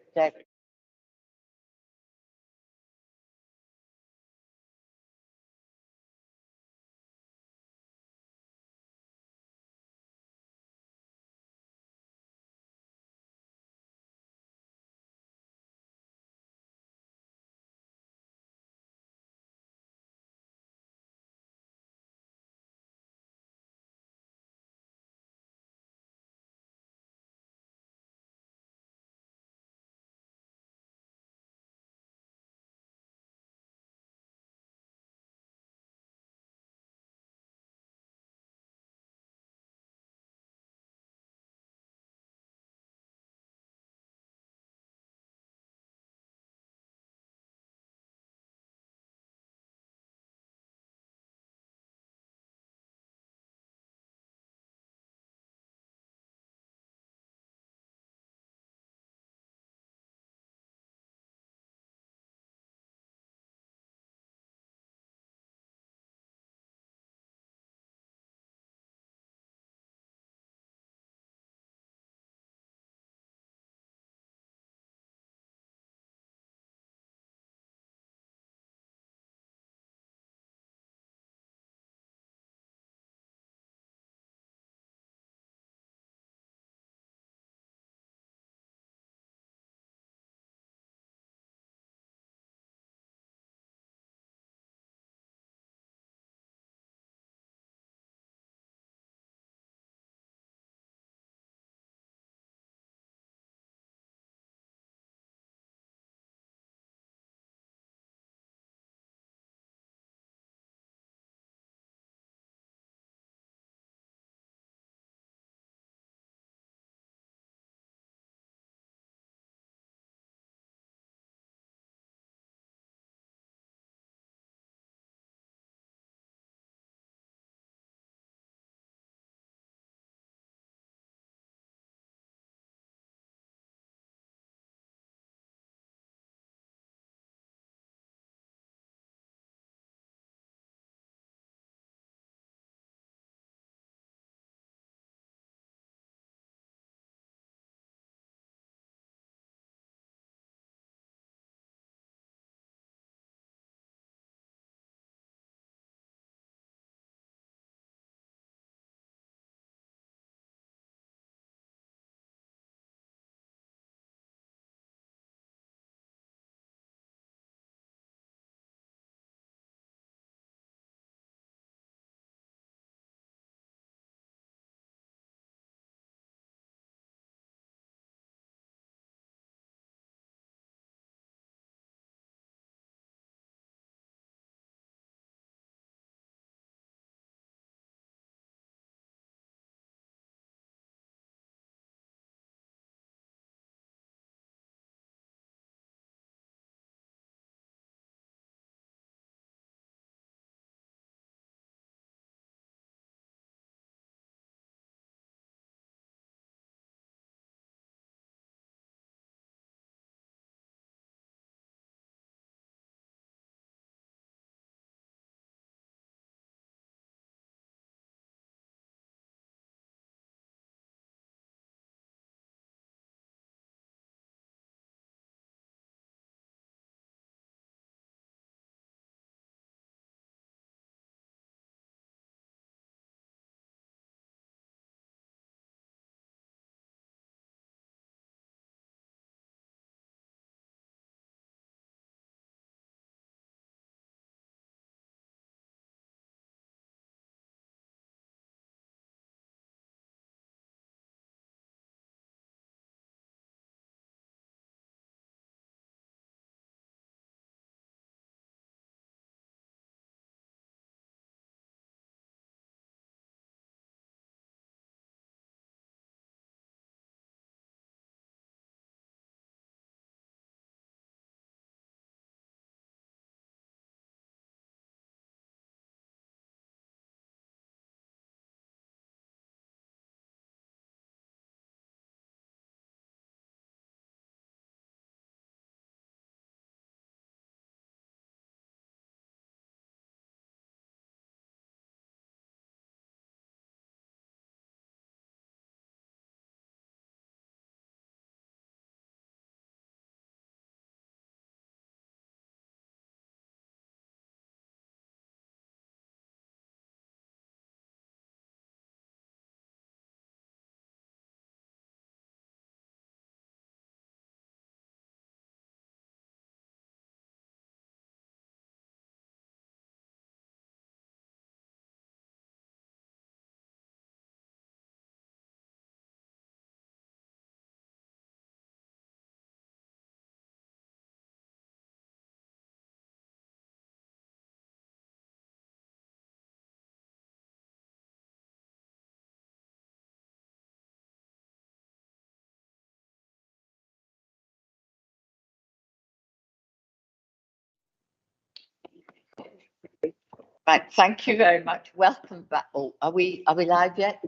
Right, thank you very much. Welcome back. Oh, are we live yet?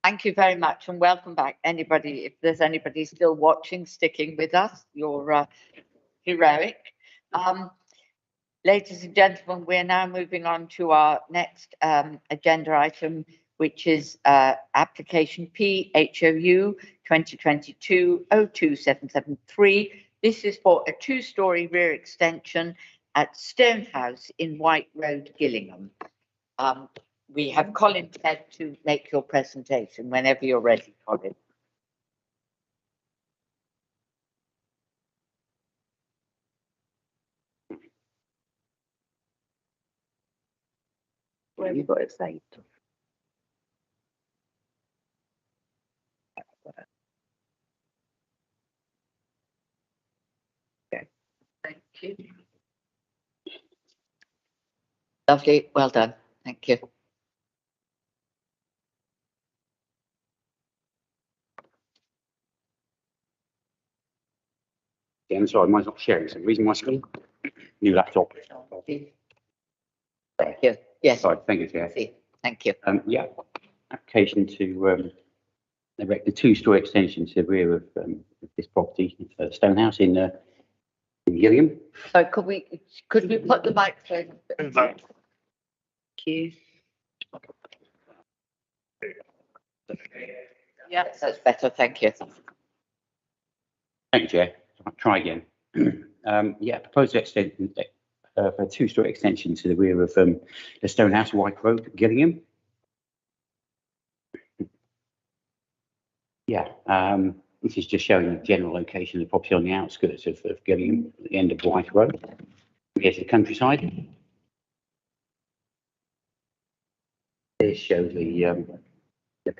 Thank you very much and welcome back. Anybody, if there's anybody still watching, sticking with us, you're heroic. Ladies and gentlemen, we're now moving on to our next agenda item, which is application PHOU 2022-02773. This is for a 2-story rear extension at Stonehouse in White Road, Gillingham. We have Colin Ted to make your presentation whenever you're ready, Colin. Where have you got it saved? Okay, thank you. Lovely, well done, thank you. Yeah, I'm sorry, mine's not sharing. So reason my screen, new laptop. Thank you. Yes. Sorry, thank you, Chair. Thank you. Yeah, application to erect a 2-story extension to the rear of this property, Stonehouse in Gillingham. So could we put the microphone? Thank you. Yeah, that's better. Thank you. Thank you, Chair. I'll try again. Yeah, proposed extension for a 2-story extension to the rear of the Stonehouse, White Road, Gillingham. Yeah, this is just showing the general location of the property on the outskirts of Gillingham, at the end of White Road. Here's the countryside. This shows the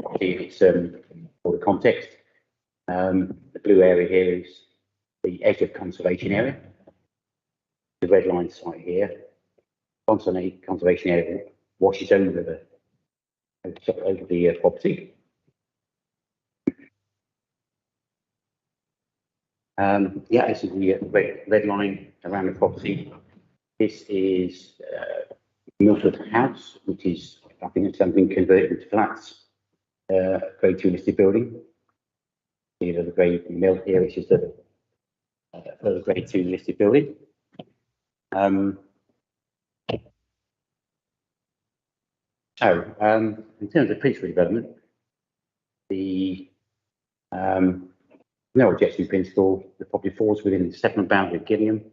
property in its for the context. The blue area here is the edge of conservation area. The red line site here. Conservation area washes over the property. Yeah, this is the red line around the property. This is Milford House, which is, I think it's something converted into flats, grade 2 listed building. Here the grade mill here, which is the further grade 2 listed building. In terms of principal development, the no objection principle, the property falls within the settlement boundary of Gillingham,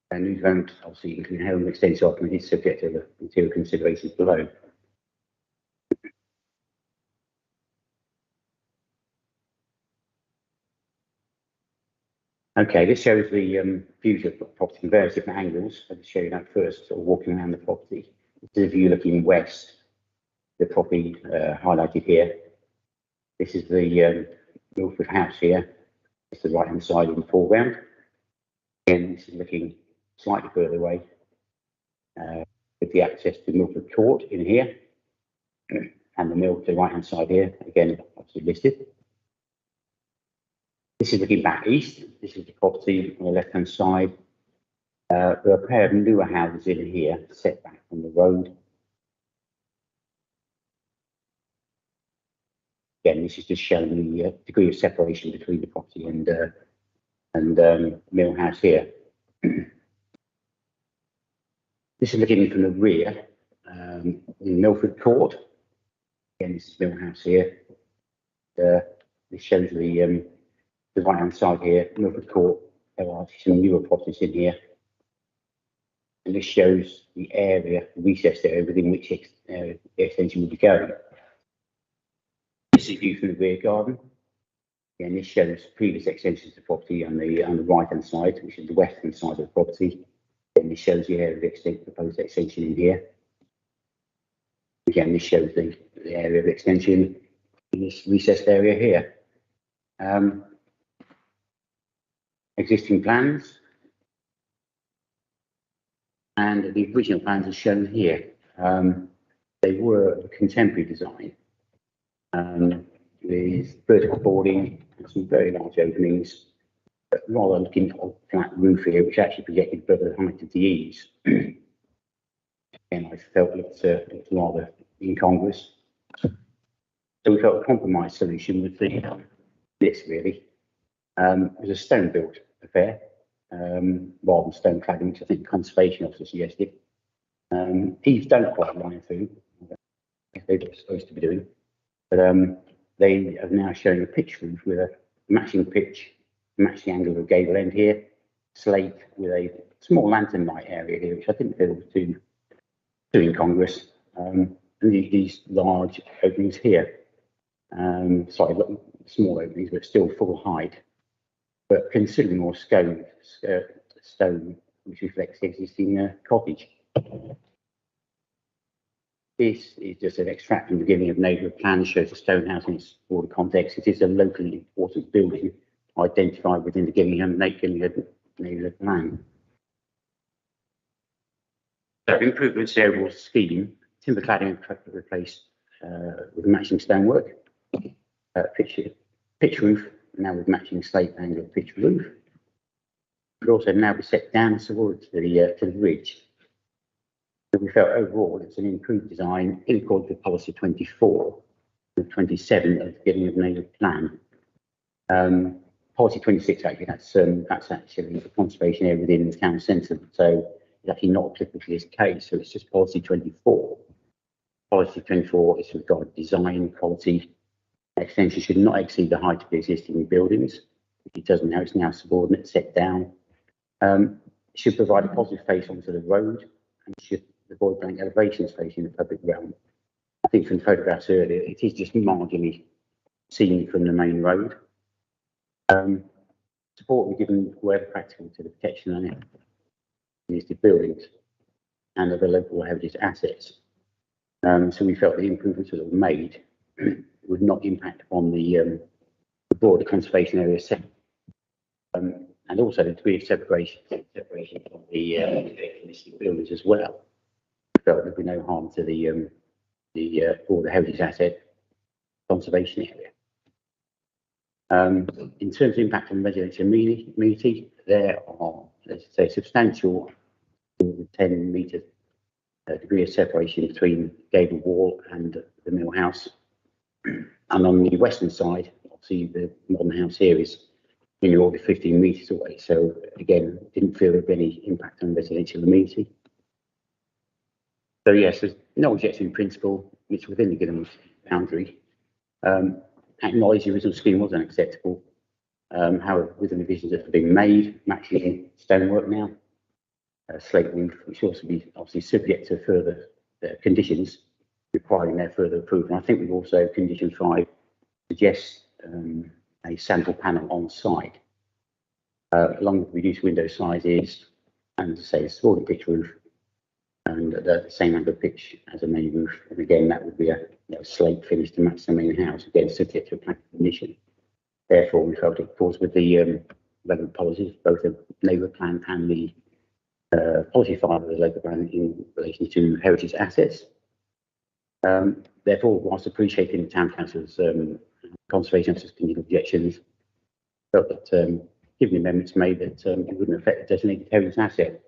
and New Zealand, obviously, including home extensive document, is subject to the material considerations below. Okay, this shows the views of the property from various different angles. I'll just show you that first, sort of walking around the property. This is a view looking west, the property highlighted here. This is the Milford House here. It's the right-hand side in the foreground. Again, this is looking slightly further away with the access to Milford Court in here, and the mill to the right-hand side here, again, obviously listed. This is looking back east. This is the property on the left-hand side. There are a pair of newer houses in here, set back from the road. Again, this is just showing the degree of separation between the property and mill house here. This is looking from the rear, in Milford Court. Again, this is mill house here. This shows the right-hand side here, Milford Court. There are some newer properties in here. And this shows the area, the recessed area within which the extension will be going. This is view from the rear garden. Again, this shows previous extensions of the property on the right-hand side, which is the western side of the property. And this shows the area of the proposed extension in here. Again, this shows the area of extension in this recessed area here. Existing plans. And the original plans are shown here. They were a contemporary design. With vertical boarding and some very large openings, but rather looking at a flat roof here, which actually projected above the height of the eaves. again, I felt looked rather incongruous. So we felt a compromise solution with this really. It was a stone built affair, rather than stone cladding, which I think the conservation officer suggested. Eaves don't quite line through, as they were supposed to be doing, but they have now shown a pitch roof with a matching pitch, match the angle of the gable end here, slate with a small lantern light area here, which I didn't feel was too incongruous, and these large openings here, slightly small openings, but still full height, but considerably more stone, which reflects the existing cottage. This is just an extract from the beginning of neighbourhood plan, shows the stone house in its broader context. It is a locally important building identified within the Gillingham neighbourhood plan. So improvements to the overall scheme, timber cladding replaced with matching stonework, pitch roof, now with matching slate angle pitch roof. It would also now be set down towards the ridge. So we felt overall it's an improved design in accordance with policy 24 and 27 of the Gillingham neighbourhood plan. Policy 26 actually, that's actually the conservation area within the town centre, so it's actually not applicable to this case, so it's just policy 24. Policy 24 is regarding design, quality, extension should not exceed the height of the existing buildings. If it doesn't now, it's now subordinate, set down. It should provide a positive face onto the road and should avoid blank elevations facing the public realm. I think from the photographs earlier, it is just marginally seen from the main road. Support will be given wherever practical to the protection of listed buildings and other local heritage assets. So we felt the improvements that were made would not impact on the broader conservation area set, and also the degree of separation from the listed buildings as well. We felt there'd be no harm to the broader heritage asset conservation area. In terms of impact on residential amenity, there are, let's say, substantial 10 metre degree of separation between gable wall and the mill house. And on the western side, obviously the modern house here is in the order of 15 metres away. So again, didn't feel there'd be any impact on residential amenity. So yes, there's no objection in principle, it's within the Gillingham boundary. Acknowledge the original scheme was unacceptable. However, with the revisions that have been made, matching stonework now, slate roof, which will also be obviously subject to further conditions requiring their further approval. And I think we've also, condition 5 suggests a sample panel on site, along with reduced window sizes and, to say, a smaller pitch roof and the same angle of pitch as a main roof. And again, that would be a slate finish to match the main house, again subject to a planning permission. Therefore, we felt it falls with the relevant policies, both the neighbourhood plan and the policy 5 of the local plan in relation to heritage assets. Therefore, whilst appreciating the town council's conservation officer's continued objections, felt that given the amendments made that it wouldn't affect the designated heritage asset,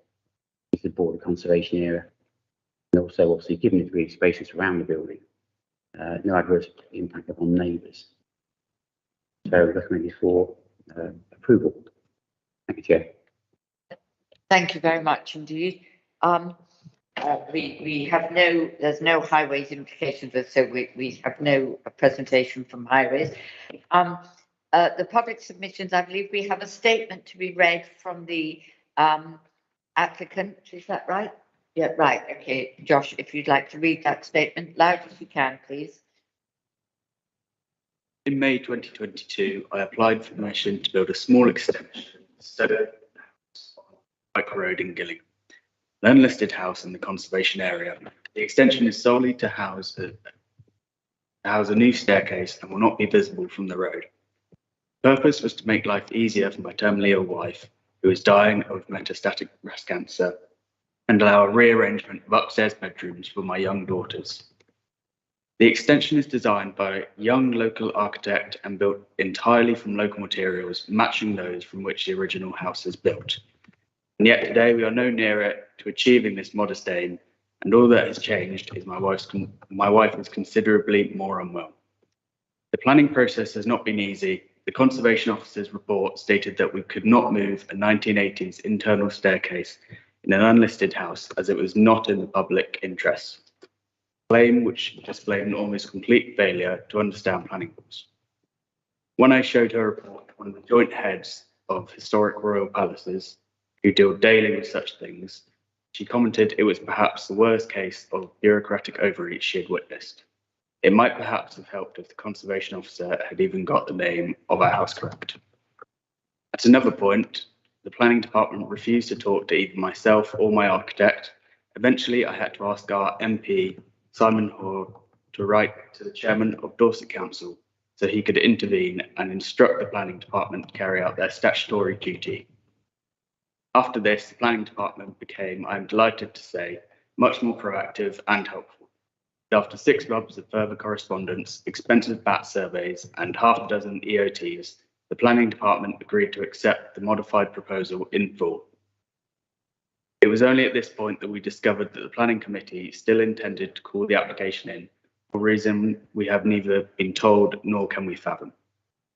which is the border conservation area, and also obviously given the degree of spaces around the building, no adverse impact upon neighbours. So recommended for approval. Thank you, Chair. Thank you very much indeed. We have there's no highways implications, so we have no presentation from highways. The public submissions, I believe we have a statement to be read from the applicant, is that right? Yeah, right, okay. Josh, if you'd like to read that statement loud as you can, please. In May 2022, I applied for permission to build a small extension to Pike Road in Gillingham, an unlisted house in the conservation area. The extension is solely to house a new staircase and will not be visible from the road. The purpose was to make life easier for my terminally ill wife, who is dying of metastatic breast cancer, and allow a rearrangement of upstairs bedrooms for my young daughters. The extension is designed by a young local architect and built entirely from local materials, matching those from which the original house is built. And yet today we are no nearer to achieving this modest aim, and all that has changed is my wife is considerably more unwell. The planning process has not been easy. The Conservation Officer's report stated that we could not move a 1980s internal staircase in an unlisted house as it was not in the public interest. Claim which displayed an almost complete failure to understand planning rules. When I showed her report, one of the joint heads of historic royal palaces, who deal daily with such things, she commented it was perhaps the worst case of bureaucratic overreach she had witnessed. It might perhaps have helped if the Conservation Officer had even got the name of our house correct. At another point, the Planning Department refused to talk to either myself or my architect. Eventually, I had to ask our MP, Simon Hoare, to write to the Chairman of Dorset Council so he could intervene and instruct the Planning Department to carry out their statutory duty. After this, the Planning Department became, I am delighted to say, much more proactive and helpful. After 6 months of further correspondence, expensive BAT surveys, and half a dozen EOTs, the Planning Department agreed to accept the modified proposal in full. It was only at this point that we discovered that the Planning Committee still intended to call the application in, for a reason we have neither been told nor can we fathom.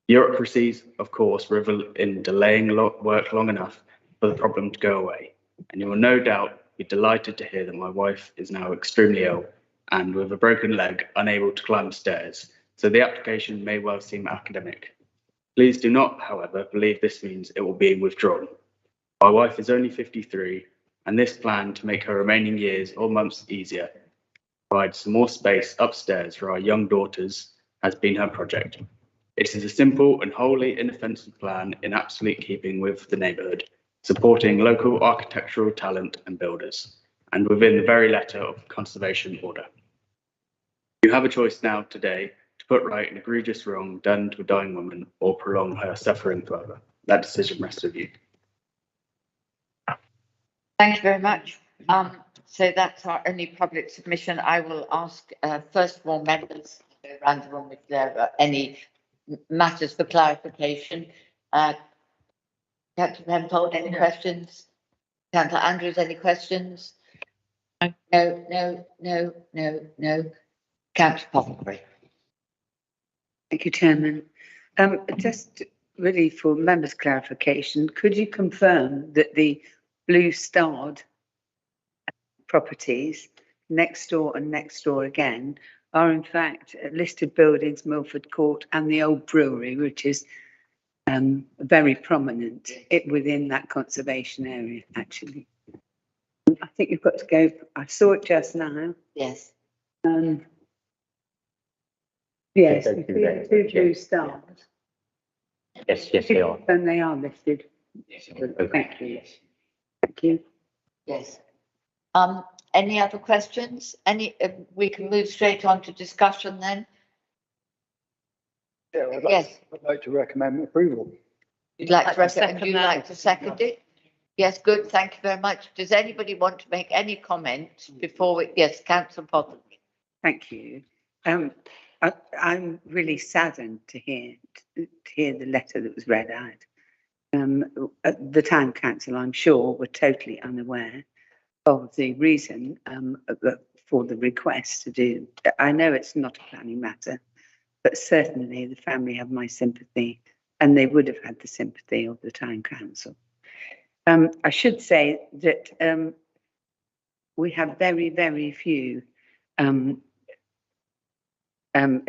Bureaucracies, of course, revel in delaying work long enough for the problem to go away, and you will no doubt be delighted to hear that my wife is now extremely ill and with a broken leg, unable to climb stairs, so the application may well seem academic. Please do not, however, believe this means it will be withdrawn. My wife is only 53, and this plan to make her remaining years or months easier, provide some more space upstairs for our young daughters, has been her project. It is a simple and wholly inoffensive plan in absolute keeping with the neighbourhood, supporting local architectural talent and builders, and within the very letter of the conservation order. You have a choice now today to put right an egregious wrong done to a dying woman or prolong her suffering further. That decision rests with you. Thank you very much. So that's our only public submission. I will ask first of all members to go around the room if there are any matters for clarification. Councillor Penfold, any questions? Councillor Andrews, any questions? No. Councillor Pothbury. Thank you, Chairman. Just really for members' clarification, could you confirm that the blue starred properties next door and next door again are in fact listed buildings, Milford Court and the old brewery, which is very prominent within that conservation area, actually. I think you've got to go, I saw it just now. Yes. Yes, you see the 2 blue stars. Yes, they are. And they are listed. Yes. Thank you. Thank you. Yes. Any other questions? We can move straight on to discussion then. Yeah, Yes. I'd like to recommend approval. You'd like to recommend, you'd like to second it? Yes, good, thank you very much. Does anybody want to make any comment before we, yes, Councillor Potter. Thank you. I'm really saddened to hear the letter that was read out. The town council, I'm sure, were totally unaware of the reason for the request to do. I know it's not a planning matter, but certainly the family have my sympathy, and they would have had the sympathy of the town council. I should say that we have very, very few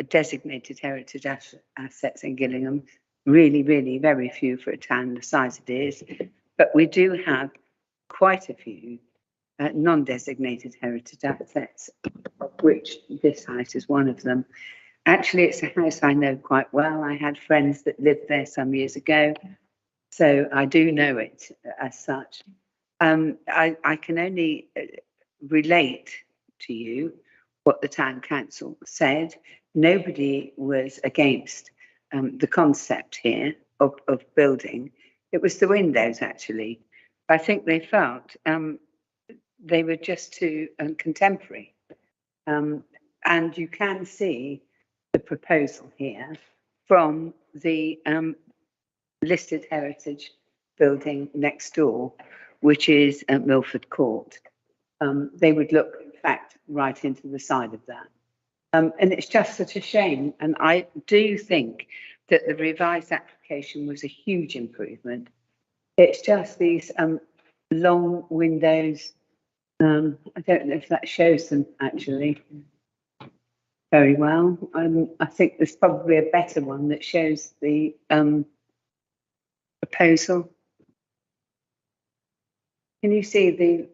designated heritage assets in Gillingham. Really, really very few for a town the size it is. But we do have quite a few non-designated heritage assets, of which this house is one of them. Actually, it's a house I know quite well. I had friends that lived there some years ago, so I do know it as such. I can only relate to you what the town council said. Nobody was against the concept here of building. It was the windows, actually. I think they felt they were just too contemporary. And you can see the proposal here from the listed heritage building next door, which is at Milford Court. They would look fact right into the side of that. And it's just such a shame. And I do think that the revised application was a huge improvement. It's just these long windows. I don't know if that shows them actually very well. I think there's probably a better one that shows the proposal. Can you see the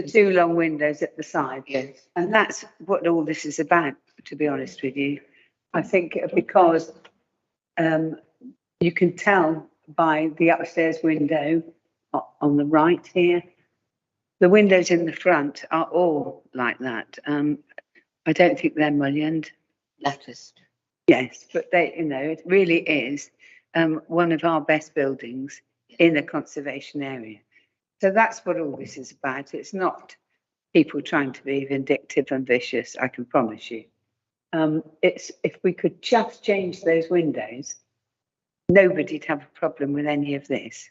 two long windows at the side? Yes. And that's what all this is about, to be honest with you. I think because you can tell by the upstairs window on the right here, the windows in the front are all like that. I don't think they're mullioned. Latticed. Yes, but they, you know, it really is one of our best buildings in a conservation area. So that's what all this is about. It's not people trying to be vindictive and vicious, I can promise you. It's if we could just change those windows, nobody'd have a problem with any of this.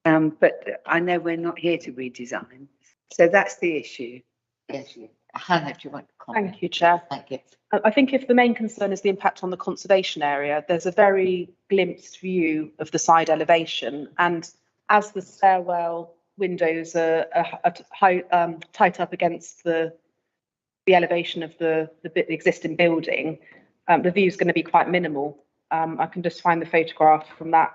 But I know we're not here to redesign. So that's the issue. Yes, Hannah, do you want to comment? Thank you, Chair. Thank you. I think if the main concern is the impact on the conservation area, there's a very glimpsed view of the side elevation. And as the stairwell windows are high, tight up against the elevation of the existing building, the view is going to be quite minimal. I can just find the photograph from that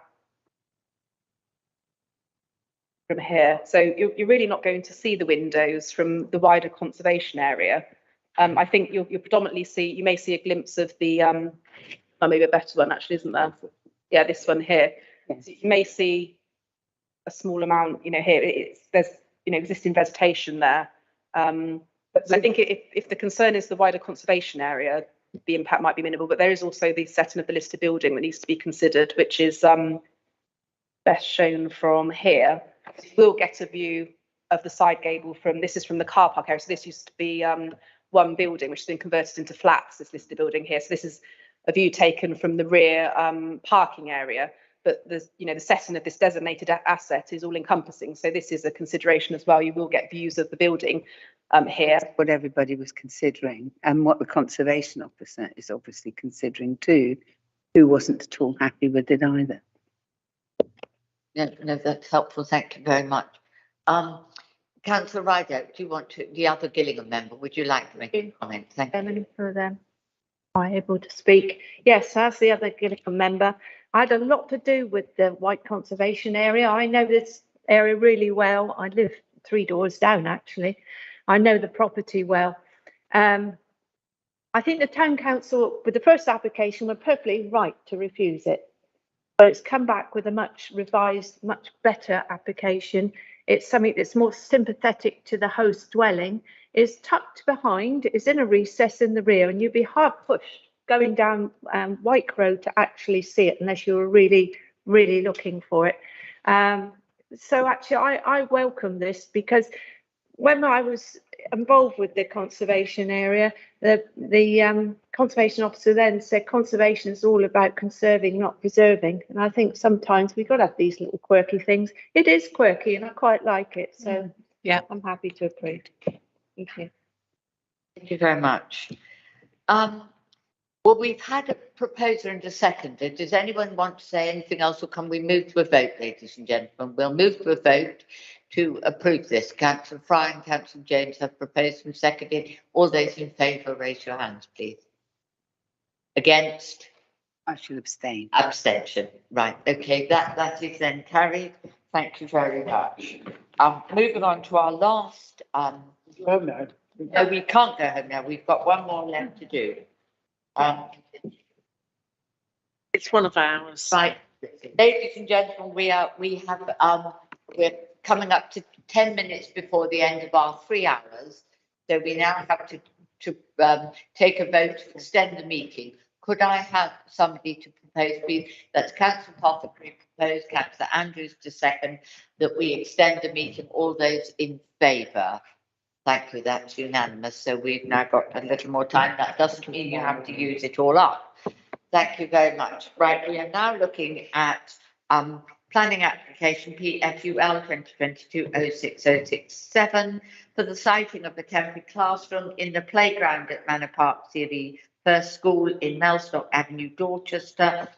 from here. So you're really not going to see the windows from the wider conservation area. I think you'll predominantly see, you may see a glimpse of the, maybe a better one actually, isn't there? Yeah, this one here. So you may see a small amount, here, there's, existing vegetation there. But I think if the concern is the wider conservation area, the impact might be minimal, but there is also the setting of the listed building that needs to be considered, which is best shown from here. We'll get a view of the side gable this is from the car park area. So this used to be one building, which has been converted into flats, this listed building here. So this is a view taken from the rear parking area. But the setting of this designated asset is all encompassing. So this is a consideration as well. You will get views of the building here. That's what everybody was considering, and what the conservation officer is obviously considering too, who wasn't at all happy with it either. No, that's helpful. Thank you very much. Councillor Rideout, do you want to, the other Gillingham member, would you like to make a comment? Thank you. For them, am I able to speak? Yes, as the other Gillingham member, I had a lot to do with the White Conservation Area. I know this area really well. I live 3 doors down, actually. I know the property well. I think the Town Council, with the first application, were perfectly right to refuse it. But it's come back with a much revised, much better application. It's something that's more sympathetic to the host dwelling. It's tucked behind, it's in a recess in the rear, and you'd be hard pushed going down White Road to actually see it unless you were really, really looking for it. So actually, I welcome this, because when I was involved with the conservation area, the conservation officer then said conservation is all about conserving, not preserving. And I think sometimes we've got to have these little quirky things. It is quirky and I quite like it. So yeah, I'm happy to approve. Thank you. Thank you very much. Well, we've had a proposer and a seconder. Does anyone want to say anything else, or can we move to a vote, ladies and gentlemen? We'll move to a vote to approve this. Councillor Fry and Councillor James have proposed and seconded. All those in favour, raise your hands, please. Against? I shall abstain. Abstention. Right. Okay. That is then carried. Thank you very much. Moving on to our last. Go home now. No, we can't go home now. We've got one more left to do. It's one of ours. Right, ladies and gentlemen, we're coming up to 10 minutes before the end of our 3 hours, so we now have to take a vote to extend the meeting. Could I have somebody to propose, please? That's Councillor Potter proposed, Councillor Andrews to second, that we extend the meeting. All those in favour? Thank you, that's unanimous. So we've now got a little more time. That doesn't mean you have to use it all up. Thank you very much. Right, we are now looking at planning application PFUL 2022-06067 for the siting of the temporary classroom in the playground at Manor Park Series First School in Mellstock Avenue, Dorchester.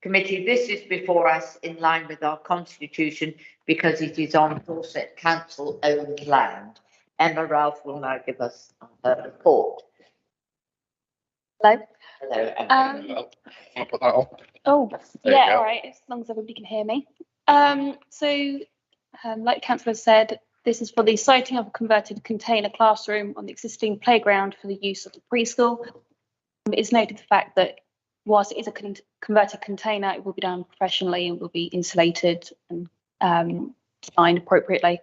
Committee, this is before us in line with our constitution because it is on Dorset Council owned land. Emma Ralph will now give us her report. Hello. Hello. I'll put that on. Oh, There you yeah, go. all right, as long as everybody can hear me. Like Councillor said, this is for the siting of a converted container classroom on the existing playground for the use of the preschool. It's noted the fact that whilst it is a converted container, it will be done professionally and will be insulated and designed appropriately.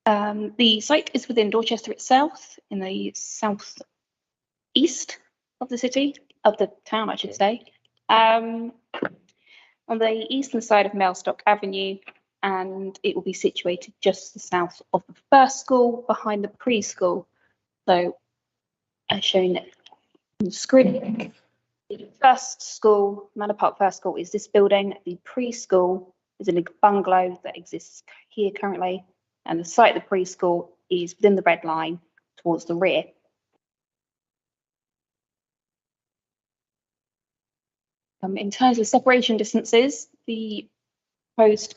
The site is within Dorchester itself, in the south east of the city, of the town, I should say. On the eastern side of Mellstock Avenue, and it will be situated just to the south of the first school, behind the preschool. So, as shown on the screen, the first school, Manor Park First School, is this building. The preschool is in a bungalow that exists here currently, and the site of the preschool is within the red line towards the rear. In terms of separation distances, the proposed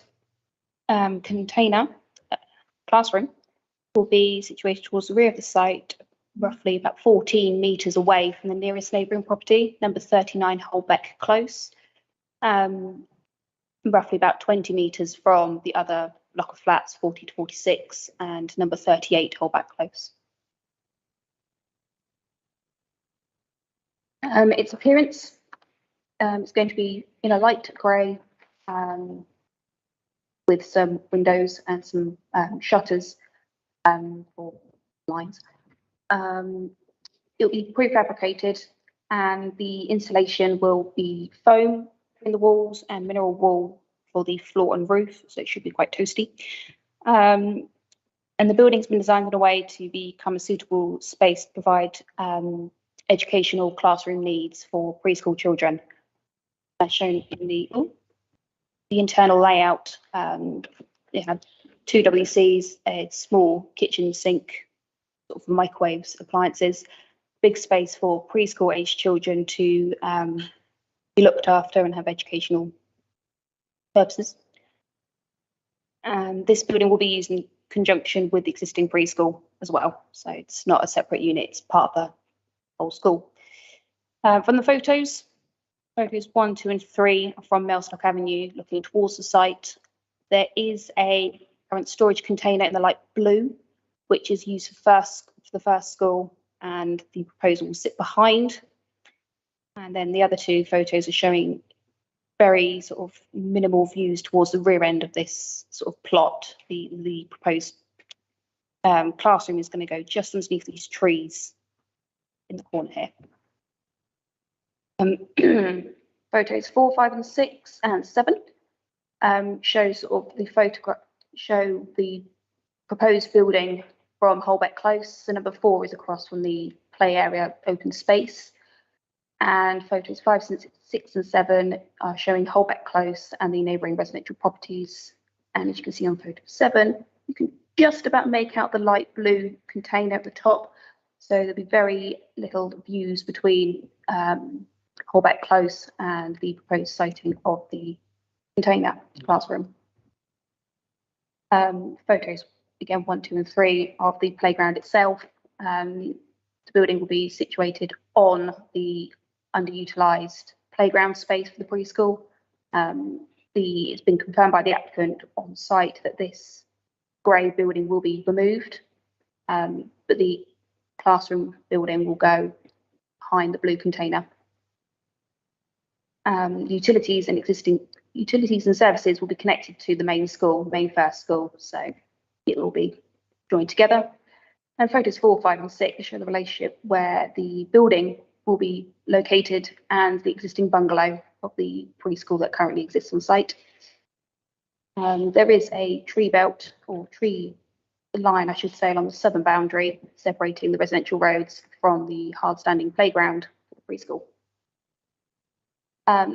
container classroom will be situated towards the rear of the site, roughly about 14 metres away from the nearest neighbouring property, number 39 Holbeck Close, roughly about 20 metres from the other block of flats, 40 to 46, and number 38 Holbeck Close. Its appearance, it's going to be in a light grey with some windows and some shutters or lines. It'll be prefabricated, and the insulation will be foam in the walls and mineral wool for the floor and roof, so it should be quite toasty. And the building's been designed in a way to become a suitable space to provide educational classroom needs for preschool children. As shown in the internal layout, it had 2 WCs, a small kitchen sink, sort of microwaves, appliances, big space for preschool aged children to be looked after and have educational purposes. And this building will be used in conjunction with the existing preschool as well. So it's not a separate unit, it's part of the whole school. From the photos 1, 2 and 3 are from Mellstock Avenue looking towards the site. There is a current storage container in the light blue, which is used for the first school, and the proposal will sit behind. And then the other 2 photos are showing very sort of minimal views towards the rear end of this sort of plot. The proposed classroom is going to go just underneath these trees in the corner here. Photos 4, 5 and 6 and 7 show sort of the photograph, show the proposed building from Holbeck Close. So number 4 is across from the play area open space, and photos 5, 6 and 7 are showing Holbeck Close and the neighbouring residential properties. And as you can see on photo 7, you can just about make out the light blue container at the top. So there'll be very little views between Holbeck Close and the proposed siting of the container classroom. Photos again 1, 2 and 3 of the playground itself. The building will be situated on the underutilised playground space for the preschool. It's been confirmed by the applicant on site that this grey building will be removed, but the classroom building will go behind the blue container. Utilities and services will be connected to the main first school, so it will be joined together. And photos 4, 5 and 6 show the relationship where the building will be located and the existing bungalow of the preschool that currently exists on site. There is a tree belt or tree line, I should say, along the southern boundary, separating the residential roads from the hard-standing playground for the preschool.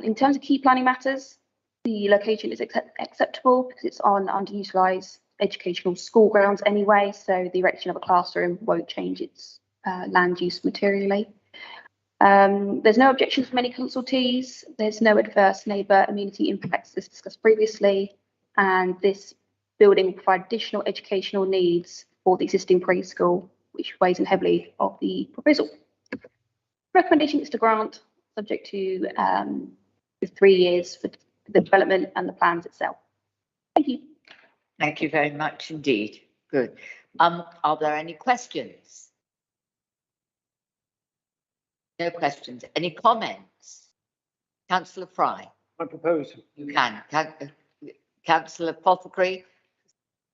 In terms of key planning matters, The location is acceptable because it's on underutilised educational school grounds anyway, so the erection of a classroom won't change its land use materially. There's no objections from any consultees. There's no adverse neighbour amenity impacts as discussed previously, and this building will provide additional educational needs for the existing preschool, which weighs in heavily of the proposal. Recommendation is to grant, subject to the 3 years for the development and the plans itself. Thank you. Thank you very much indeed. Good. Are there any questions? No questions. Any comments? Councillor Fry. I propose. You can. Councillor Apothecary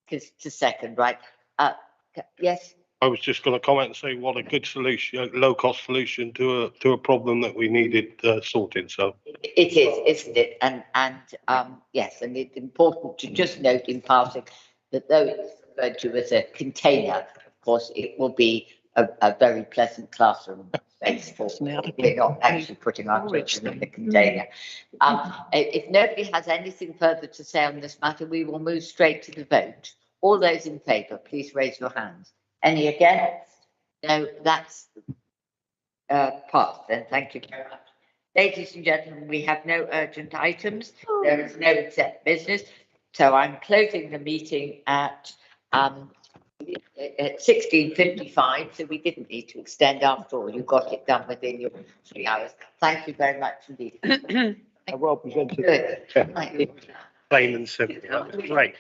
to second, right? Yes. I was just going to comment and say what a good solution, low cost solution to a problem that we needed sorting. So it is, isn't it? And yes, and it's important to just note in passing that though it's referred to as a container, of course, it will be a very pleasant classroom space for. We're not actually putting our children in the container. If nobody has anything further to say on this matter, we will move straight to the vote. All those in favour, please raise your hands. Any against? No, that's passed. Then thank you very much. Ladies and gentlemen, we have no urgent items. There is no except business. So I'm closing the meeting at 16:55. So we didn't need to extend after all. You got it done within your 3 hours. Thank you very much indeed. well presented. Good. Plain and simple. That was great.